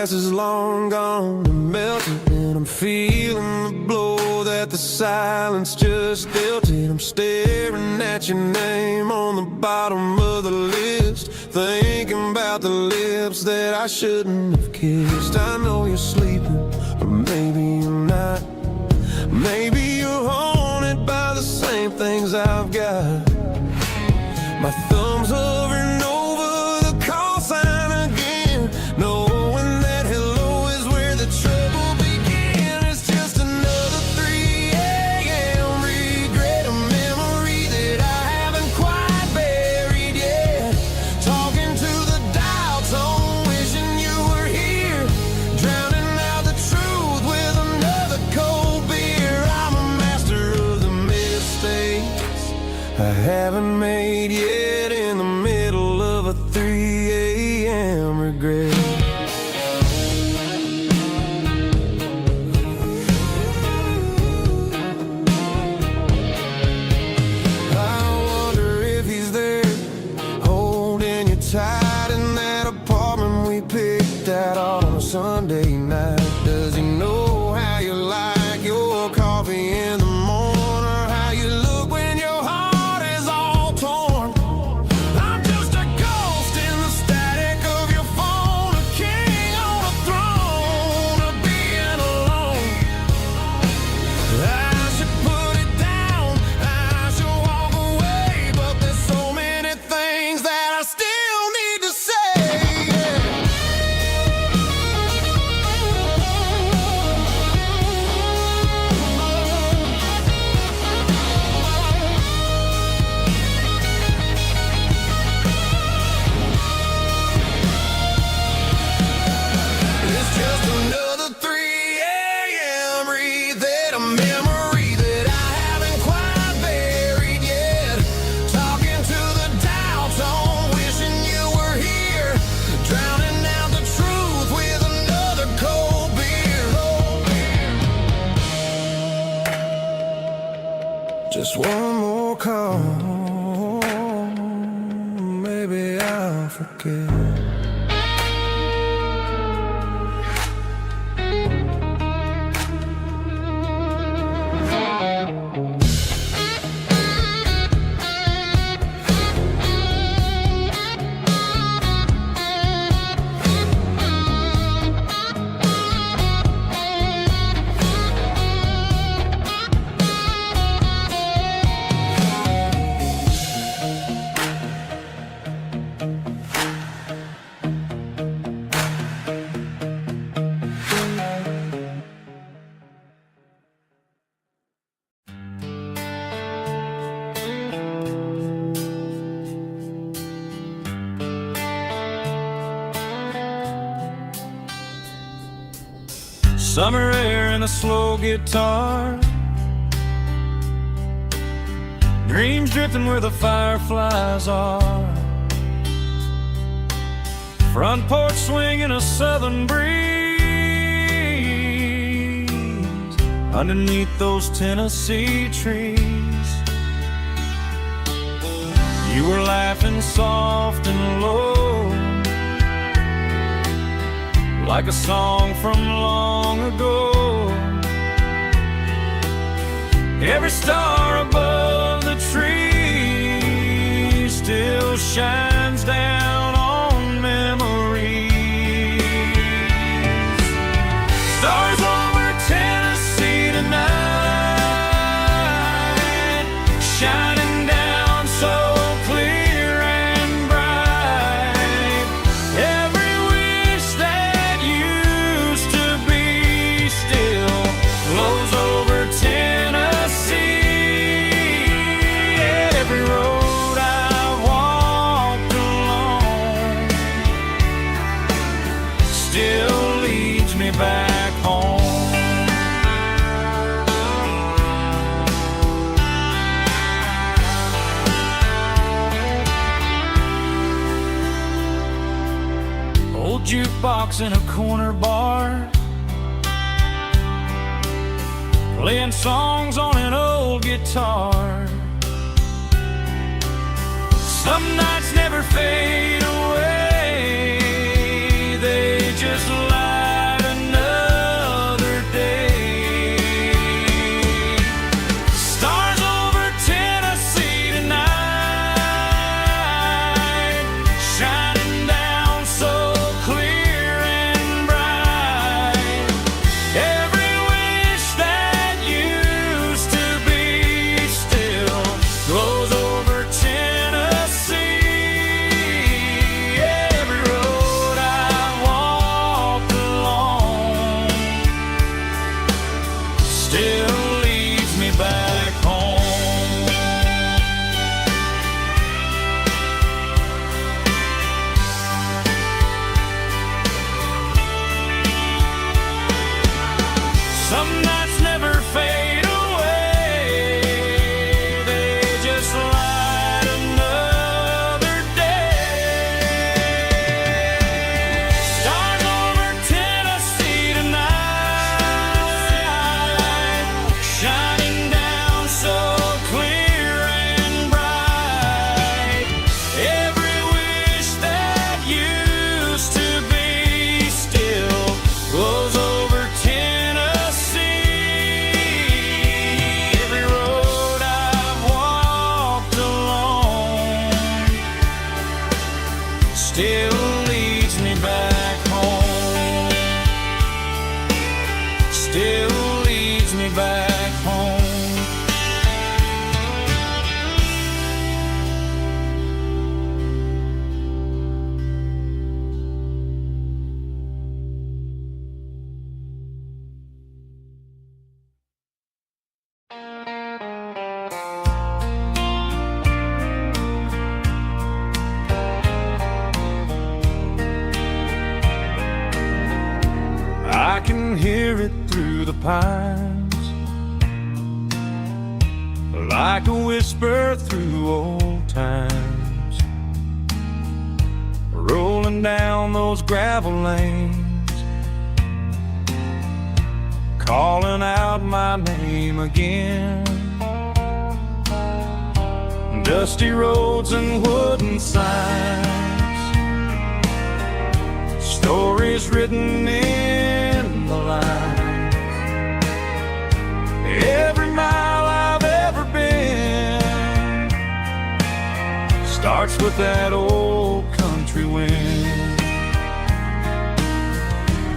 grass is long gone and melted, and I'm feeling the blow that the silence just dealt it. I'm staring at your name on the bottom of the list, thinking about the lips that I shouldn't have kissed. I know you're sleeping, or maybe you're not. Maybe you're haunted by the same things I've got. My thumb's hovering over the call sign again, knowing that hello is where the trouble began. It's just another 3 a.m. regret, a memory that I haven't quite buried yet. Talking to the dial tone, wishing you were here, drowning out the truth with another cold beer. I'm a master of the mistakes I haven't made yet, in the middle of a 3 a.m. regret. I wonder if he's there, holding you tight in that apartment we picked out on a Sunday night. Does he know how you like your coffee in the morning, or how you look when your heart is all torn? I'm just a ghost in the static of your phone, a king on a throne of being alone. I should put it down, I should walk away, but there's so many things that I still need to say. It's just another 3 a.m. read, a memory that I haven't quite buried yet. Talking to the dial tone, wishing you were here, drowning out the truth with another cold beer. Just one more call, maybe I'll forget. Summer air and a slow guitar, dreams drifting where the fireflies are. Front porch swinging a southern breeze underneath those Tennessee trees. You were laughing soft and low, like a song from long ago. Every star above the tree still shines down on memories. Stars over Tennessee tonight, shining down so clear and bright. Every wish that used to be still flows over Tennessee. Every road I've walked along still leads me back home. Old jukebox in a corner bar, playing songs on an old guitar. Some nights never fade away, they just lie pines, like a whisper through old times, rolling down those gravel lanes, calling out my name again. Dusty roads and wooden signs, stories written in the line. Every mile I've ever been starts with that old country wind.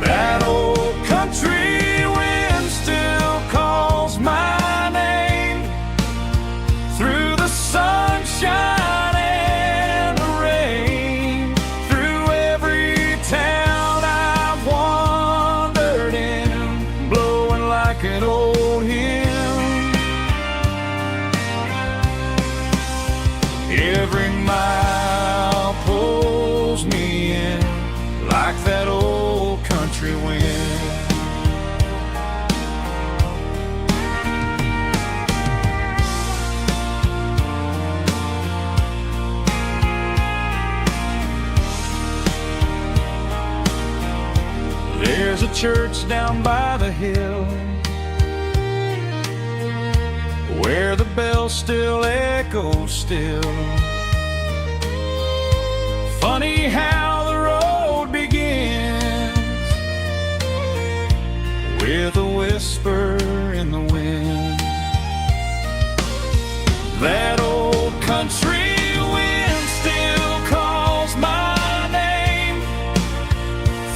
That old country wind still calls my name through the sunshine and the rain, through every town I've wandered in, blowing like an old hymn. Every mile pulls me in like that old country wind. There's a church down by the hill where the bells still echo still. Funny how the road begins with a whisper in the wind. That old country wind still calls my name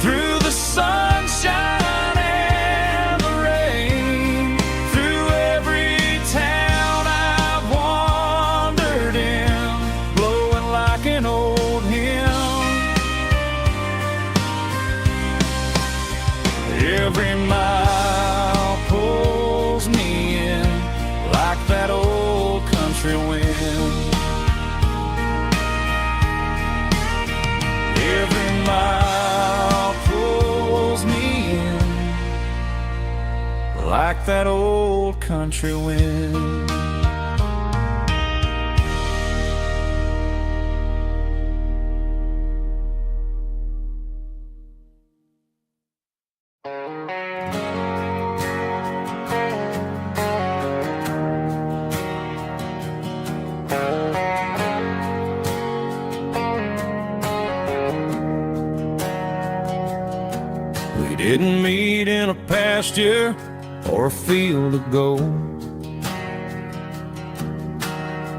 through the sunshine and the rain, through every town I've wandered in, blowing like an old hymn. Every mile pulls me in like that old country wind. Every mile pulls me in like that old country wind. We didn't meet in a pasture or a field of gold.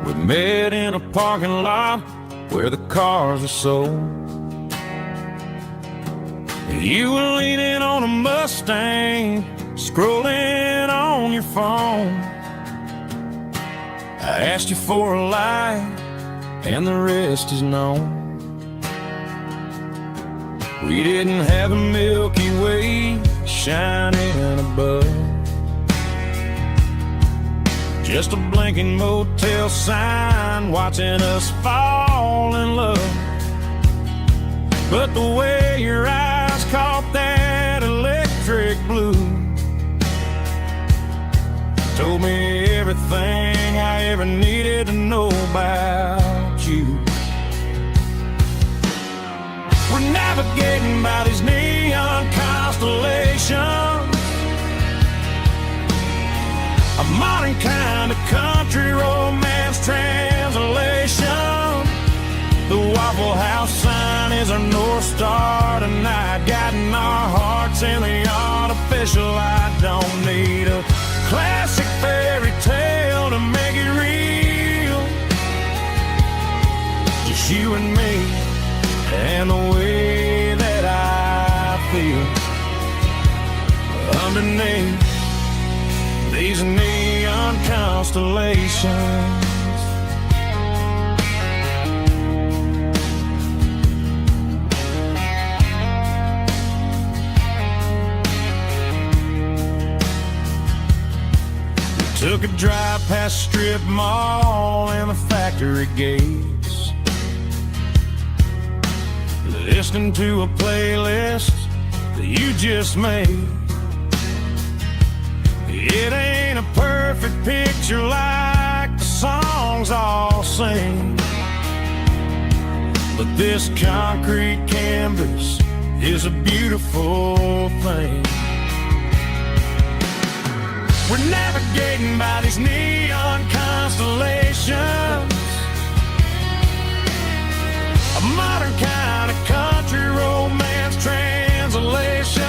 We met in a parking lot where the cars are sold. You were leaning on a Mustang, scrolling on your phone. I asked you for a light, and the rest is known. We didn't have a Milky Way shining above, just a blinking motel sign watching us fall in love. But the way your eyes caught that electric blue told me everything I ever needed to know about you. We're navigating by these neon constellations, a modern kind of country romance translation. The Waffle House sign is our North Star tonight, guiding our hearts in the artificial. I don't need a classic fairy tale to make it real, just you and me and the way that I feel underneath these neon constellations. We took a drive past strip mall and the factory gates, listening to a playlist that you just made. It ain't a perfect picture like the songs all sing, but this concrete canvas is a beautiful thing. We're navigating by these neon constellations, a modern kind of country romance translation.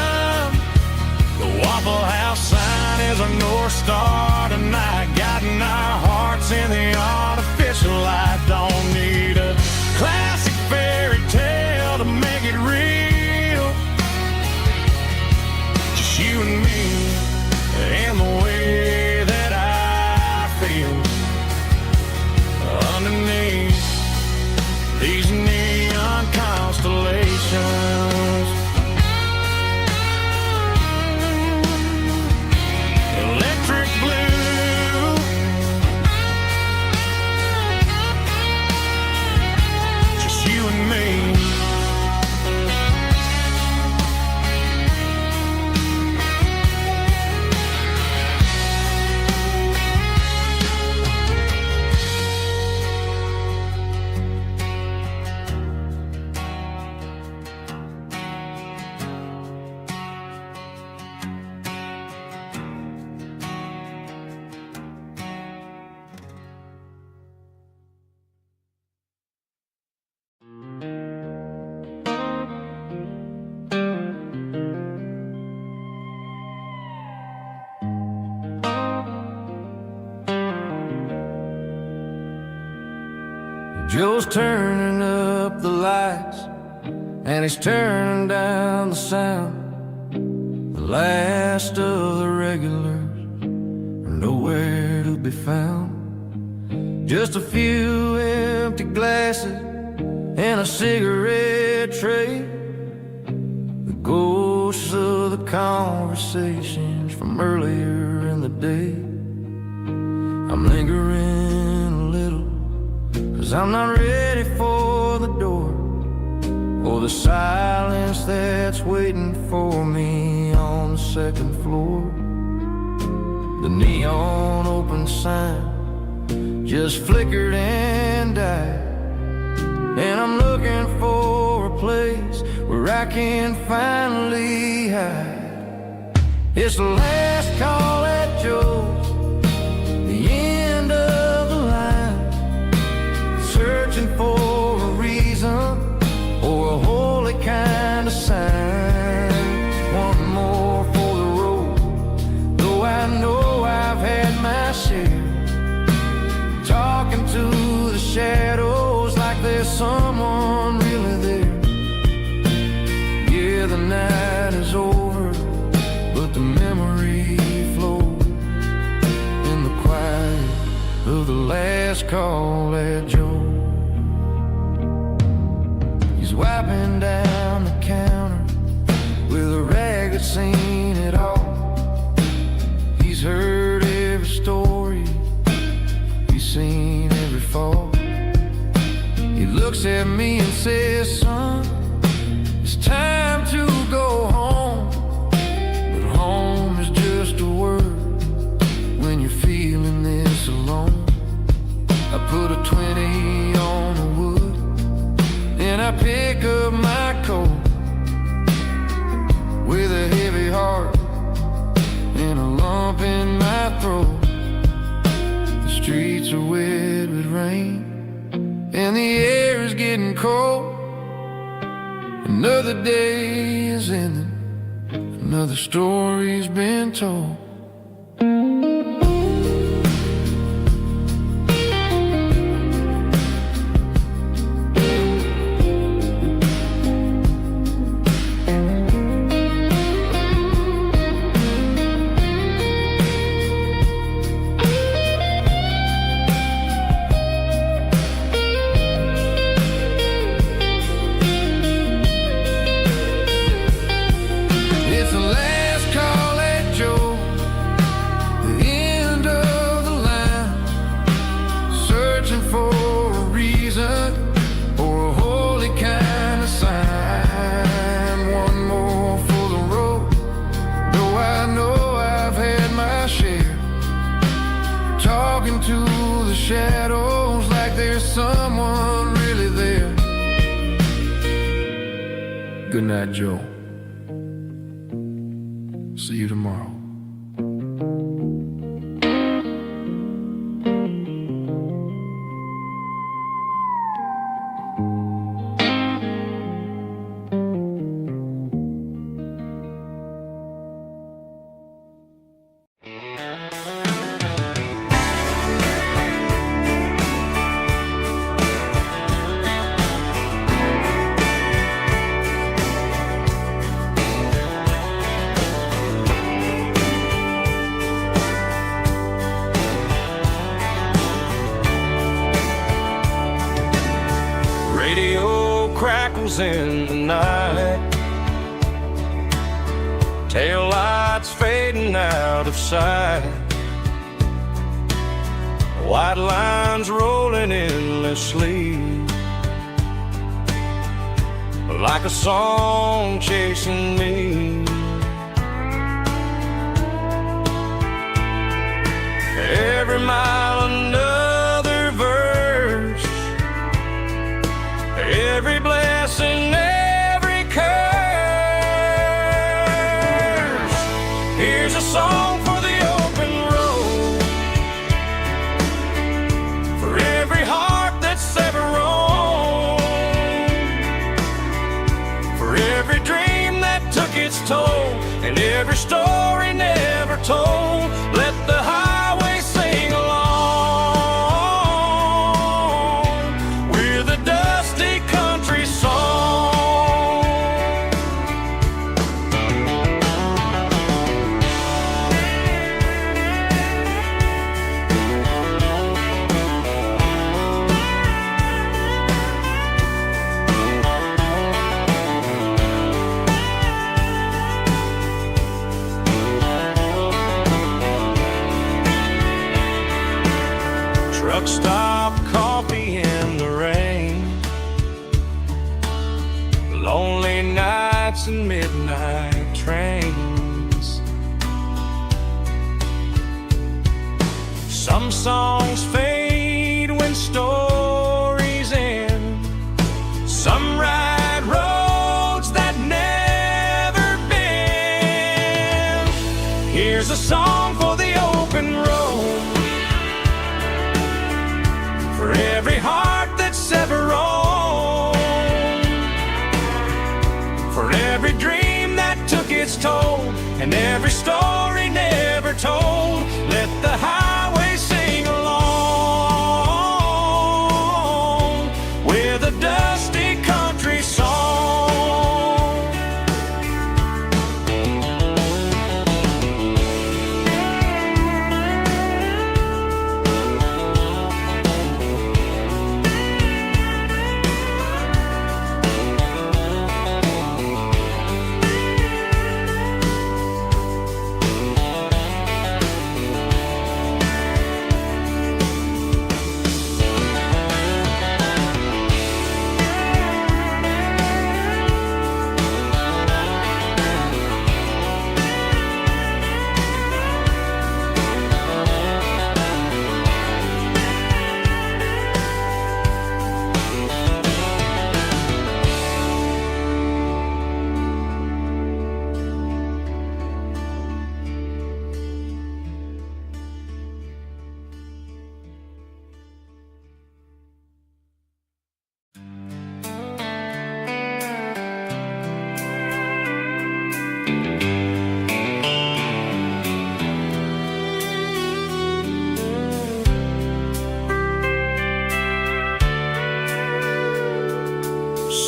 The Waffle House sign is a North Star tonight, guiding our hearts in the artificial light. Don't need a classic fairy tale to make it real. Just you and me and the way that I feel underneath these neon constellations. Electric blue, just you and me. Joe's turning up the lights, and he's turning down the sound. The last of the regulars are nowhere to be found. Just a few empty glasses and a cigarette tray, the ghosts of the conversations from earlier in the day. I'm lingering a little, 'cause I'm not ready for the door, or the silence that's waiting for me on the second floor. The neon open sign just flickered and died, and I'm looking for a place where I can finally hide. It's the last call at Joe's, the end of the line, searching for a reason or a holy kind of sign. One more for the road, though I know I've had my share, talking to the shadows like there's someone really there. Yeah, the night is over, but the memory flows in the quiet of the last call at Joe. He's wiping down the counter with a rag that's seen it all. He's heard every story, he's seen every fall. He looks at me and says, son, it's time to go home. But home is just a word when you're feeling this alone. I put a 20 on the wood, and I pick up my coat with a heavy heart and a lump in my throat. The streets are wet with rain, and the air is getting cold. Another day is ending, another story's been told. It's the last call at Joe, shadows like there's someone really there. Good night, Joe. See you tomorrow. Radio crackles in the night, tail lights fading out of sight, white lines rolling endlessly, like a song chasing me. Every mile another verse, every blessing, every curse. Here's a song for the open road, for every heart that's ever roamed, for every dream that took its toll, and every story never told. Let the highway sing along with a dusty country song. Truck stop, coffee in the rain, lonely nights and midnight trains. Some songs fade when stories end, some ride roads that never bend. Here's a song for the open road, for every heart that's ever roamed, for every dream that took its toll, and every story never told. Let the highway sing along with a dusty country song.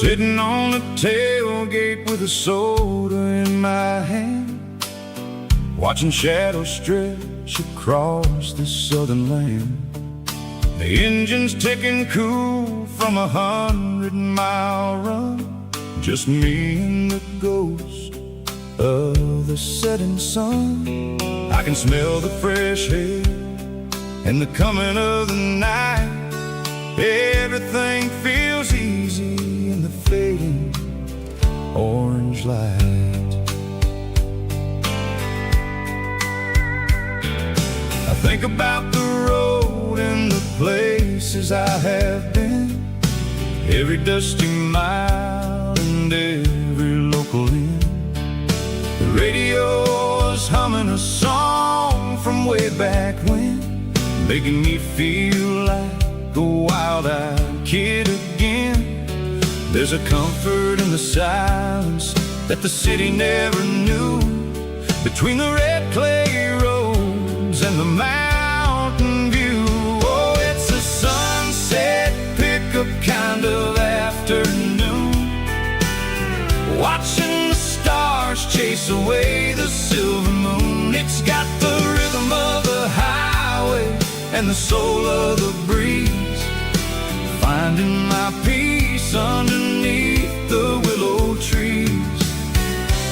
Sitting on the tailgate with a soda in my hand, watching shadows stretch across this southern land. The engine's ticking cool from 100-mile run, just me and the ghost of the setting sun. I can smell the fresh air and the coming of the night. Everything feels easy in the fading orange light. I think about the road and the place places I have been, every dusty mile and every local inn. The radio is humming a song from way back when, making me feel like a wild-eyed kid again. There's a comfort in the silence that the city never knew, between the red clay roads and the mountain view. Oh, it's a sunset pickup kind of afternoon, watching the stars chase away the silver moon. It's got the rhythm of the highway and the soul of the breeze, finding my peace underneath the willow trees.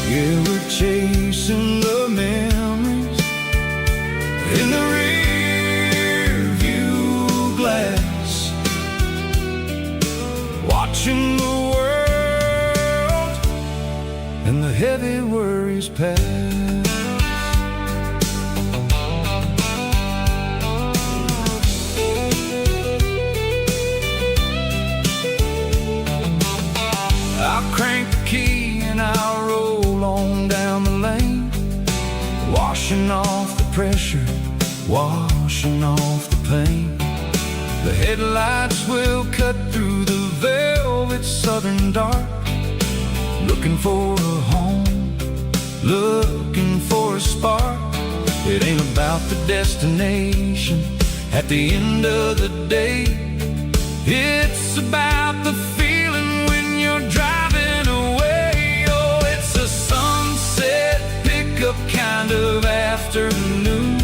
Yeah, we're chasing the memories in the rear view glass, watching the world and the heavy worries pass. I'll crank the key and I'll roll on down the lane, washing off the pressure, washing off the pain. The headlights will cut through the velvet southern dark, looking for a home, looking for a spark. It ain't about the destination at the end of the day, it's about the feeling when you're driving away. Oh, it's a sunset pickup kind of afternoon,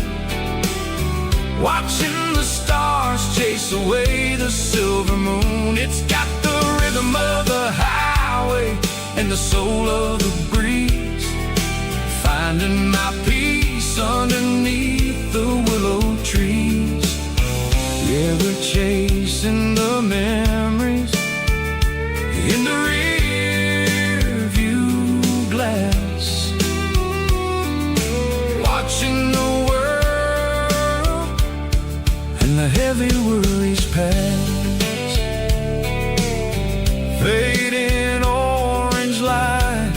watching the stars chase away the silver moon. It's got the rhythm of the highway and the soul of the breeze, finding my peace underneath the willow trees. Yeah, we're chasing the memories in the rear view glass, watching the world and the heavy worries pass. Fading orange light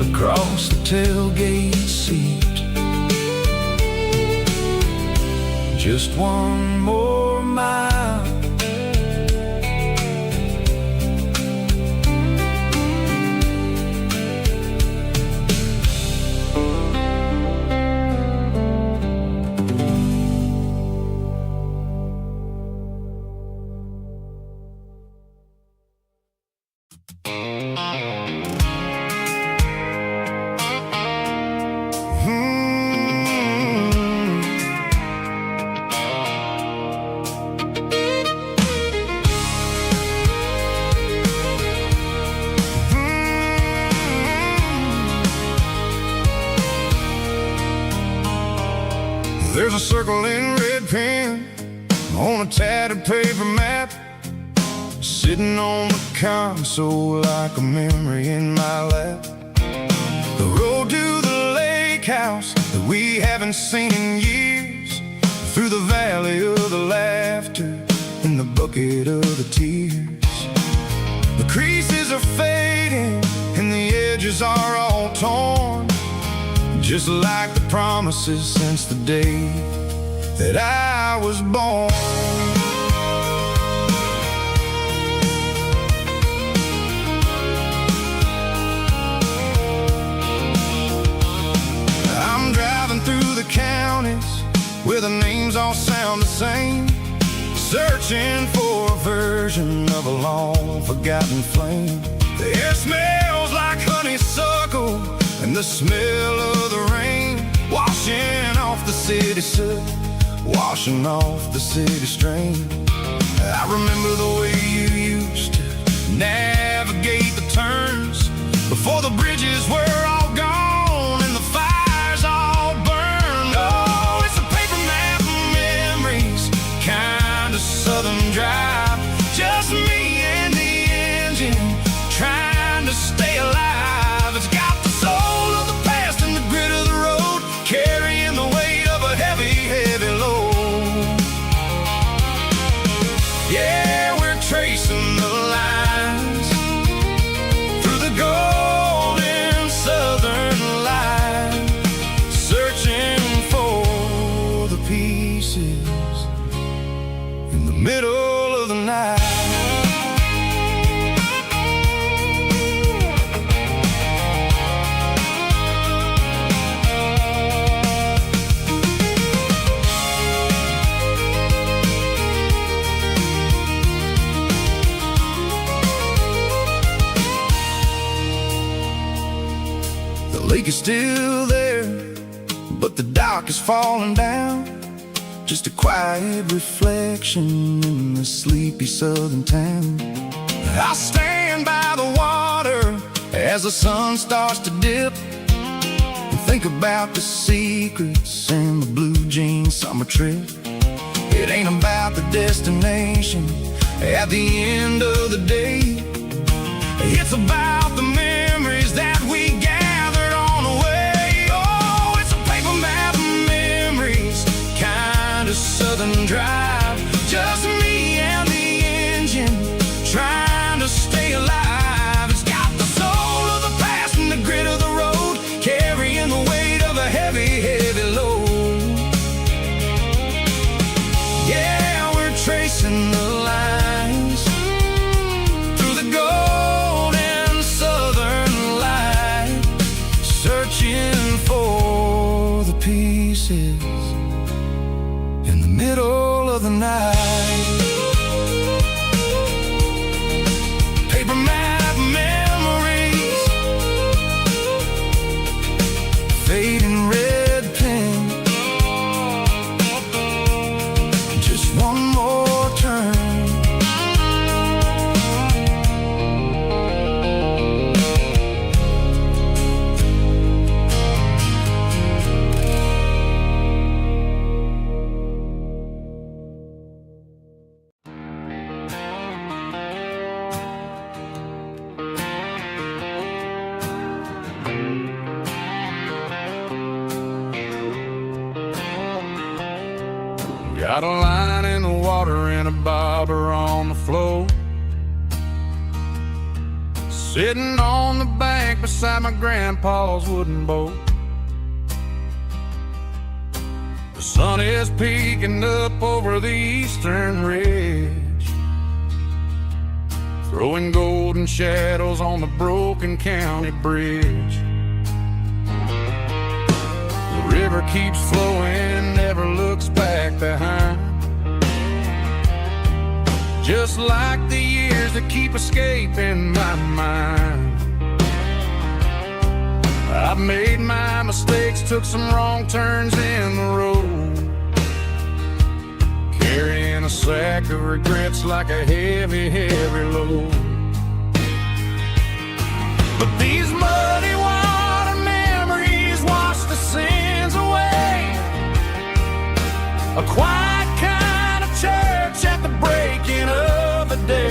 across the tailgate seat, just one more mile. There's a circle in red pen on a tattered paper map, sitting on the console like a memory in my lap. The road to the lake house that we haven't seen in years, through the valley of the laughter and the bucket of the tears. The creases are fading and the edges are all torn, just like the promises since the day that I was born. I'm driving through the counties where the names all sound the same, searching for a version of a long forgotten flame. The air smells like honeysuckle and the smell of the rain, washing off the city soot, washing off the city strain. I remember the way you used to navigate the turns before the bridges were all gone and the fires all burned. Oh, it's a paper map of memories, kind of southern drive, just me and the engine trying to stay alive. It's got the soul of the past and the grit of the road, carrying the weight of a heavy, heavy load. middle of the night. The lake is still there, but the dock is falling down. Just a quiet reflection in the sleepy southern town. I stand by the water as the sun starts to dip, and think about the secrets and the blue jean summer trip. It ain't about the destination at the end of the day. It's about the memories that we gathered on the way. Oh, it's a paper map of memories, kind of southern drive. Just me and the engine, trying to stay alive. It's got the soul of the past and the grit of the road, carrying the weight of a heavy, heavy load. Yeah, we're tracing the lines through the golden southern light, searching for the pieces in the middle of the night. Paper map memories, fading red pen, just one more turn. Got a line in the water and a bobber on the floor, sitting on the bank beside my grandpa's wooden boat. The sun is peeking up over the eastern ridge, throwing golden shadows on the broken county bridge. The river keeps flowing, never looks back behind, just like the years that keep escaping my mind. I've made my mistakes, took some wrong turns in the road, carrying a sack of regrets like a heavy, heavy load. But these muddy water memories wash the sins away. A quiet kind of church at the breaking of the day.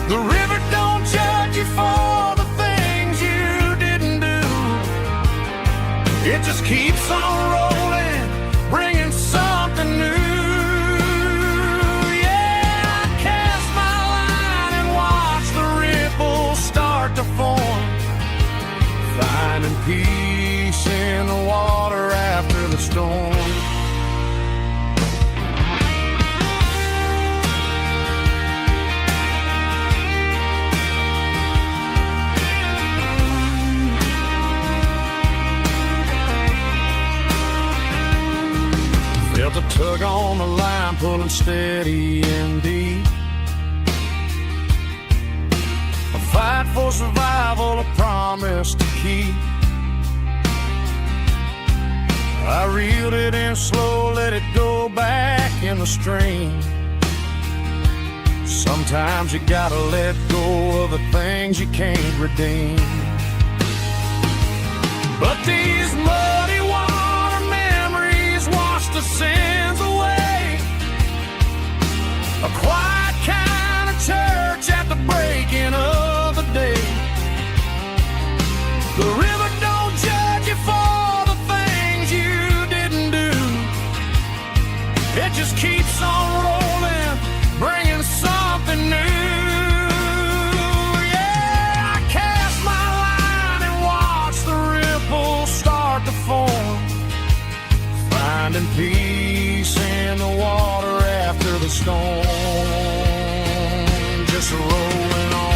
The river don't judge you for the things you didn't do. It just keeps on rolling, bringing something new. Yeah, I cast my line and watch the ripples start to form, finding peace in the water after the storm. Felt a tug on the line, pulling steady and deep. A fight for survival, a promise to keep. I reeled it in slow, let it go back in the stream. Sometimes you gotta let go of the things you can't redeem. But these muddy water memories wash the sins away. A quiet kind of church at the breaking of the day. The river don't judge you for the things you didn't do. It just keeps on rolling, bringing something new. Yeah, I cast my line and watch the ripples start to form, finding peace in the water storm just rolling on.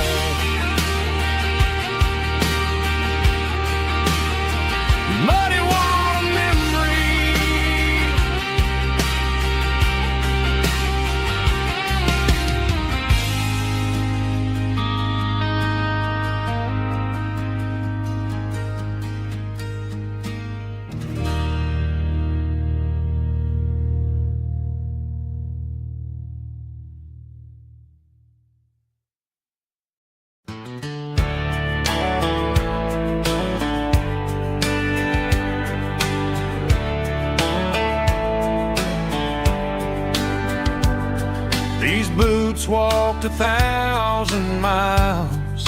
Muddy water memory, these boots walked 1,000 miles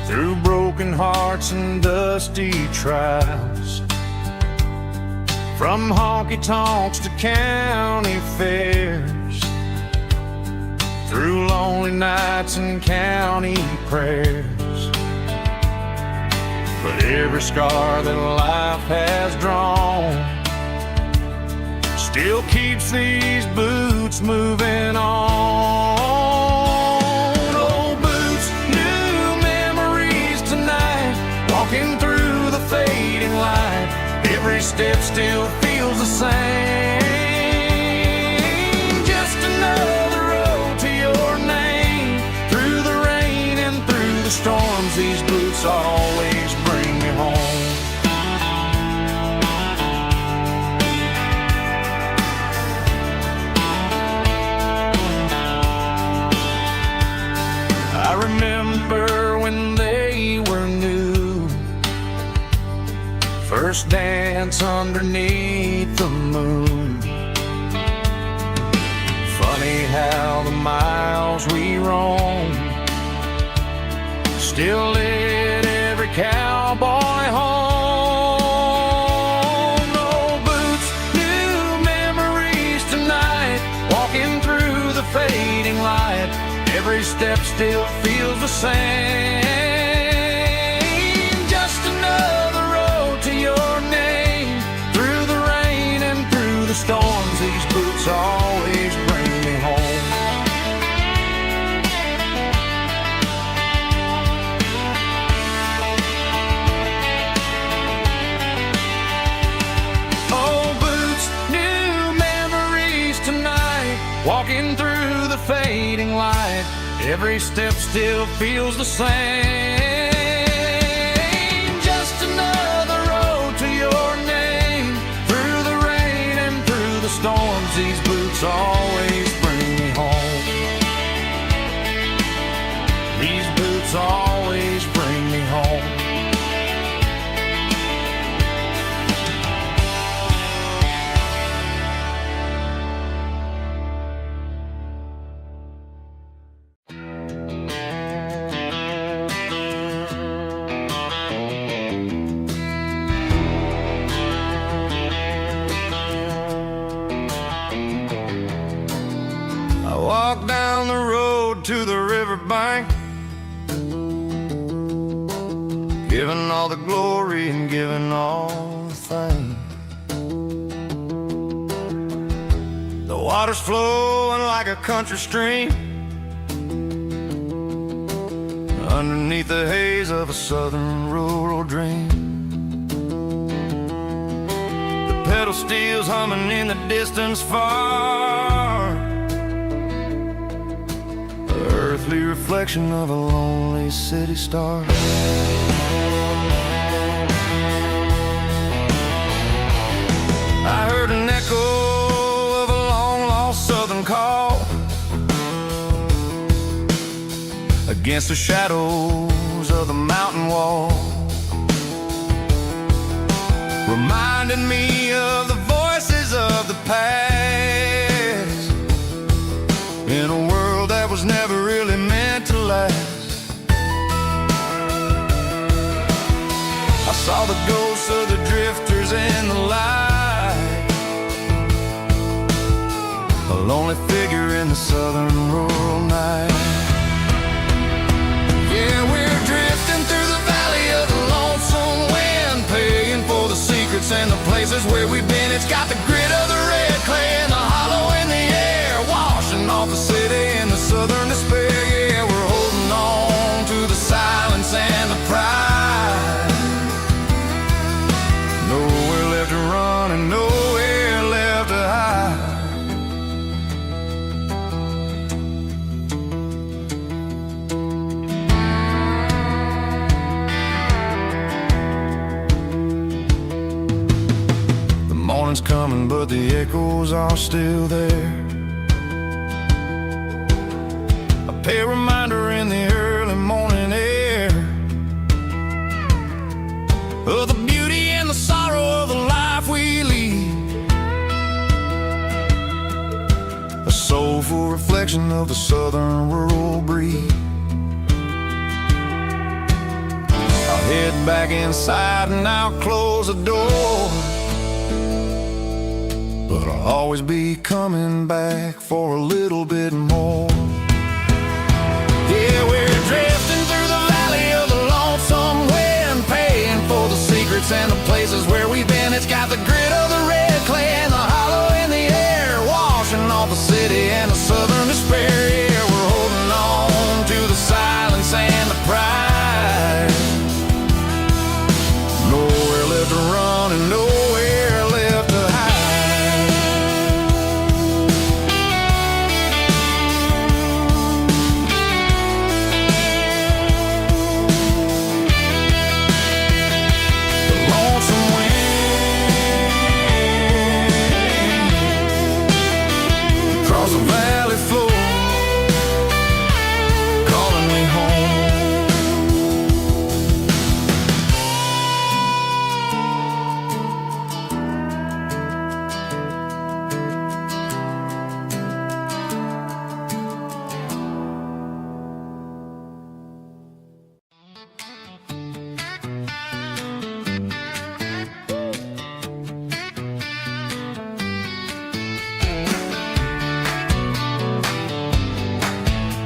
through broken hearts and dusty trials, from honky-tonks to county fairs, through lonely nights and county prayers. But every scar that life has drawn still keeps these boots moving on. Old boots, new memories tonight, walking through the fading light. Every step still feels the same. Just another road to your name. Through the rain and through the storms, these boots always bring me home. I remember when they were new, first dance underneath the moon. Funny how the miles we roam still lit every cowboy home. Old boots, new memories tonight, walking through the fading light. Every step still feels the same. Just another road to your name. Through the rain and through the storms, these boots always bring me home. Old boots, new memories tonight, walking through the fading light. Every step still feels the same. Just another road to your name. Through the rain and through the storms, these boots always bring me home. These boots always bring me home. Walk down the road to the riverbank, giving all the glory and giving all the thanks. The water's flowing like a country stream underneath the haze of a southern rural dream. The pedal steel's humming in the distance far, earthly reflection of a lonely city star. I heard an echo of a long-lost southern call against the shadows of the mountain wall, reminding me of the voices of the past in a world that was never really meant to last. I saw the ghosts of the drifters in the light, a lonely figure in the southern rural night. Yeah, we're drifting through the valley of the lonesome wind, paying for the secrets and the places where we've been. It's got the grit of the red clay and the hollow in the air, coming, but the echoes are still there. A pale reminder in the early morning air of the beauty and the sorrow of the life we lead. A soulful reflection of the southern rural breed. I'll head back inside and I'll close the door, but I'll always be coming back for a little bit more. Yeah, we're drifting through the valley of the lonesome wind, paying for the secrets and the places where we've been. It's got the grit of the red clay and the hollow in the air, washing off the city and the southern despair. Yeah, we're holding on to the silence and the pride. Nowhere left to run and nowhere left to hide. The lonesome wind across the valley floor, calling me home.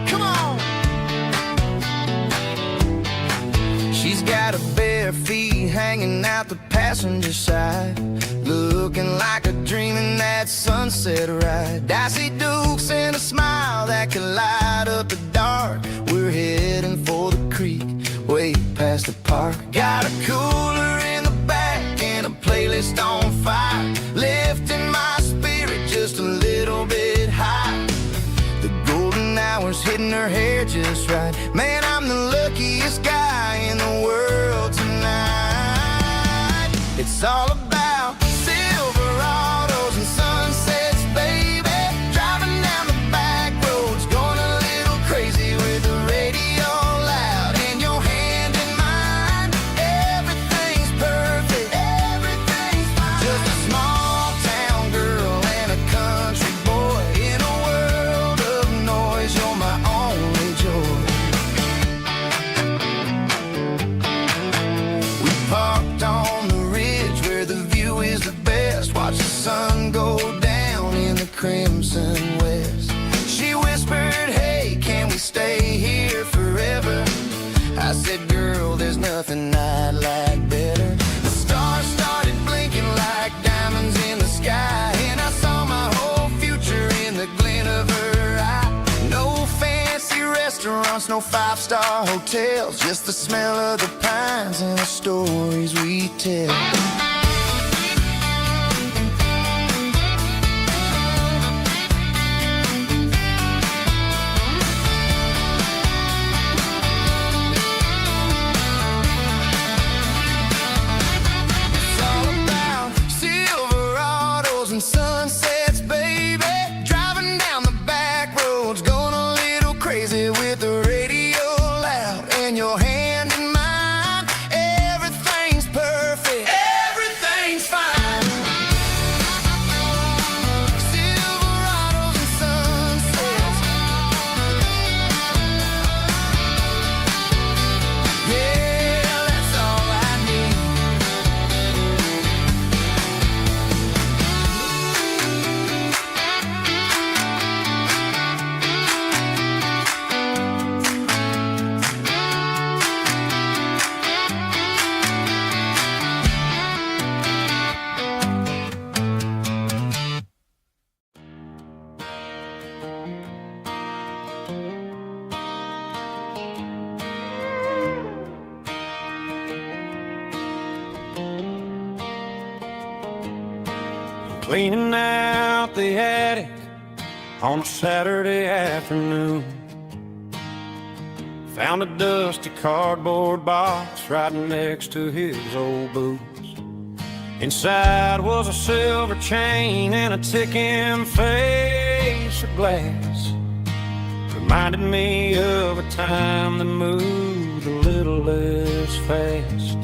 Come on. She's got her bare feet hanging out the passenger side, looking like a dream in that sunset ride. Dicey dukes and a smile that can light up the dark. We're heading for the creek, way past the park. Got a cooler in the back and a playlist on fire, lifting my spirit just a little bit high. The golden hours hitting her hair just right. Man, I'm the luckiest guy in the world tonight. It's all about Silverados and sunsets, baby. Driving down the back roads, going a little crazy with the radio loud and your hand in mine. Everything's perfect, everything's fine. Just a small town girl and a country boy in a world of noise. You're my only joy. We parked on the ridge where the view is the best. Watch the sun go down in the crimson west. She whispered, hey, can we stay here forever? I said, girl, there's nothing I'd like better. The stars started blinking like diamonds in the sky, and I saw my whole future in the glint of her eye. No fancy restaurants, no five-star hotels, just the smell of the pines and the stories we tell. It's all about Silverados and sunsets, baby. Driving down the back roads, going a little crazy with the radio loud and your hand in mine. Everything's perfect, everything's fine. Silverados and sunsets. Yeah, that's all I need. Cleaning out the attic on a Saturday afternoon. Found a dusty cardboard box right next to his old boots. Inside was a silver chain and a ticking face of glass. Reminded me of a time that moved a little less fast.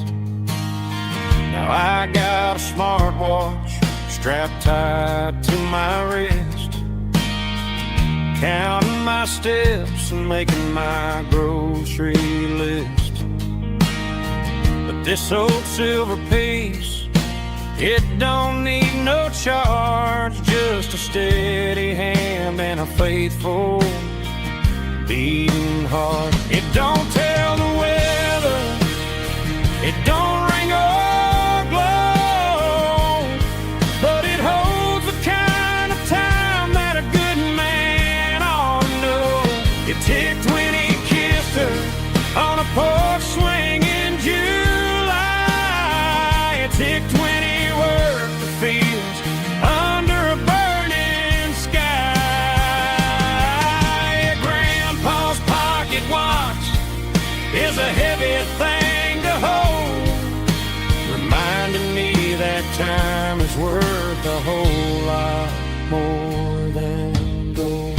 Now I got a smartwatch strapped tight to my wrist, counting my steps and making my grocery list. But this old silver piece, it don't need no charge, just a steady hand and a faithful beating heart. It don't tell the weather, it don't ring or glow, but it holds the kind of time that a good man ought to know. It ticked when he kissed her on a porch swing in July. It ticked when he worked the fields under a burning sky. Grandpa's pocket watch is a heavy thing to hold, reminding me that time is worth a whole lot more than gold.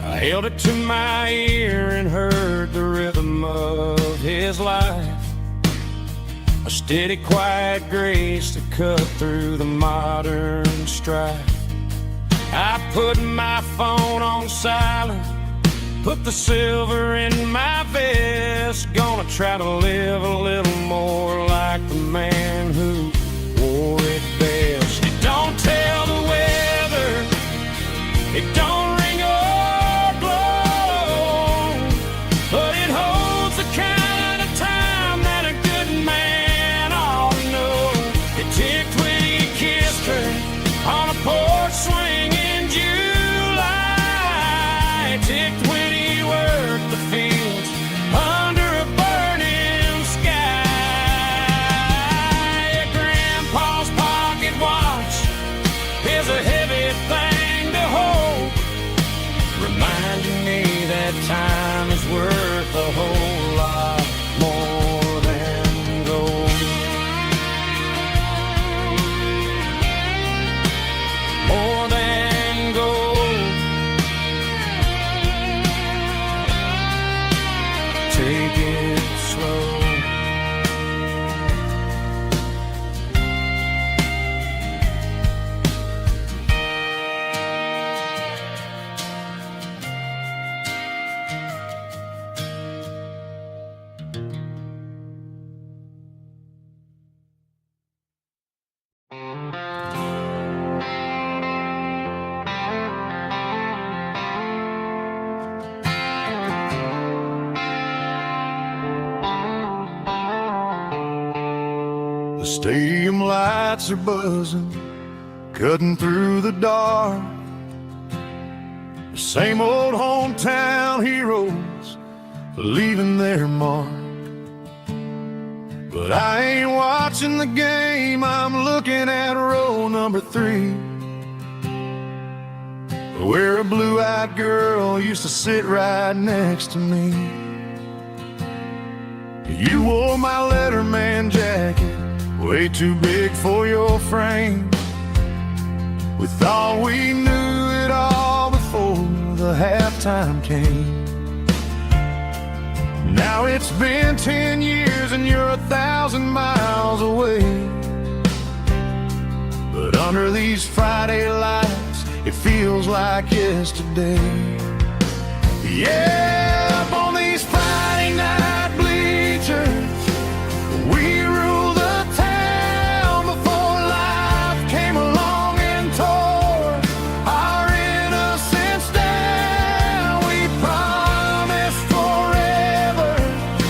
I held it to my ear and heard the rhythm of his life, a steady, quiet grace that cut through the modern strife. I put my phone on silent, put the silver in my vest. Gonna try to live a little more like the man who wore it best. It don't tell the weather, it don't ring or glow, but it holds the kind of time that a good man ought to know. It ticked when he kissed her on a porch swing in July. It ticked when he worked the fields under a burning sky. Grandpa's pocket watch is a heavy thing to hold, reminding me that time is worth a whole lot more than gold. More than gold. Take it slow. The stadium lights are buzzing, cutting through the dark. The same old hometown heroes leaving their mark. But I ain't watching the game, I'm looking at row number 3, where a blue-eyed girl used to sit right next to me. You wore my Letterman jacket, way too big for your frame. We thought we knew it all before the halftime came. Now it's been 10 years and you're 1,000 miles away, but under these Friday lights it feels like yesterday. Yeah, up on these Friday night bleachers we rule the town before life came along and tore our innocence down. We promised forever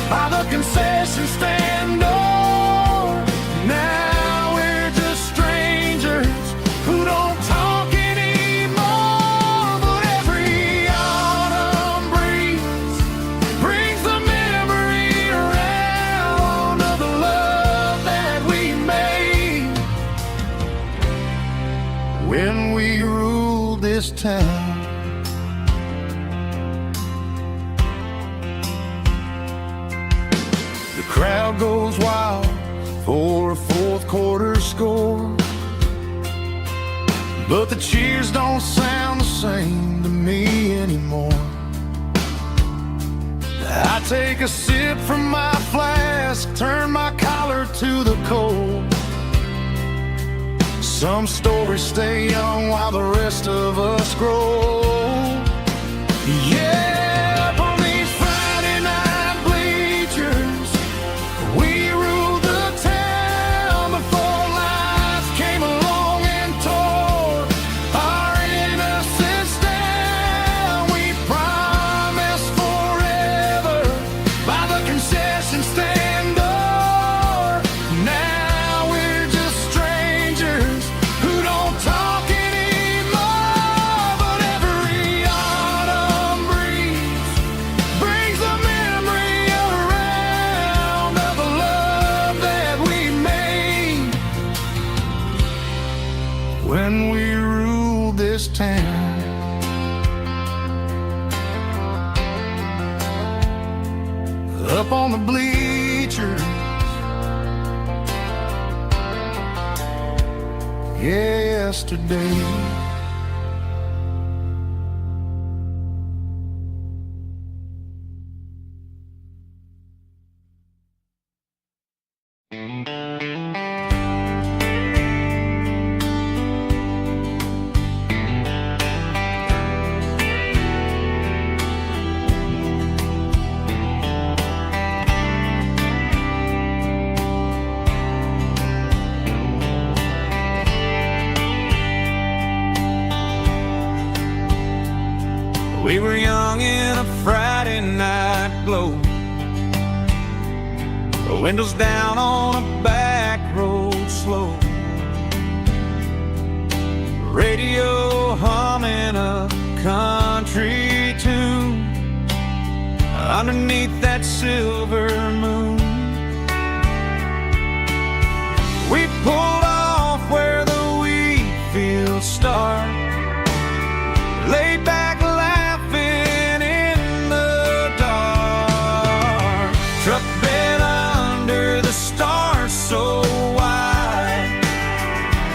by the concession stand door. Now we're just strangers who don't talk anymore. But every autumn breeze town. The crowd goes wild for a fourth quarter score, but the cheers don't sound the same to me anymore. I take a sip from my flask, turn my collar to the cold. Some stories stay young while the rest of us grow. Yeah, up on these Friday night bleachers, we ruled the town before life came along and tore our innocence down. We promised forever by the concession stand door. Now we're just strangers who don't talk anymore. But every autumn breeze brings the memory around of the love that we made when we ruled this town. Up on the bleachers, yesterday. We were young in a Friday night glow, the windows down on a back road slow, radio humming a country tune underneath that silver moon. We pulled off where the wheat fields start, laid back laughing in the dark. Truck bed under the stars so wide,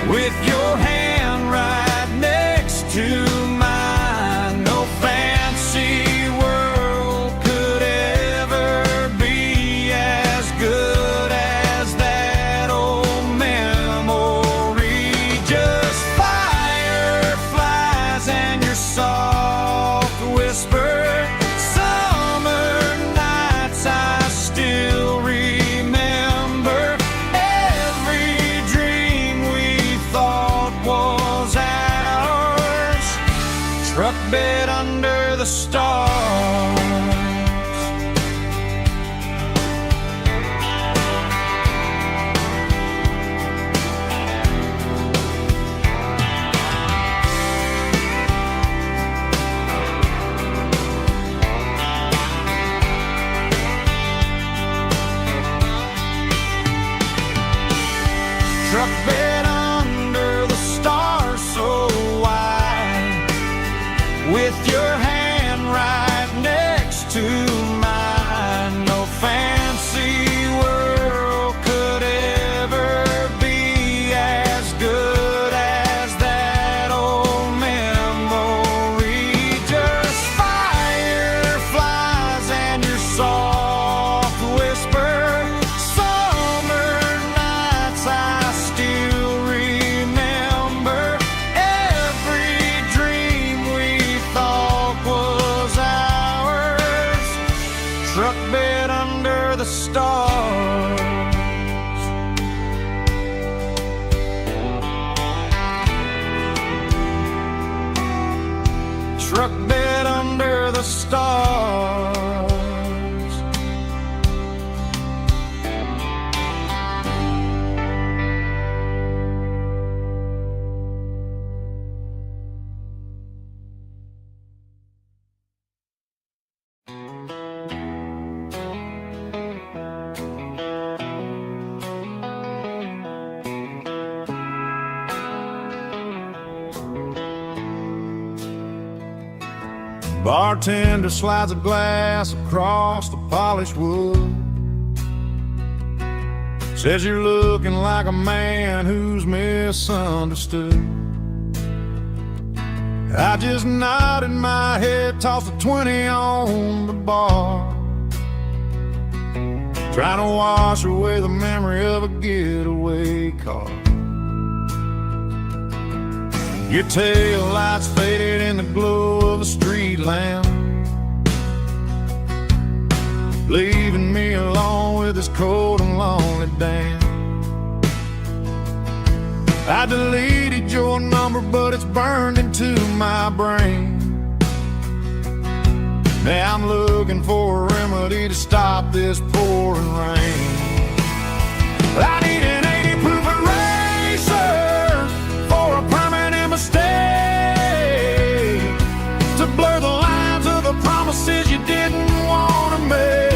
with your hand right next to mine. No fancy world could ever be as good as that old memory. Just fireflies and your soft whisper. Summer nights I still remember. Every dream we thought was ours. Truck bed under the stars. Truck bed under the stars so wide, with your hand right next to mine. No fancy world could ever be as good as that old memory. Just fireflies and your soft whisper. Summer nights I still remember. Every dream we thought was ours. Truck bed under the stars. Truck bed under the stars. Bartender slides a glass across the polished wood. Says you're looking like a man who's misunderstood. I just nodded my head, tossed a 20 on the bar, trying to wash away the memory of a getaway car. Your tail lights faded in the glow of a street lamp, leaving me alone with this cold and lonely damn. I deleted your number, but it's burned into my brain. Now I'm looking for a remedy to stop this pouring rain. I need an 80 proof eraser for a permanent mistake, to blur the lines of the promises you didn't want to make.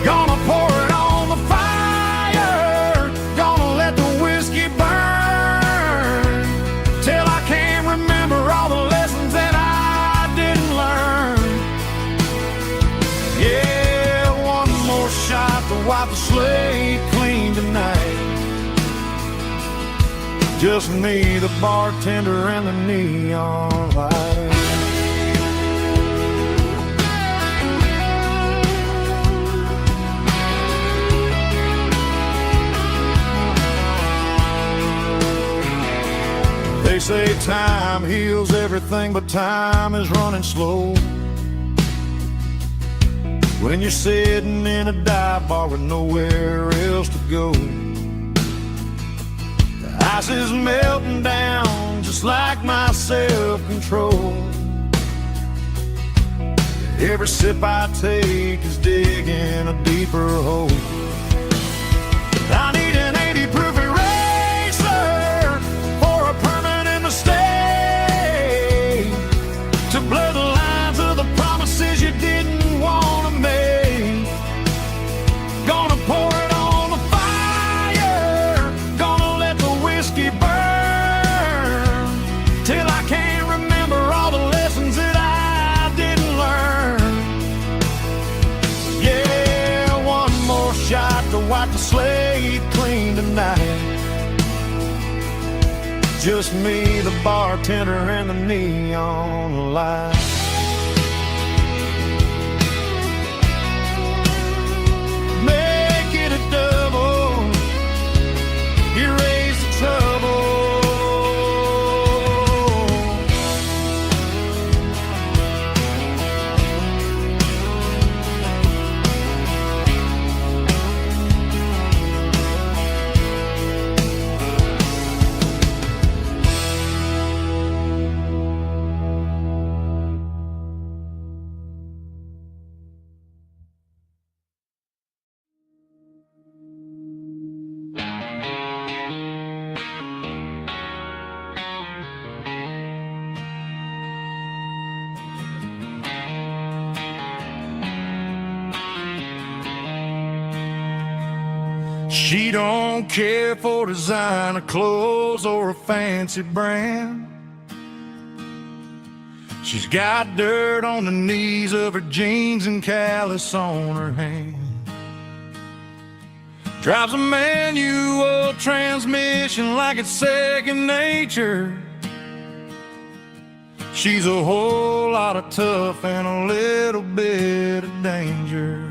Gonna pour it on the fire, gonna let the whiskey burn, till I can't remember all the lessons that I didn't learn. Yeah, one more shot to wipe the slate clean tonight. Just me, the bartender, and the neon light. They say time heals everything, but time is running slow when you're sitting in a dive bar with nowhere else to go. The ice is melting down just like my self-control. Every sip I take is digging a deeper hole. I need an 80 proof eraser for a permanent mistake, to blur the lines of the promises you didn't want to make. Gonna pour it on the fire, gonna let the whiskey burn, till I can't remember all the lessons that I didn't learn. Yeah, one more shot to wipe the slate clean tonight. Just me, the bartender, and the neon light. Make it a double, erase the trouble. She don't care for designer clothes or a fancy brand. She's got dirt on the knees of her jeans and callus on her hand. Drives a manual transmission like it's second nature. She's a whole lot of tough and a little bit of danger.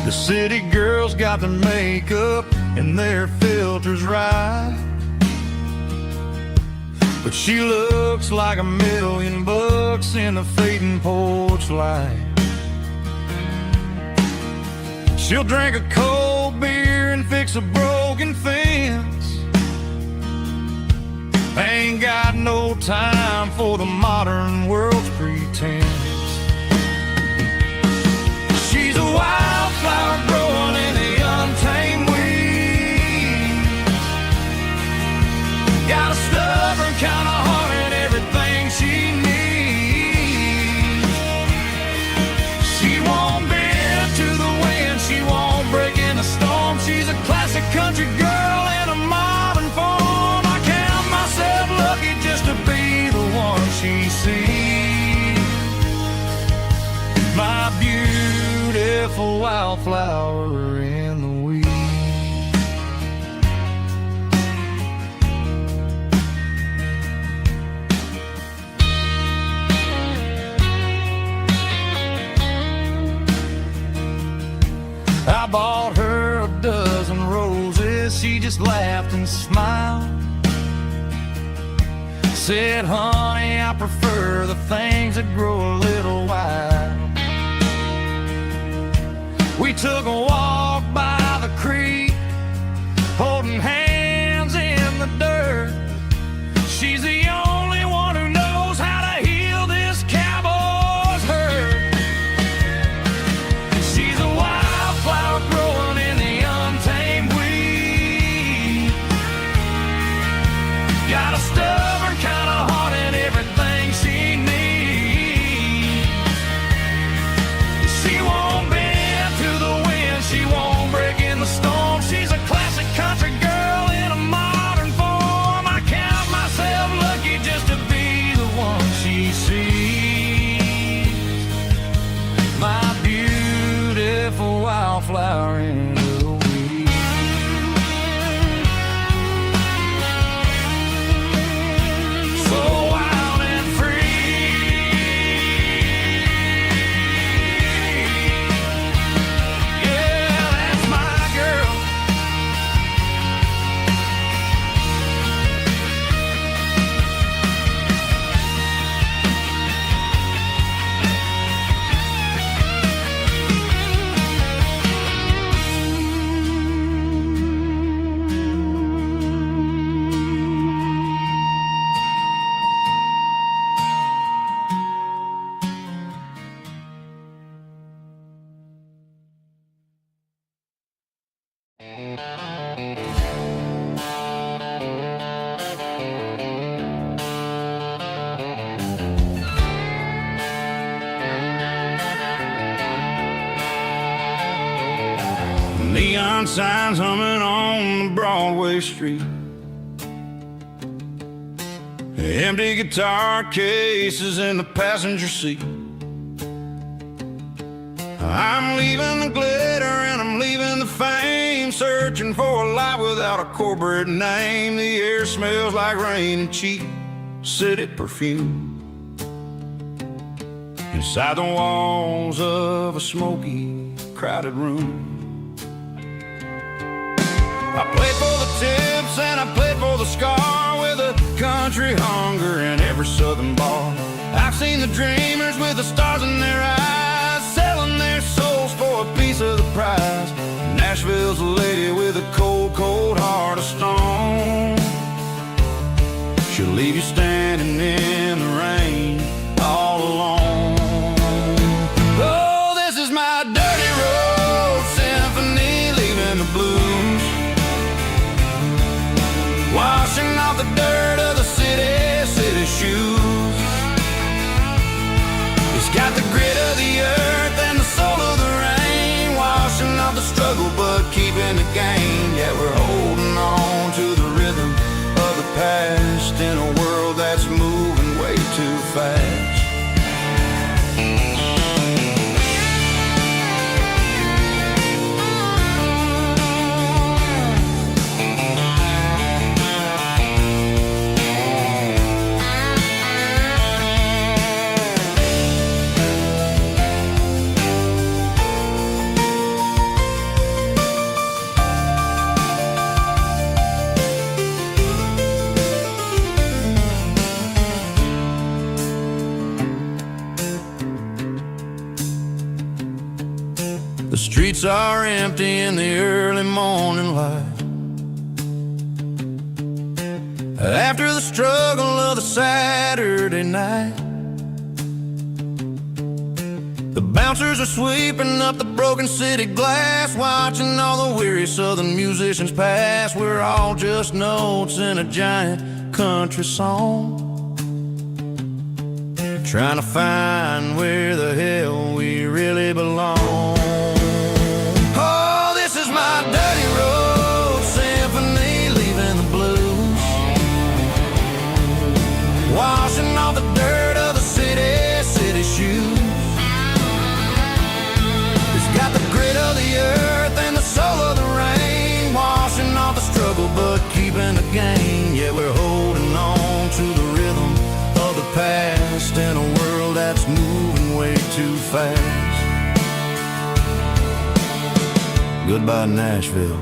The city girls got their makeup and their filters right, but she looks like $1,000,000 in the fading porch light. She'll drink a cold beer and fix a broken fence. Ain't got no time for the modern world's pretense. She's a wildflower growing in the untamed weeds. Got a stubborn kind of heart and everything she needs. She won't bend to the wind, she won't break in a storm. she just laughed and smiled. Said, honey, I prefer the things that grow a little wild. We took a walk by the creek, holding hands in the dirt. She's the only one who knows how to heal this cowboy's hurt. She's a wildflower growing in the untamed weed. Got a stubborn kind of heart and everything she needs. She won't bend to the wind, she won't break in the storm. She's a classic country girl in a modern form. I count myself lucky just to be the one she sees. My beautiful wildflower in the weed. So wild and free. Yeah, that's my girl. Neon signs humming on the Broadway street. Empty guitar cases in the passenger seat. I'm leaving the glitter and I'm leaving the fame, searching for a life without a corporate name. The air smells like rain and cheap city perfume. Inside the walls of a smoky, crowded room. I played for the tips and I played for the scar, with a country hunger in every southern bar. I've seen the dreamers with the stars in their eyes, selling their souls for a piece of the prize. Nashville's a lady with a cold, cold heart of stone. She'll leave you standing in the rain all alone. Oh, this is my dirty road symphony, leaving the blues, washing off the dirt of the city shoes. It's got the grit of the earth and the soul of the rain, washing off the struggle but keeping the gain. Yeah, we're holding on to the rhythm of the past in a world that's moving way too fast. The streets are empty in the early morning light, after the struggle of the Saturday night. The bouncers are sweeping up the broken city glass, watching all the weary southern musicians pass. We're all just notes in a giant country song, trying to find where the hell we really belong. Oh, this is my dirty road symphony, leaving the blues, washing off the dirt of the city shoes. It's got the grit of the earth and the soul of the rain, washing off the struggle but keeping the gain. Yeah, we're holding on to the rhythm of the past in a world that's moving way too fast. Goodbye, Nashville.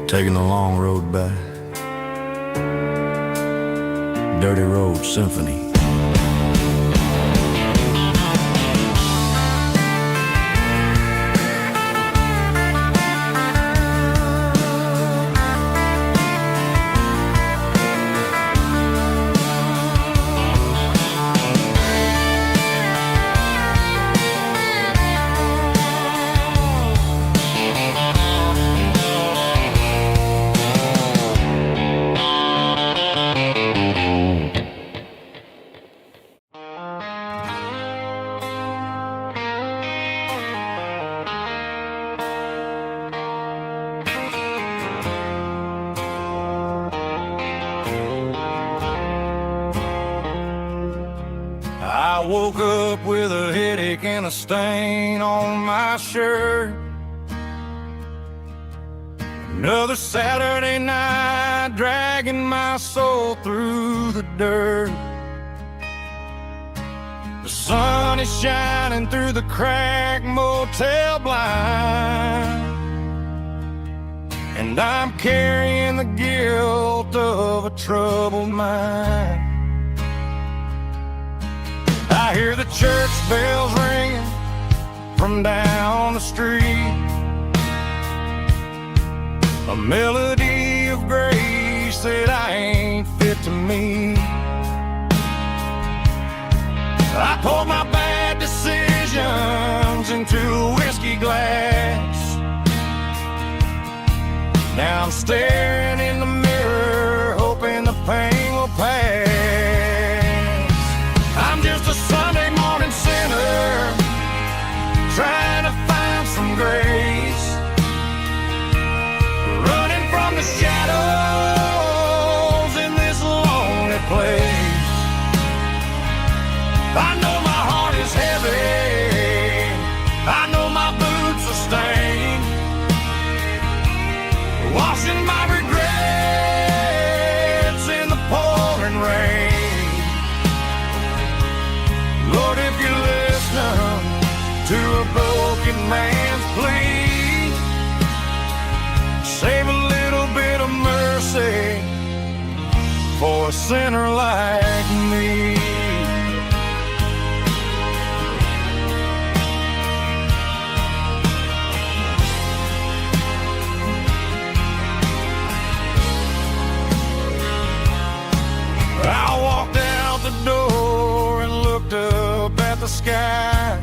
taking the long road back. Dirty Road Symphony. I woke up with a headache and a stain on my shirt. Another Saturday night, dragging my soul through the dirt. The sun is shining through the cracked motel blind, and I'm carrying the guilt of a troubled mind. I hear the church bells ringing from down the street, a melody of grace that I ain't fit to meet. I poured my bad decisions into a whiskey glass. Now I'm staring in the mirror, hoping the pain will pass. I'm just a Sunday morning sinner, trying to find some grace, running from the shadows in this lonely place. I know my heart is heavy, I know my boots are stained, washing my regrets in the pouring rain. Lord, if you listen to a broken man's plea, save a little bit of mercy for a sinner like me. I walked out the door and looked up at the sky,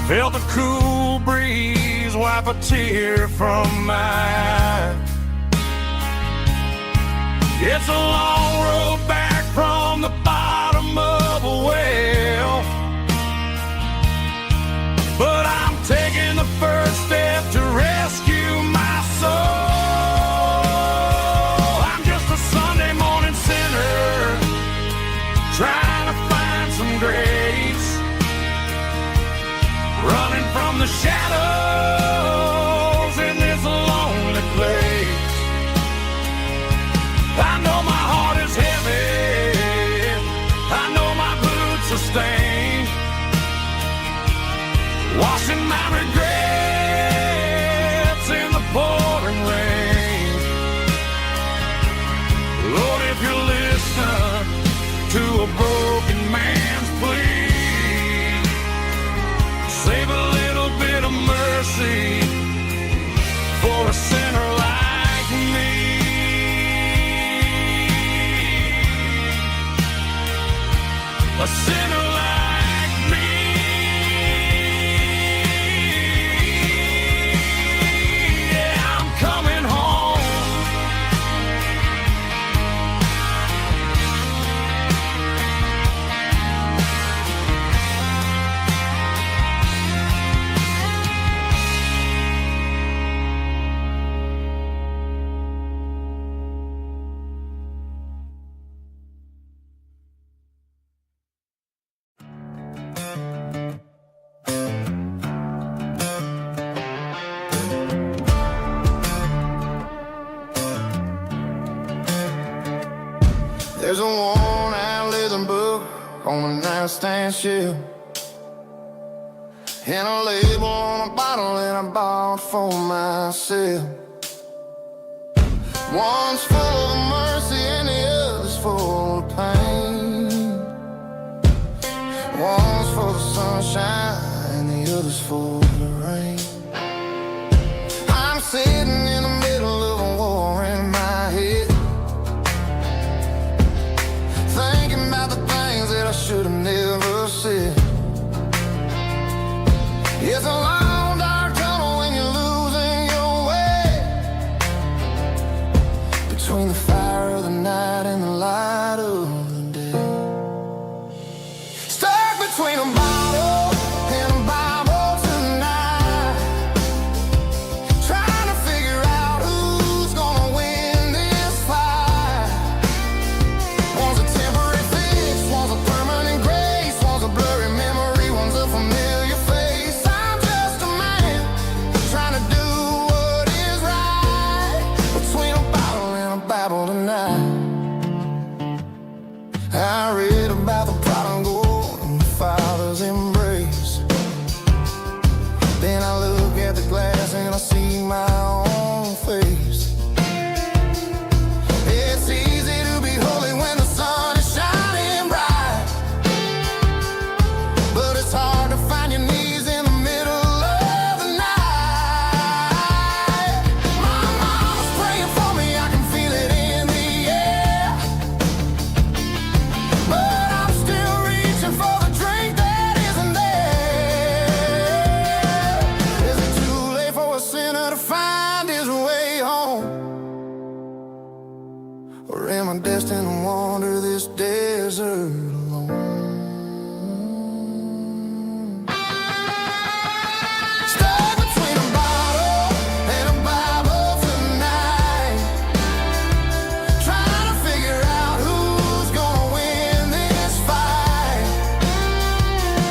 felt the cool breeze wipe a tear from my eye. It's a long road back from the bottom of a well, but I'm taking the first step to rescue my soul. Trying to find some grace, running from the shadows in this lonely place. I know my heart is heavy, I know my boots are stained, washing my regrets in the pouring rain. Lord, if you listen to a broken man's plea, save a little bit of mercy for a sinner like me. A sinner like me. Yeah, I'm coming home. There's a worn-out leather book on the nightstand shelf, and a label on a bottle that I bought for myself. One's full of mercy and the other's full of pain. One's full of sunshine and the other's full of rain. I'm sitting in the middle of a war in my head, thinking about the things that I should have never said. It's a long dark tunnel when you're losing your way, between the fire of the night and the light of the day. Stuck between a bottle and a Bible tonight, trying to figure out who's gonna win this fight. One's a temporary fix, one's a permanent grace, one's a blurry memory, one's a familiar face. I'm just a man trying to do what is right, between a bottle and a Bible tonight. I read about the prodigal and the father's embrace. Then I look at the glass and I see my own face. It's easy to be holy when the sun is shining bright, but it's hard to find your knees in the middle of the night. My mama's praying for me, I can feel it in the air, but I'm still reaching for the drink that isn't there. Is it too late for a sinner to find his way home? Or am I destined to wander this desert alone? Stuck between a bottle and a Bible tonight, trying to figure out who's gonna win this fight.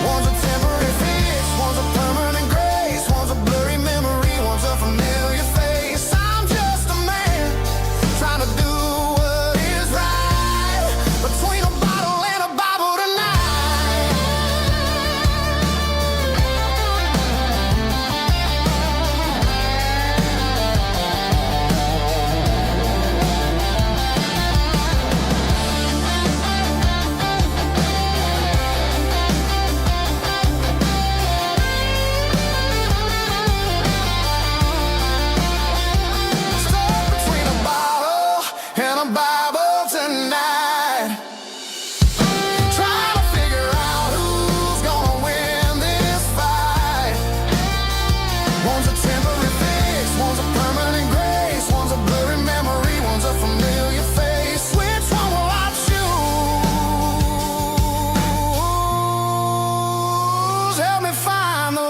One's a temporary fix, one's a permanent grace, one's a blurry memory, one's a familiar face. I'm just a man trying to do what is right, between a bottle and a Bible tonight. Stuck between a bottle and a Bible tonight, trying to figure out who's gonna win this fight. One's a temporary fix, one's a permanent grace, one's a blurry memory, one's a familiar face. Which one will I choose? Help me find the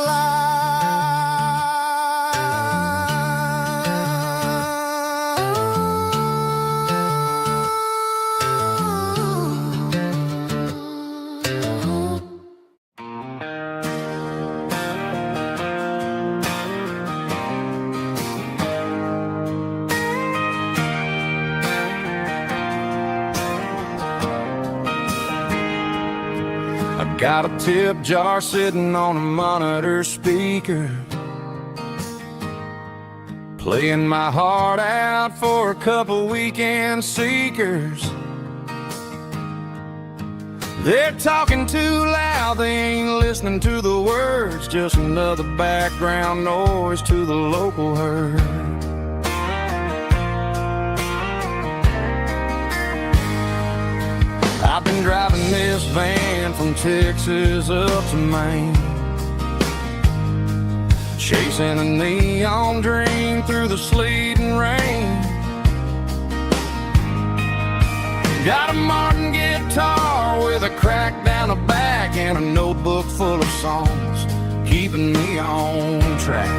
I got a tip jar sitting on a monitor speaker, playing my heart out for a couple weekend seekers. They're talking too loud, they ain't listening to the words, just another background noise to the local herd. I've been driving this van from Texas up to Maine, chasing a neon dream through the sleet and rain. Got a Martin guitar with a crack down the back and a notebook full of songs, keeping me on track.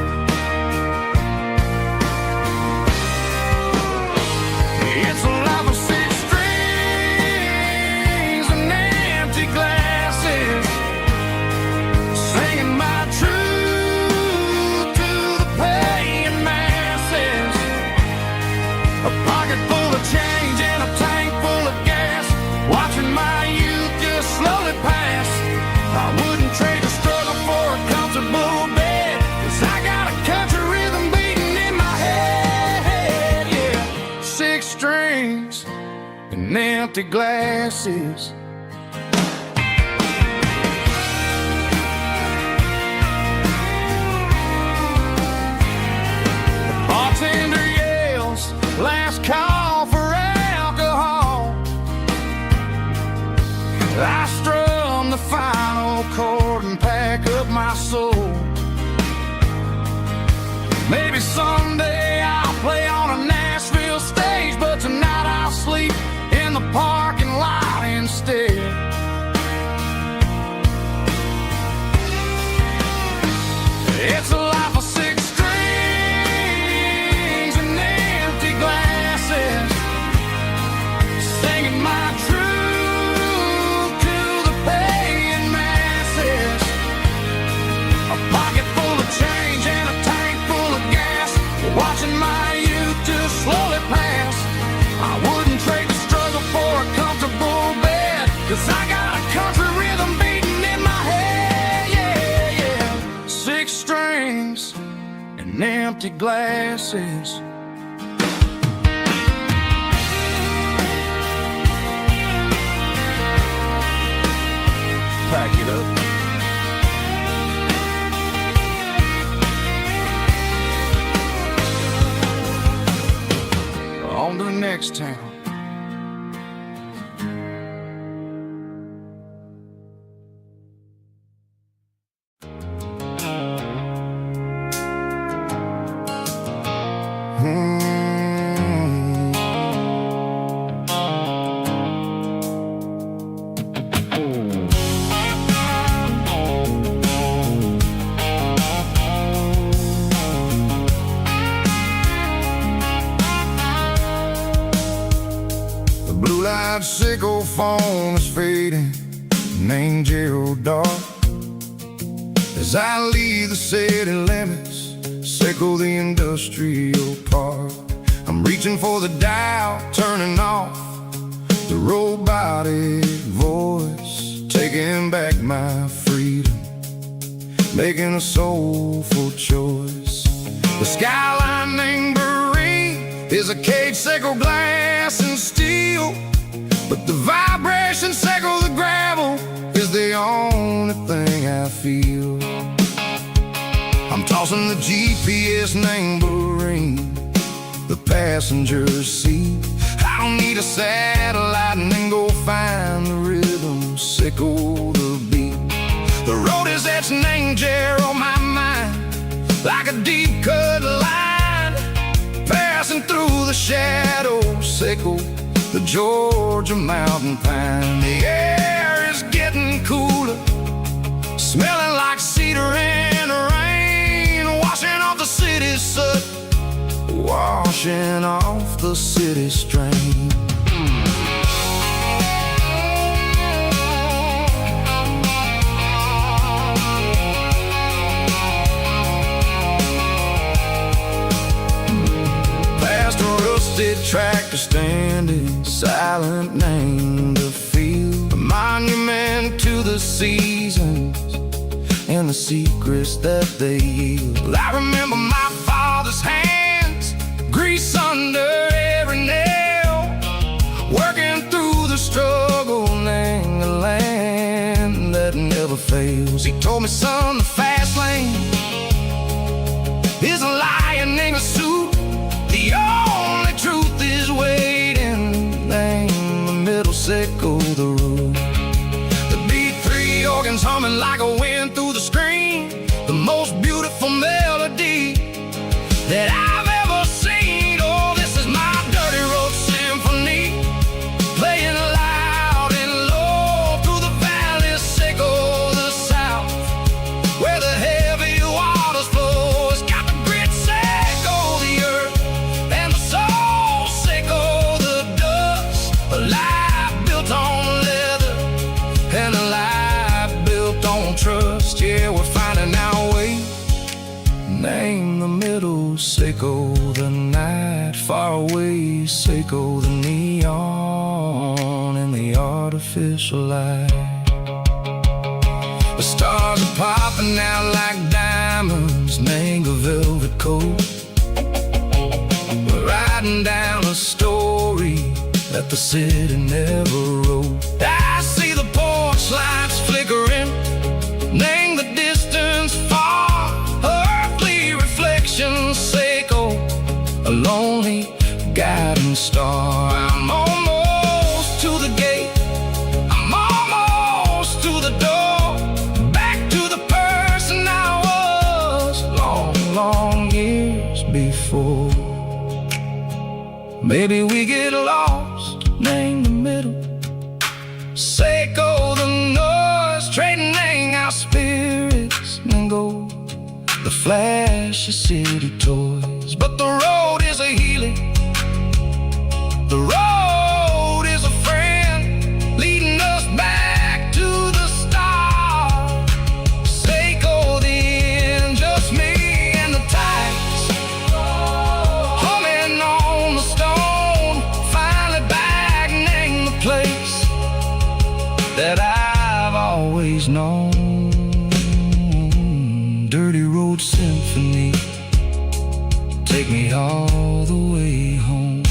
It's a life of six strings and empty glasses, singing my truth to the paying masses. A pocket full of change and a tank full of gas, watching my youth just slowly pass. I wouldn't trade the struggle for a comfortable empty glasses. The bartender yells, last call for alcohol. I strum the final chord and pack up my soul. Maybe someday I'll play on a Nashville stage, but tonight I'll sleep in the parking lot instead. It's a life of six strings and empty glasses, singing my truth to the paying masses. A pocket full of change and a tank full of gas, watching my youth just slowly pass. I wouldn't trade the struggle for a comfortable bed, 'cause I got a country rhythm beating in my head, yeah, yeah. Six strings and empty glasses. Pack it up. On to the next town. Blue-light sickle phone is fading, named Gerald dark. As I leave the city limits, sickle the industrial park. I'm reaching for the dial, turning off the robotic voice, taking back my freedom, making a soulful choice. The skyline named is a cage sickle, glass and steel, but the vibration sickle, the gravel, is the only thing I feel. I'm tossing the GPS named the passenger seat. I don't need a satellite and then go find the rhythm, sickle the beat. The road is etched named on my mind, like a deep cut line, passing through the shadows, sickle the Georgia mountain pine. The air is getting cooler, smelling like cedar in the rain, washing off the city soot, washing off the city strain. Tractor standing silent, named the field, a monument to the seasons and the secrets that they yield. I remember my father's hands, grease under every nail, working through the struggle, named the land that never fails. He told me, son, the fast lane is a lion in a suit. The only truth is waiting, name the middle, sickle the root. The beat, three organs humming like a wind through the screen, the most beautiful melody that I've ever seen. Oh, this is my dirty road symphony, playing loud and low through the valley, sickle the south, where the heavy waters flow. It's got the grit, sickle the earth, and the soul, sickle the dust. A life built on leather and a life built on trust. Yeah, we're finding our way, name the middle, sickle the night, far away, sickle the neon and the artificial light. The stars are popping out like diamonds, mango velvet coat. We're riding down a story that the city never wrote. I see the porch lights flickering, name the distance far, earthly reflections echo, a lonely guiding star. I'm almost to the gate, I'm almost to the door, back to the person I was long, long years before. Maybe we get lost, name the middle, Seiko the noise, trading our spirits and gold, the flash of city toys. But the road is a healing, the road is a friend, leading us back to the start. Seiko the end, just me and the tides, humming on the stone, finally back, name the place that I've always known. Dirty Road Symphony, take me all the way home.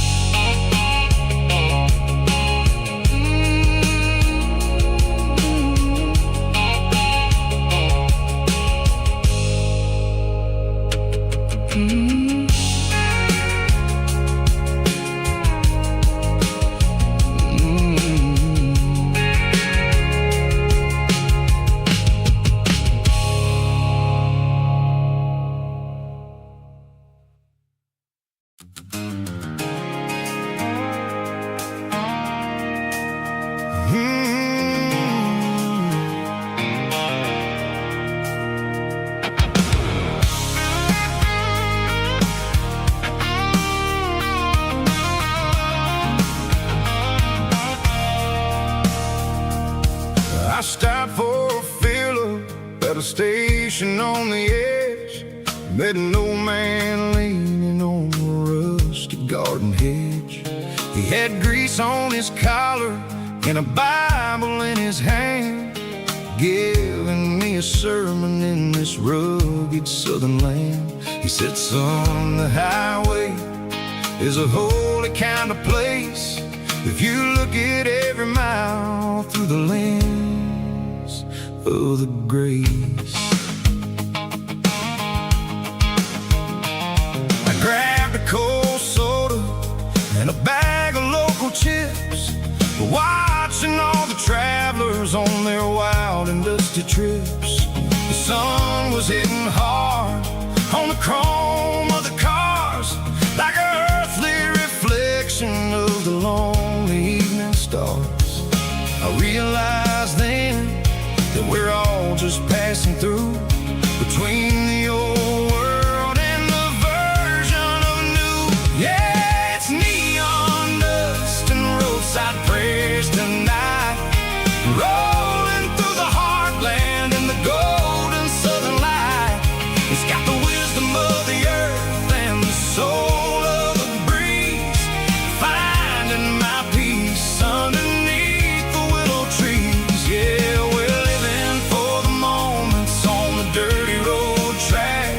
I stopped for a fill-up at a station on the edge, met an old man leaning on a rusty garden hedge. He had grease on his collar and a Bible in his hand, giving me a sermon in this rugged southern land. He said, son, the highway is a holy kind of place if you look at every mile through the lens of the grace. I grabbed a cold soda and a bag of local chips, watching all the travelers on their wild and dusty trips. The sun was hitting hard on the chrome of the cars, like an earthly reflection of the lonely evening stars. I realized then that we're all just passing through, between the old world and the version of new. Yeah, it's neon dust and roadside prayers tonight, rolling through the heartland in the golden southern light. It's got the wisdom of the earth and the soul of the breeze, finding my peace underneath the willow trees. Yeah, we're living for the moments on the dirty road track,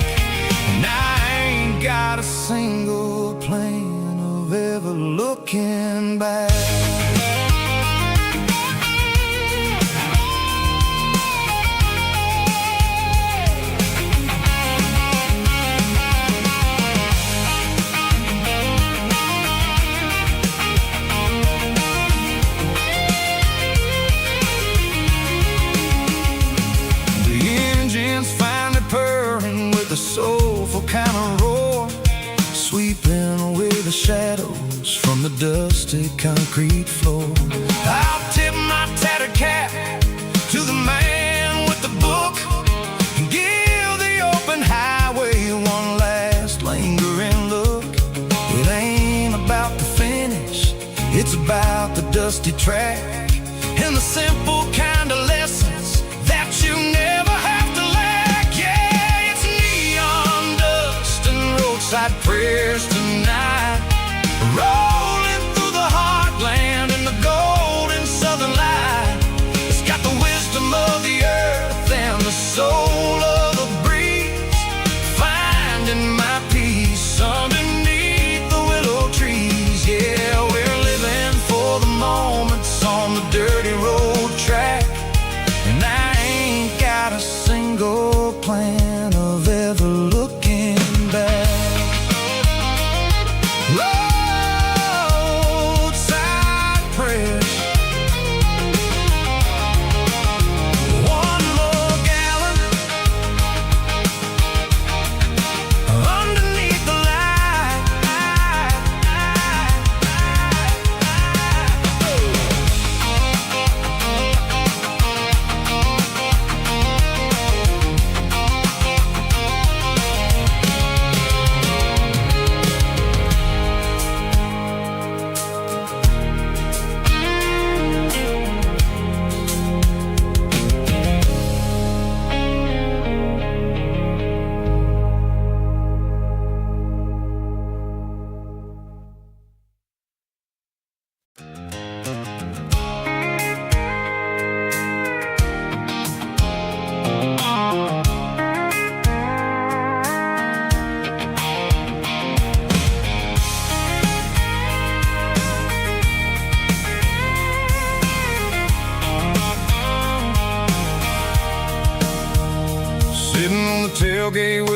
and I ain't got a single plan of ever looking back. Finally purring with a soulful kind of roar, sweeping away the shadows from the dusty concrete floor. I'll tip my tattered cap to the man with the book and give the open highway one last lingering look. It ain't about the finish, it's about the dusty track and the simple kind of lessons that you never have to lack. Yeah, it's neon dust and roadside prayers tonight, rolling through the heartland in the golden southern light. It's got the wisdom of the earth and the soul of the breeze, finding my peace underneath the willow trees. Yeah, we're living for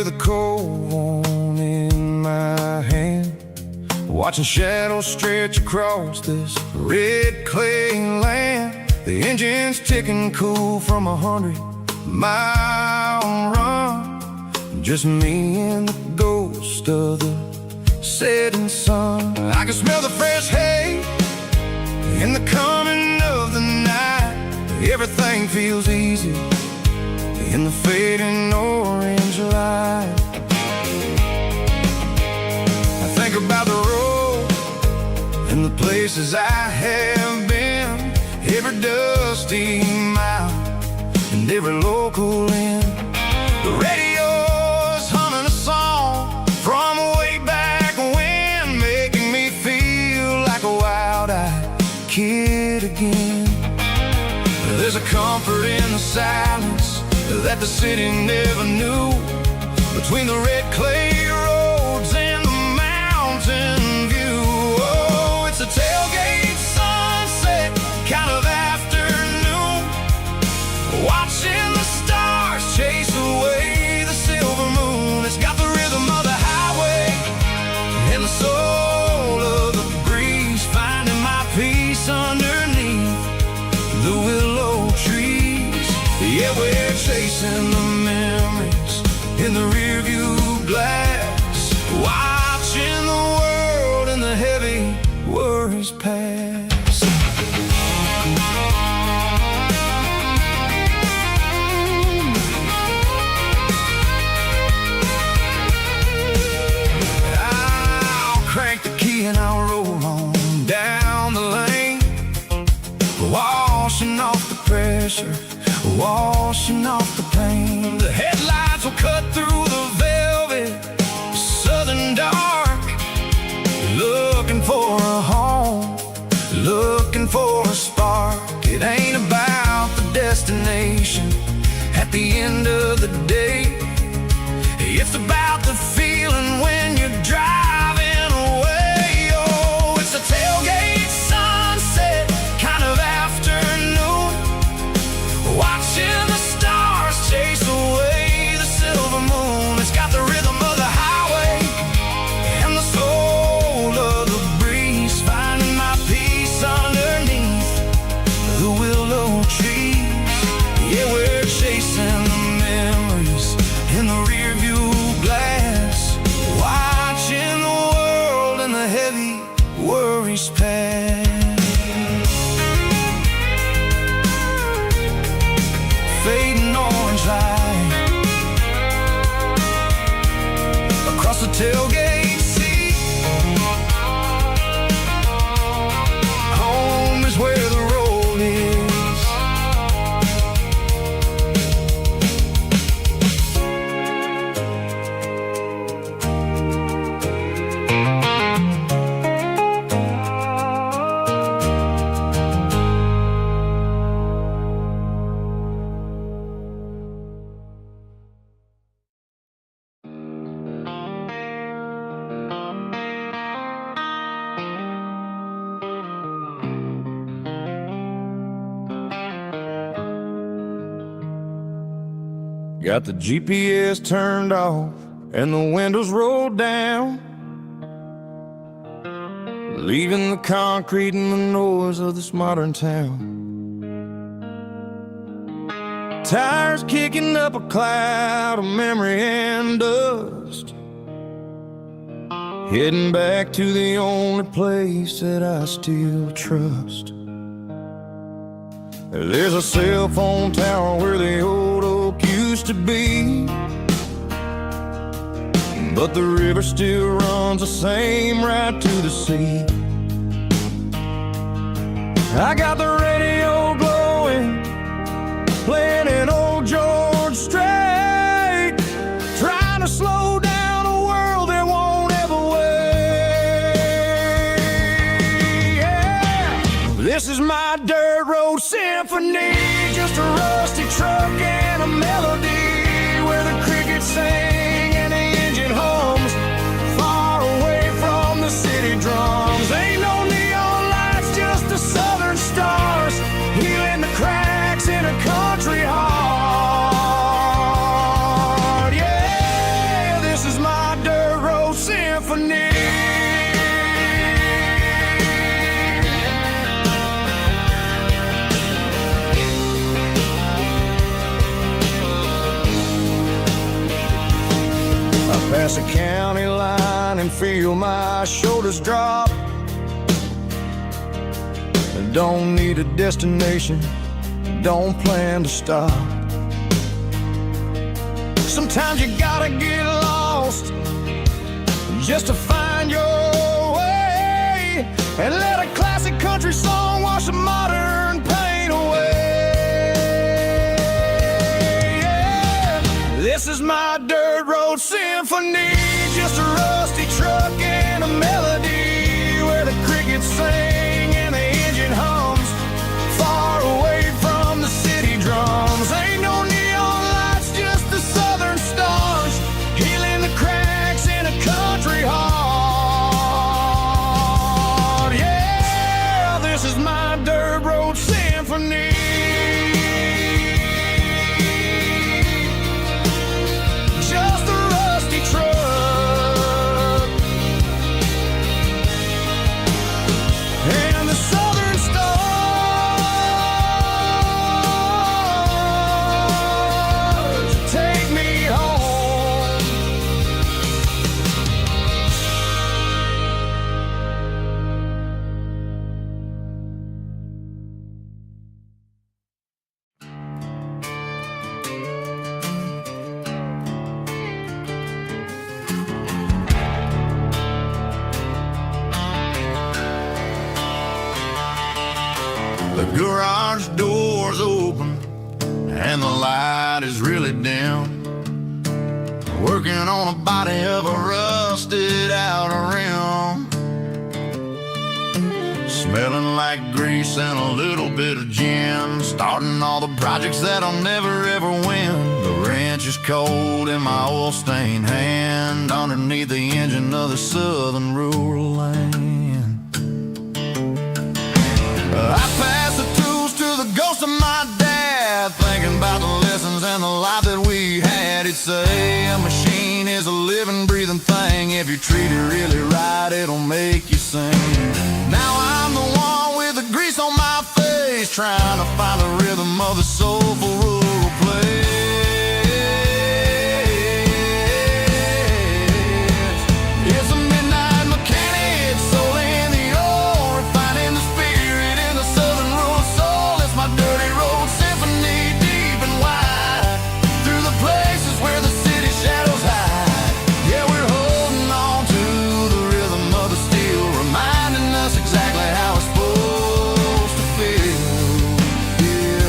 with a cold one in my hand, watching shadows stretch across this red clay land. The engine's ticking cool from 100-mile run. Just me and the ghost of the setting sun. I can smell the fresh hay in the coming of the night. Everything feels easy in the fading orange light. I think about the road and the places I have been, every dusty mile and every local inn. The radio's humming a song from way back when, making me feel like a wild-eyed kid again. There's a comfort in the silence that the city never knew, between the red clay roads and the mountain view. Oh, it's a tailgate sunset kind of afternoon, watching the stars chase away the silver moon. It's got the rhythm of the highway and the soul of the breeze, finding my peace underneath the willow trees. Yeah, we're chasing the memories in the rearview glass, watching the world and the heavy worries pass. I'll crank the key and I'll roll on down the lane, washing off the pressure, washing off the pain. The headlights will cut through the velvet southern dark, looking for a home, looking for a spark. It ain't about the destination at the end of the day, it's about the feeling when you're driving away. Oh, it's a tailgate sunset kind of afternoon, watching the stars chase away the silver moon. It's got the rhythm of the highway and the soul of the breeze, finding my peace underneath the willow trees. Yeah, we're chasing the memories in the rearview glass, watching the world and the heavy worries pass. Fading orange light across the tailgate seat. Home is where the road is. Got the GPS turned off and the windows rolled down, leaving the concrete and the noise of this modern town. Tires kicking up a cloud of memory and dust, heading back to the only place that I still trust. There's a cell phone tower where the old oak used to be, but the river still runs the same right to the sea. I got the radio glowing, playing an old George Strait, trying to slow down a world that won't ever wait. Yeah. This is my dirt road symphony, just a rusty truck and a melody, where the crickets sing and the engine hums, far away from the city drums. Ain't no neon lights, just the southern stars, healing the cracks in a country heart. Yeah. symphony. I pass a county line and feel my shoulders drop. I don't need a destination, don't plan to stop. Sometimes you gotta get lost just to find your way, and let a classic country song wash the modern pain away. Yeah. This is my dirt road symphony, just a rusty truck and a melody where the crickets sing and the engine hums, far away from the city drums. Ain't no neon lights, just the southern stars, healing the cracks in a country heart. Yeah, this is my dirt road symphony. Just a rusty truck and the southern stars take me home. The garage door's open and the light is really dim. Working on a body of a rusted out rim, smelling like grease and a little bit of gin. Starting all the projects that I'll never ever win. The wrench is cold in my oil-stained hand, underneath the engine of the southern rural land. I pass the tools to the ghost of my dad, thinking about the lessons and the life that we had. He'd say a machine is a living, breathing thing. If you treat it really right, it'll make you sing. Now I'm the one with the grease on my face, trying to find the rhythm of the soulful rural place. It's a midnight mechanic, soul in the ore, refining the spirit in the southern rural soul. It's my dirty road symphony, deep and wide, through the places where the city shadows hide. Yeah, we're holding on to the rhythm of the steel, reminding us exactly how it's supposed to feel. Yeah.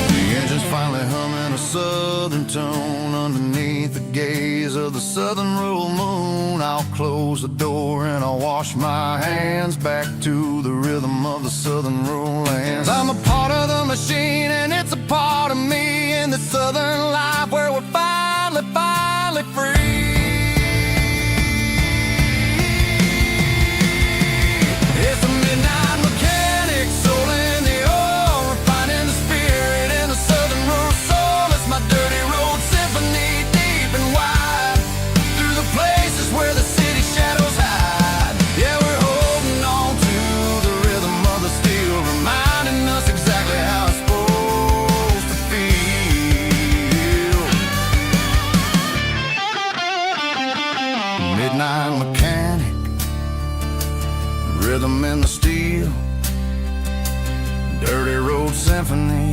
The engine's finally humming a southern tone underneath the gaze of the southern rural moon. I'll close the door and I'll wash my hands back to the rhythm of the southern rural lands. I'm a part of the machine and it's a part of me in the southern life where we're finally free. It's a midnight mechanic, soul in the ore, refining the spirit in the southern rural soul. It's my dirty road symphony, deep and wide, through the places where the city shadows hide. Yeah, we're holding on to the rhythm of the steel, reminding us exactly how it's supposed to feel. Midnight mechanic, rhythm in the steel, dirty road symphony.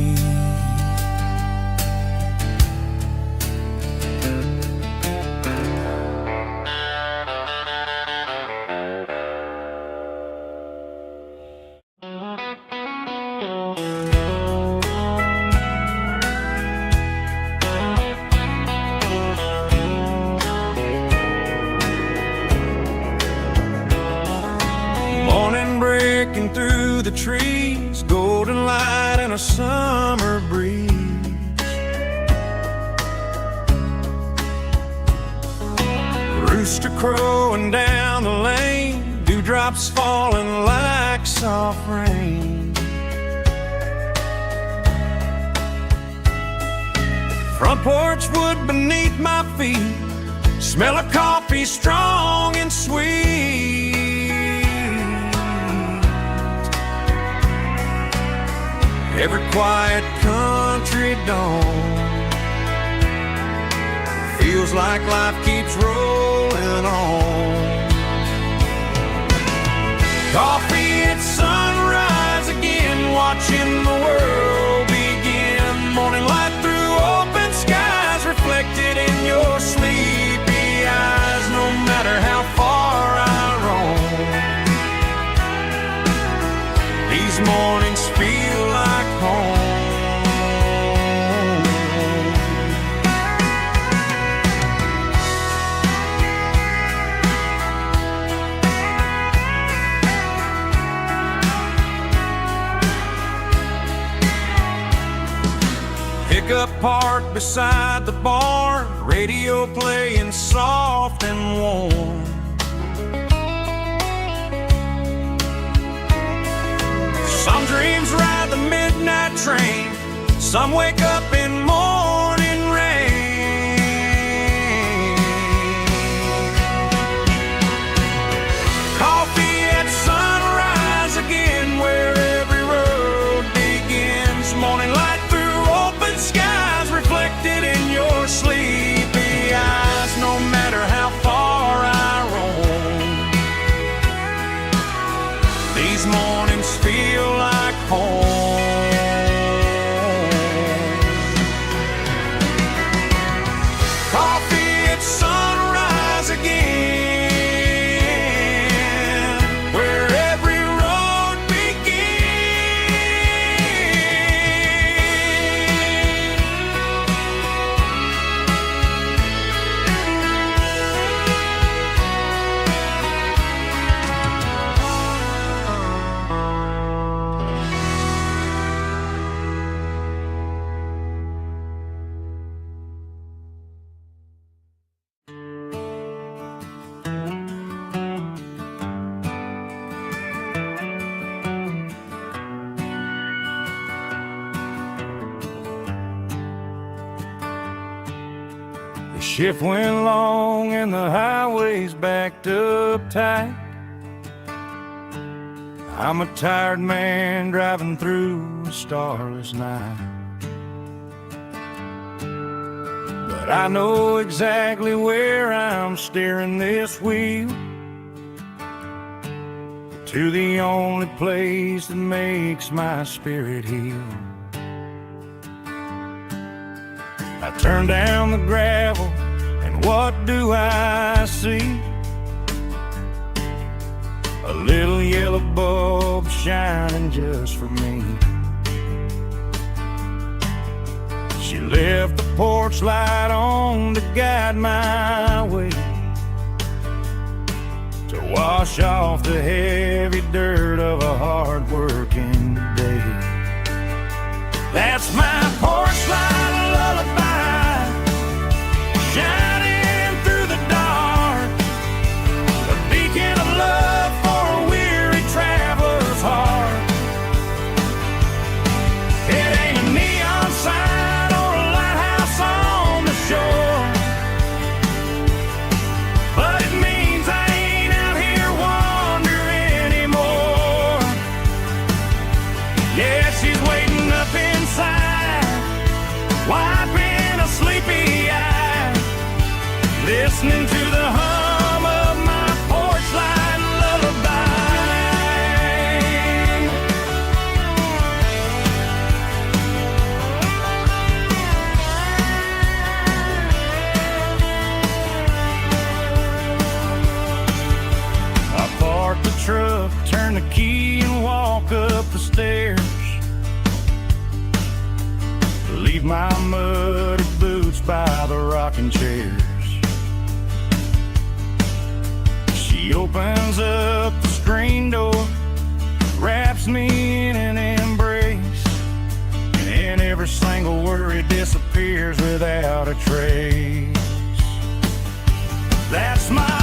Morning breaking through the trees, golden light and a summer breeze. rooster crowing down the lane, dewdrops falling like soft rain. Front porch wood beneath my feet, smell of coffee strong and sweet. Every quiet country dawn feels like life keeps rolling on. Coffee at sunrise again, watching the world begin. Morning light through open skies, reflected in your sleepy eyes. No matter how far I roam, these mornings feel like home. Pickup parked beside the barn, radio playing soft and warm. Some dreams ride the midnight train, some wake up in morning rain. Coffee at sunrise again, where every road begins. Morning light through open skies, reflected in your sleepy eyes. No matter how far I roam, these mornings feel like home. Coffee at sunrise again, where every road The shift went long and the highway's backed up tight. I'm a tired man driving through a starless night, but I know exactly where I'm steering this wheel, to the only place that makes my spirit heal. I turn down the gravel, and what do I see? A little yellow bulb shining just for me. She left the porch light on to guide my way, to wash off the heavy dirt of a hard-working day. That's my porch light lullaby, shining through the dark, a beacon of love for a weary traveler's heart. It ain't a neon sign or a lighthouse on the shore, but it means I ain't out here wandering anymore. Yeah, she's waiting up inside, wiping a sleepy eye, listening to the hum of my porch light lullaby. I park the truck, turn the key and walk up the stairs, leave my muddy boots by the rocking chairs. She opens up the screen door, wraps me in an embrace, and every single worry disappears without a trace. That's my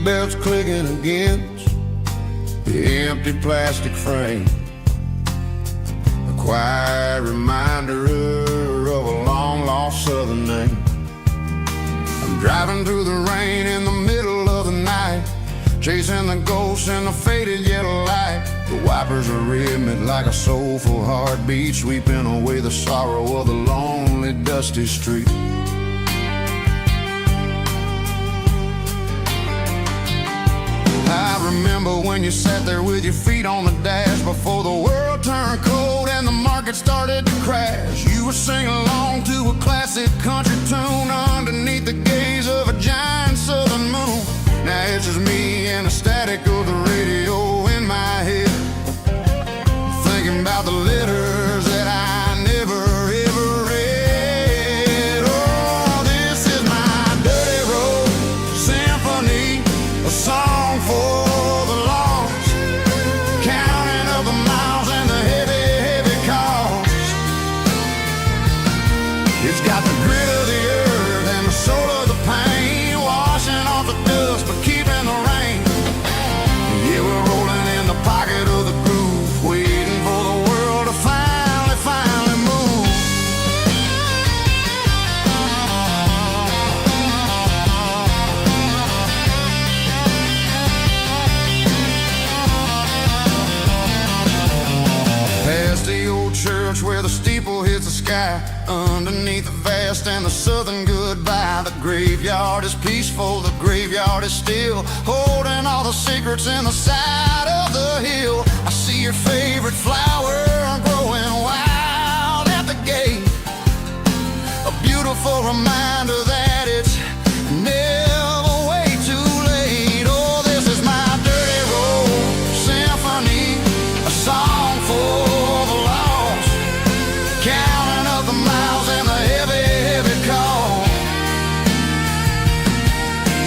seatbelts clicking against the empty plastic frame. A quiet reminder of a long-lost southern name. I'm driving through the rain in the middle of the night, chasing the ghosts in the faded yellow light. The wipers are rhythmic like a soulful heartbeat, sweeping away the sorrow of the lonely, dusty street. I remember when you sat there with your feet on the dash, before the world turned cold and the market started to crash. You were singing along to a classic country tune underneath the gaze of a giant southern moon. Now it's just me and the static of the radio in my head, thinking about the letters that I never ever read. Oh, this is my dirty road symphony, a song for the lost, counting up the miles and the heavy, heavy cost. It's got the grit of the earth and the soul of the pain, washing off the dust but keeping the rain. Yeah, we're rolling in the pocket of the groove, waiting for the world to finally move. Past the old church where the steeple hits the sky, underneath the vast and the southern goodbye. The graveyard is peaceful, the graveyard is still, holding all the secrets in the side of the hill. I see your favorite flower growing wild at the gate, a beautiful reminder that it's never way too late. Oh, this is my dirty road symphony, a song for the lost, counting up the miles and the heavy, heavy call.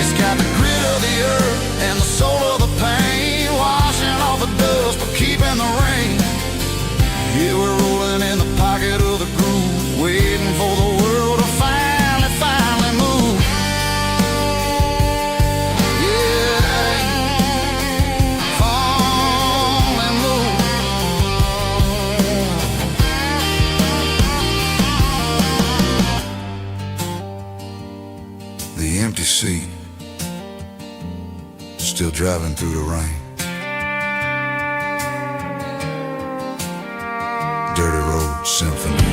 It's got the grit of the earth and the soul of the pain, washing off the dust but keeping the rain. Yeah, we're rolling in the pocket of the groove, waiting for the world to finally move. Yeah, finally move. The empty seat, still driving through the rain. Dirty road symphony.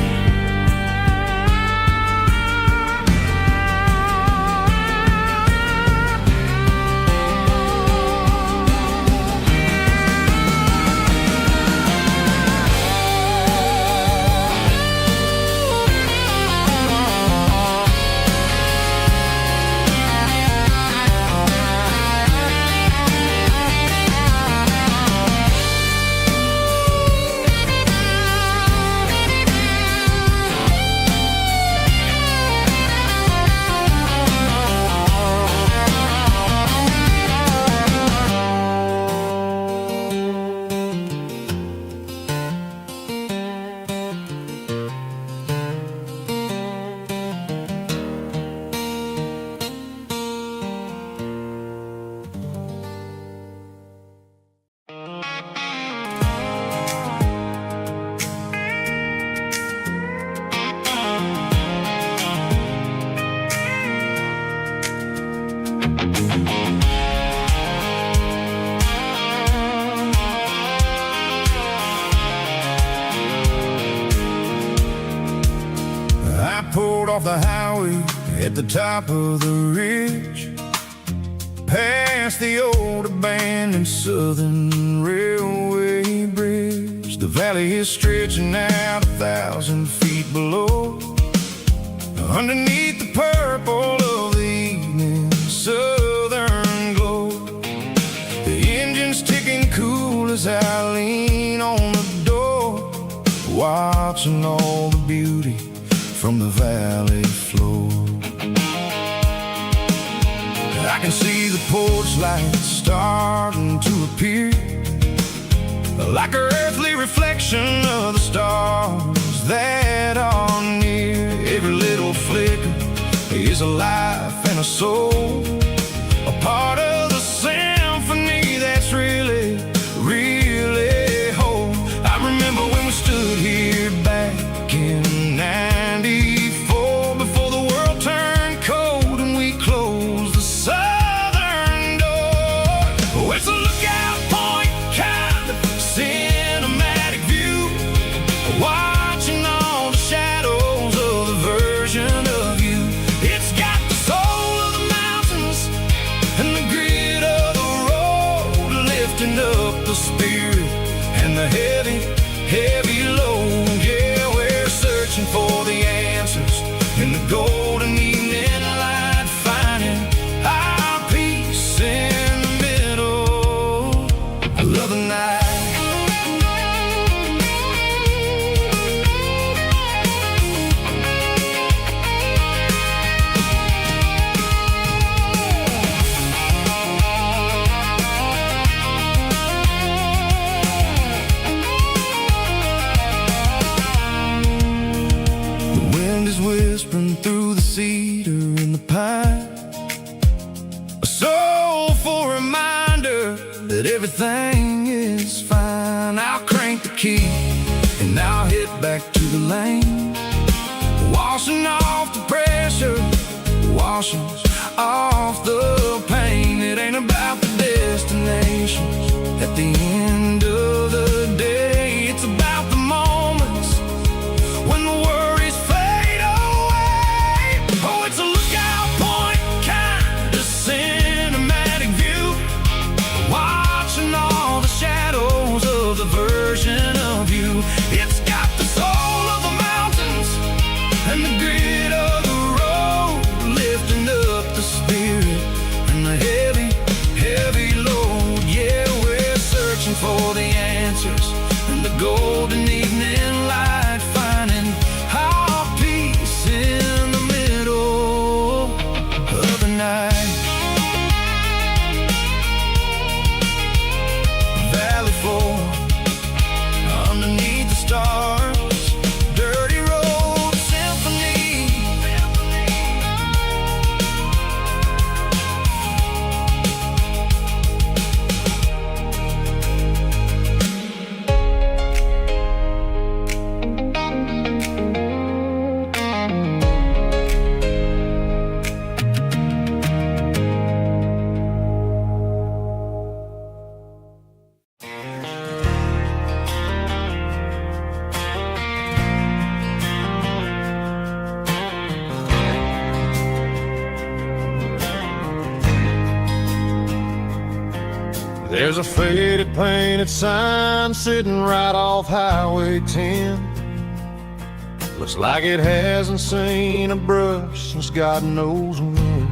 Pulled off the highway at the top of the ridge, past the old abandoned southern railway bridge. The valley is stretching out 1,000 feet below, underneath the purple of the evening southern glow. The engine's ticking cool as I lean on the door, watching all the beauty from the valley floor. I can see the porch lights starting to appear, like an earthly reflection of the stars that are near. Every little flicker is a life and a soul, a part of the a heavy, heavy load. Yeah, we're searching for the answers in the golden evening light, finding our peace in the middle of the night. Whispering through the cedar and the pine, a soulful reminder that everything is fine. I'll crank the key and I'll hit back to the lane, washing off the pressure, washing off the pain. It ain't about the destinations at the end of the day. It's about the moments when the worries fade away. Oh, it's a lookout point, kind of cinematic view, watching all the shadows of the version of you. It's got the soul of the mountains and the grit of the road, lifting up the spirit and the heavy, heavy load. Yeah, we're searching for the answers in the golden evening light, finding our peace in the middle of the night. Valley floor, underneath the stars, dirty road symphony. There's a faded painted sign sitting right off Highway 10. Looks like it hasn't seen a brush since God knows when.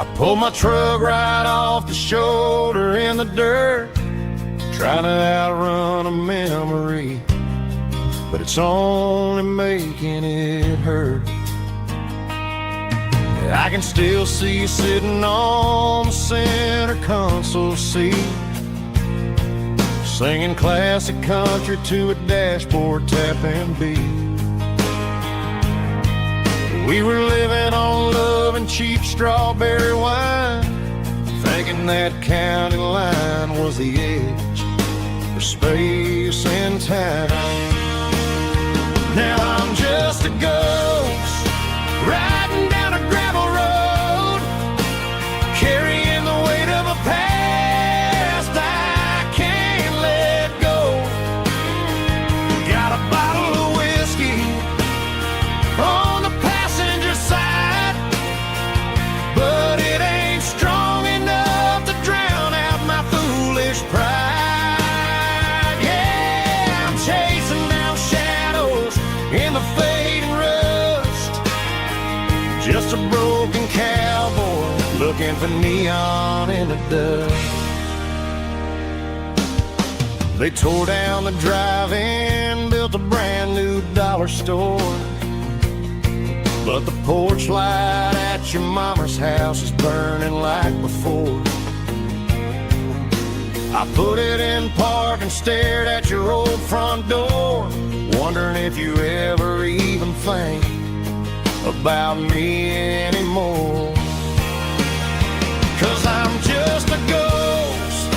I pulled my truck right off the shoulder in the dirt, trying to outrun a memory, but it's only making it hurt. I can still see you sitting on the center console seat, singing classic country to a dashboard tapping beat. We were living on love and cheap strawberry wine, thinking that county line was the edge for space and time. Now I'm just a ghost riding down a gravel road, carrying the weight of a past I can't let go. Got a bottle of whiskey on the passenger side, but it ain't strong enough to drown out my foolish pride. Yeah, I'm chasing down shadows in the fading rust, just a broken cowboy looking for neon in the dust. They tore down the drive-in, built a brand new dollar store, but the porch light at your mama's house is burning like before. I put it in park and stared at your old front door, wondering if you ever even think about me anymore. 'Cause I'm just a ghost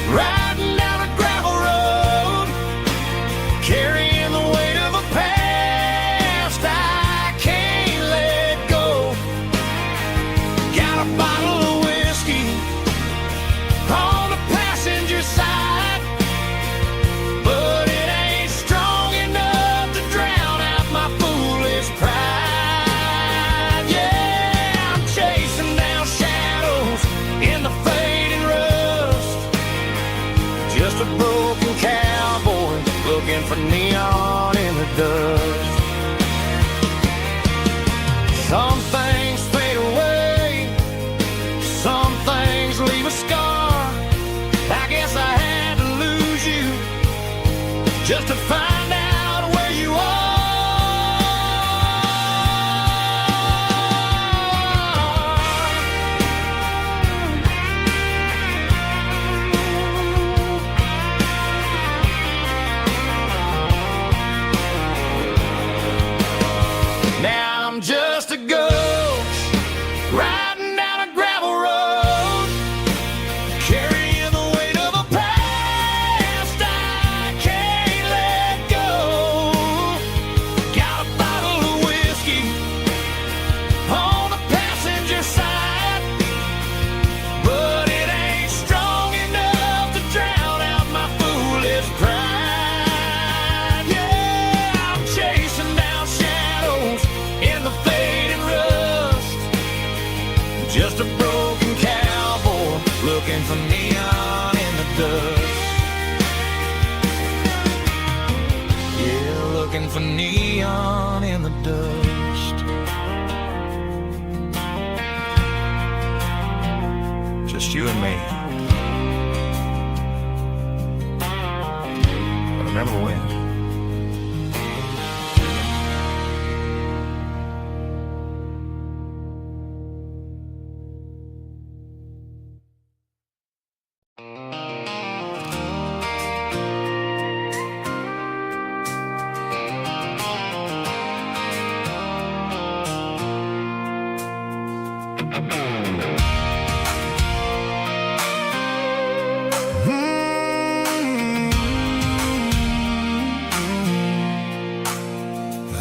riding down a gravel road, carrying the weight of a past I can't let go. Got a bottle of whiskey on the passenger side, but it ain't strong enough to drown out my foolish pride. Yeah, I'm chasing Just a broken cowboy looking for neon in the dust. Some things fade away, some things leave a scar. I guess I had to lose you just to find out where you are. Now I'm just a ghost riding down a gravel road, carrying the weight of a past I can't let go. Got a bottle of whiskey on the passenger side, but it ain't strong enough to drown out my foolish pride. Yeah, I'm chasing down shadows in the fading rust. Just a broken cowboy looking for neon in the dust. Yeah, looking for neon in the dust. Just you and me. But remember when?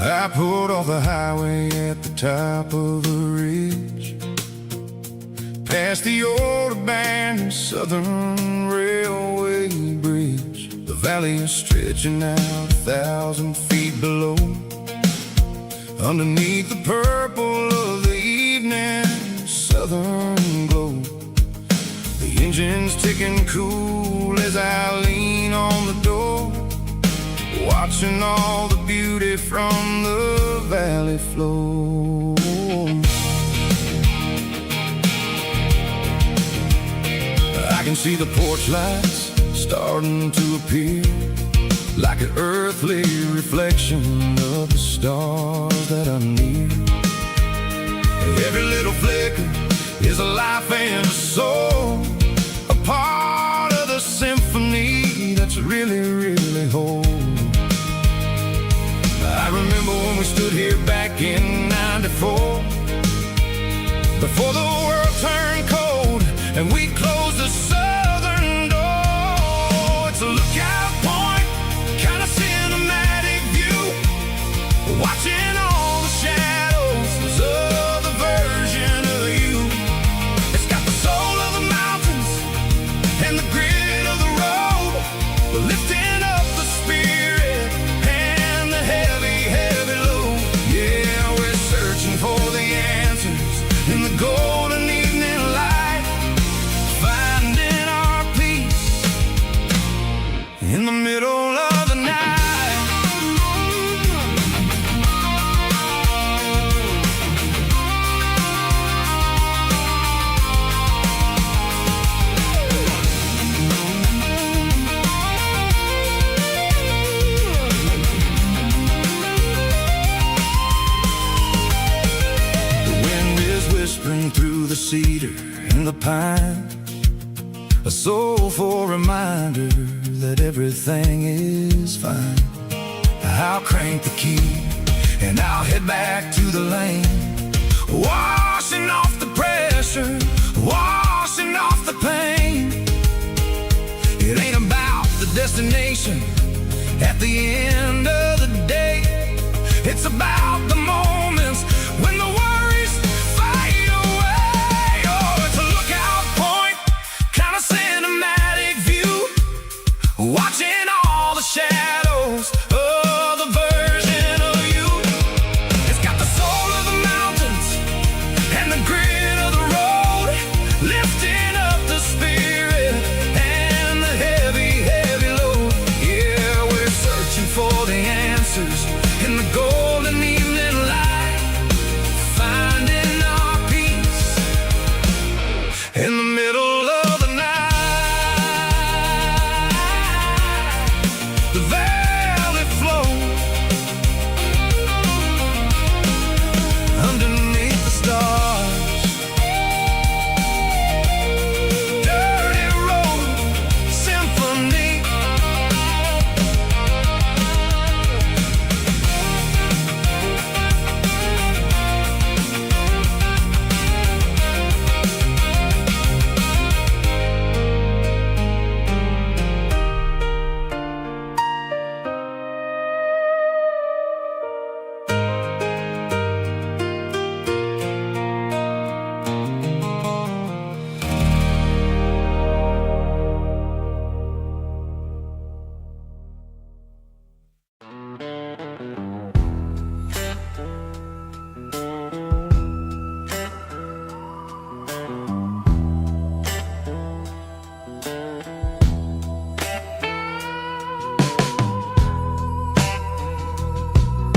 I pulled off the highway at the top of a ridge, past the old abandoned Southern Railway bridge. The valley is stretching out 1,000 feet below, underneath the purple of the evening southern glow. The engine's ticking cool as I lean on the door, watching all the beauty from the valley flow. I can see the porch lights starting to appear, like an earthly reflection of the stars that are near. Every little flicker is a life and a soul, a part of the symphony that's really, really whole. I remember when we stood here back in '94, before the world turned cold and we closed the southern door. It's a lookout point, kind of cinematic view, watching all the shadows of the version of you. It's got the soul of the mountains and the grit of the road, lifting up the spirit and the heavy, heavy load. Yeah, we're searching for the answers in the golden evening light, finding our peace in the middle of the night. Whispering through the cedar and the pine, a soulful reminder that everything is fine. I'll crank the key and I'll head back to the lane, washing off the pressure, washing off the pain. It ain't about the destination at the end of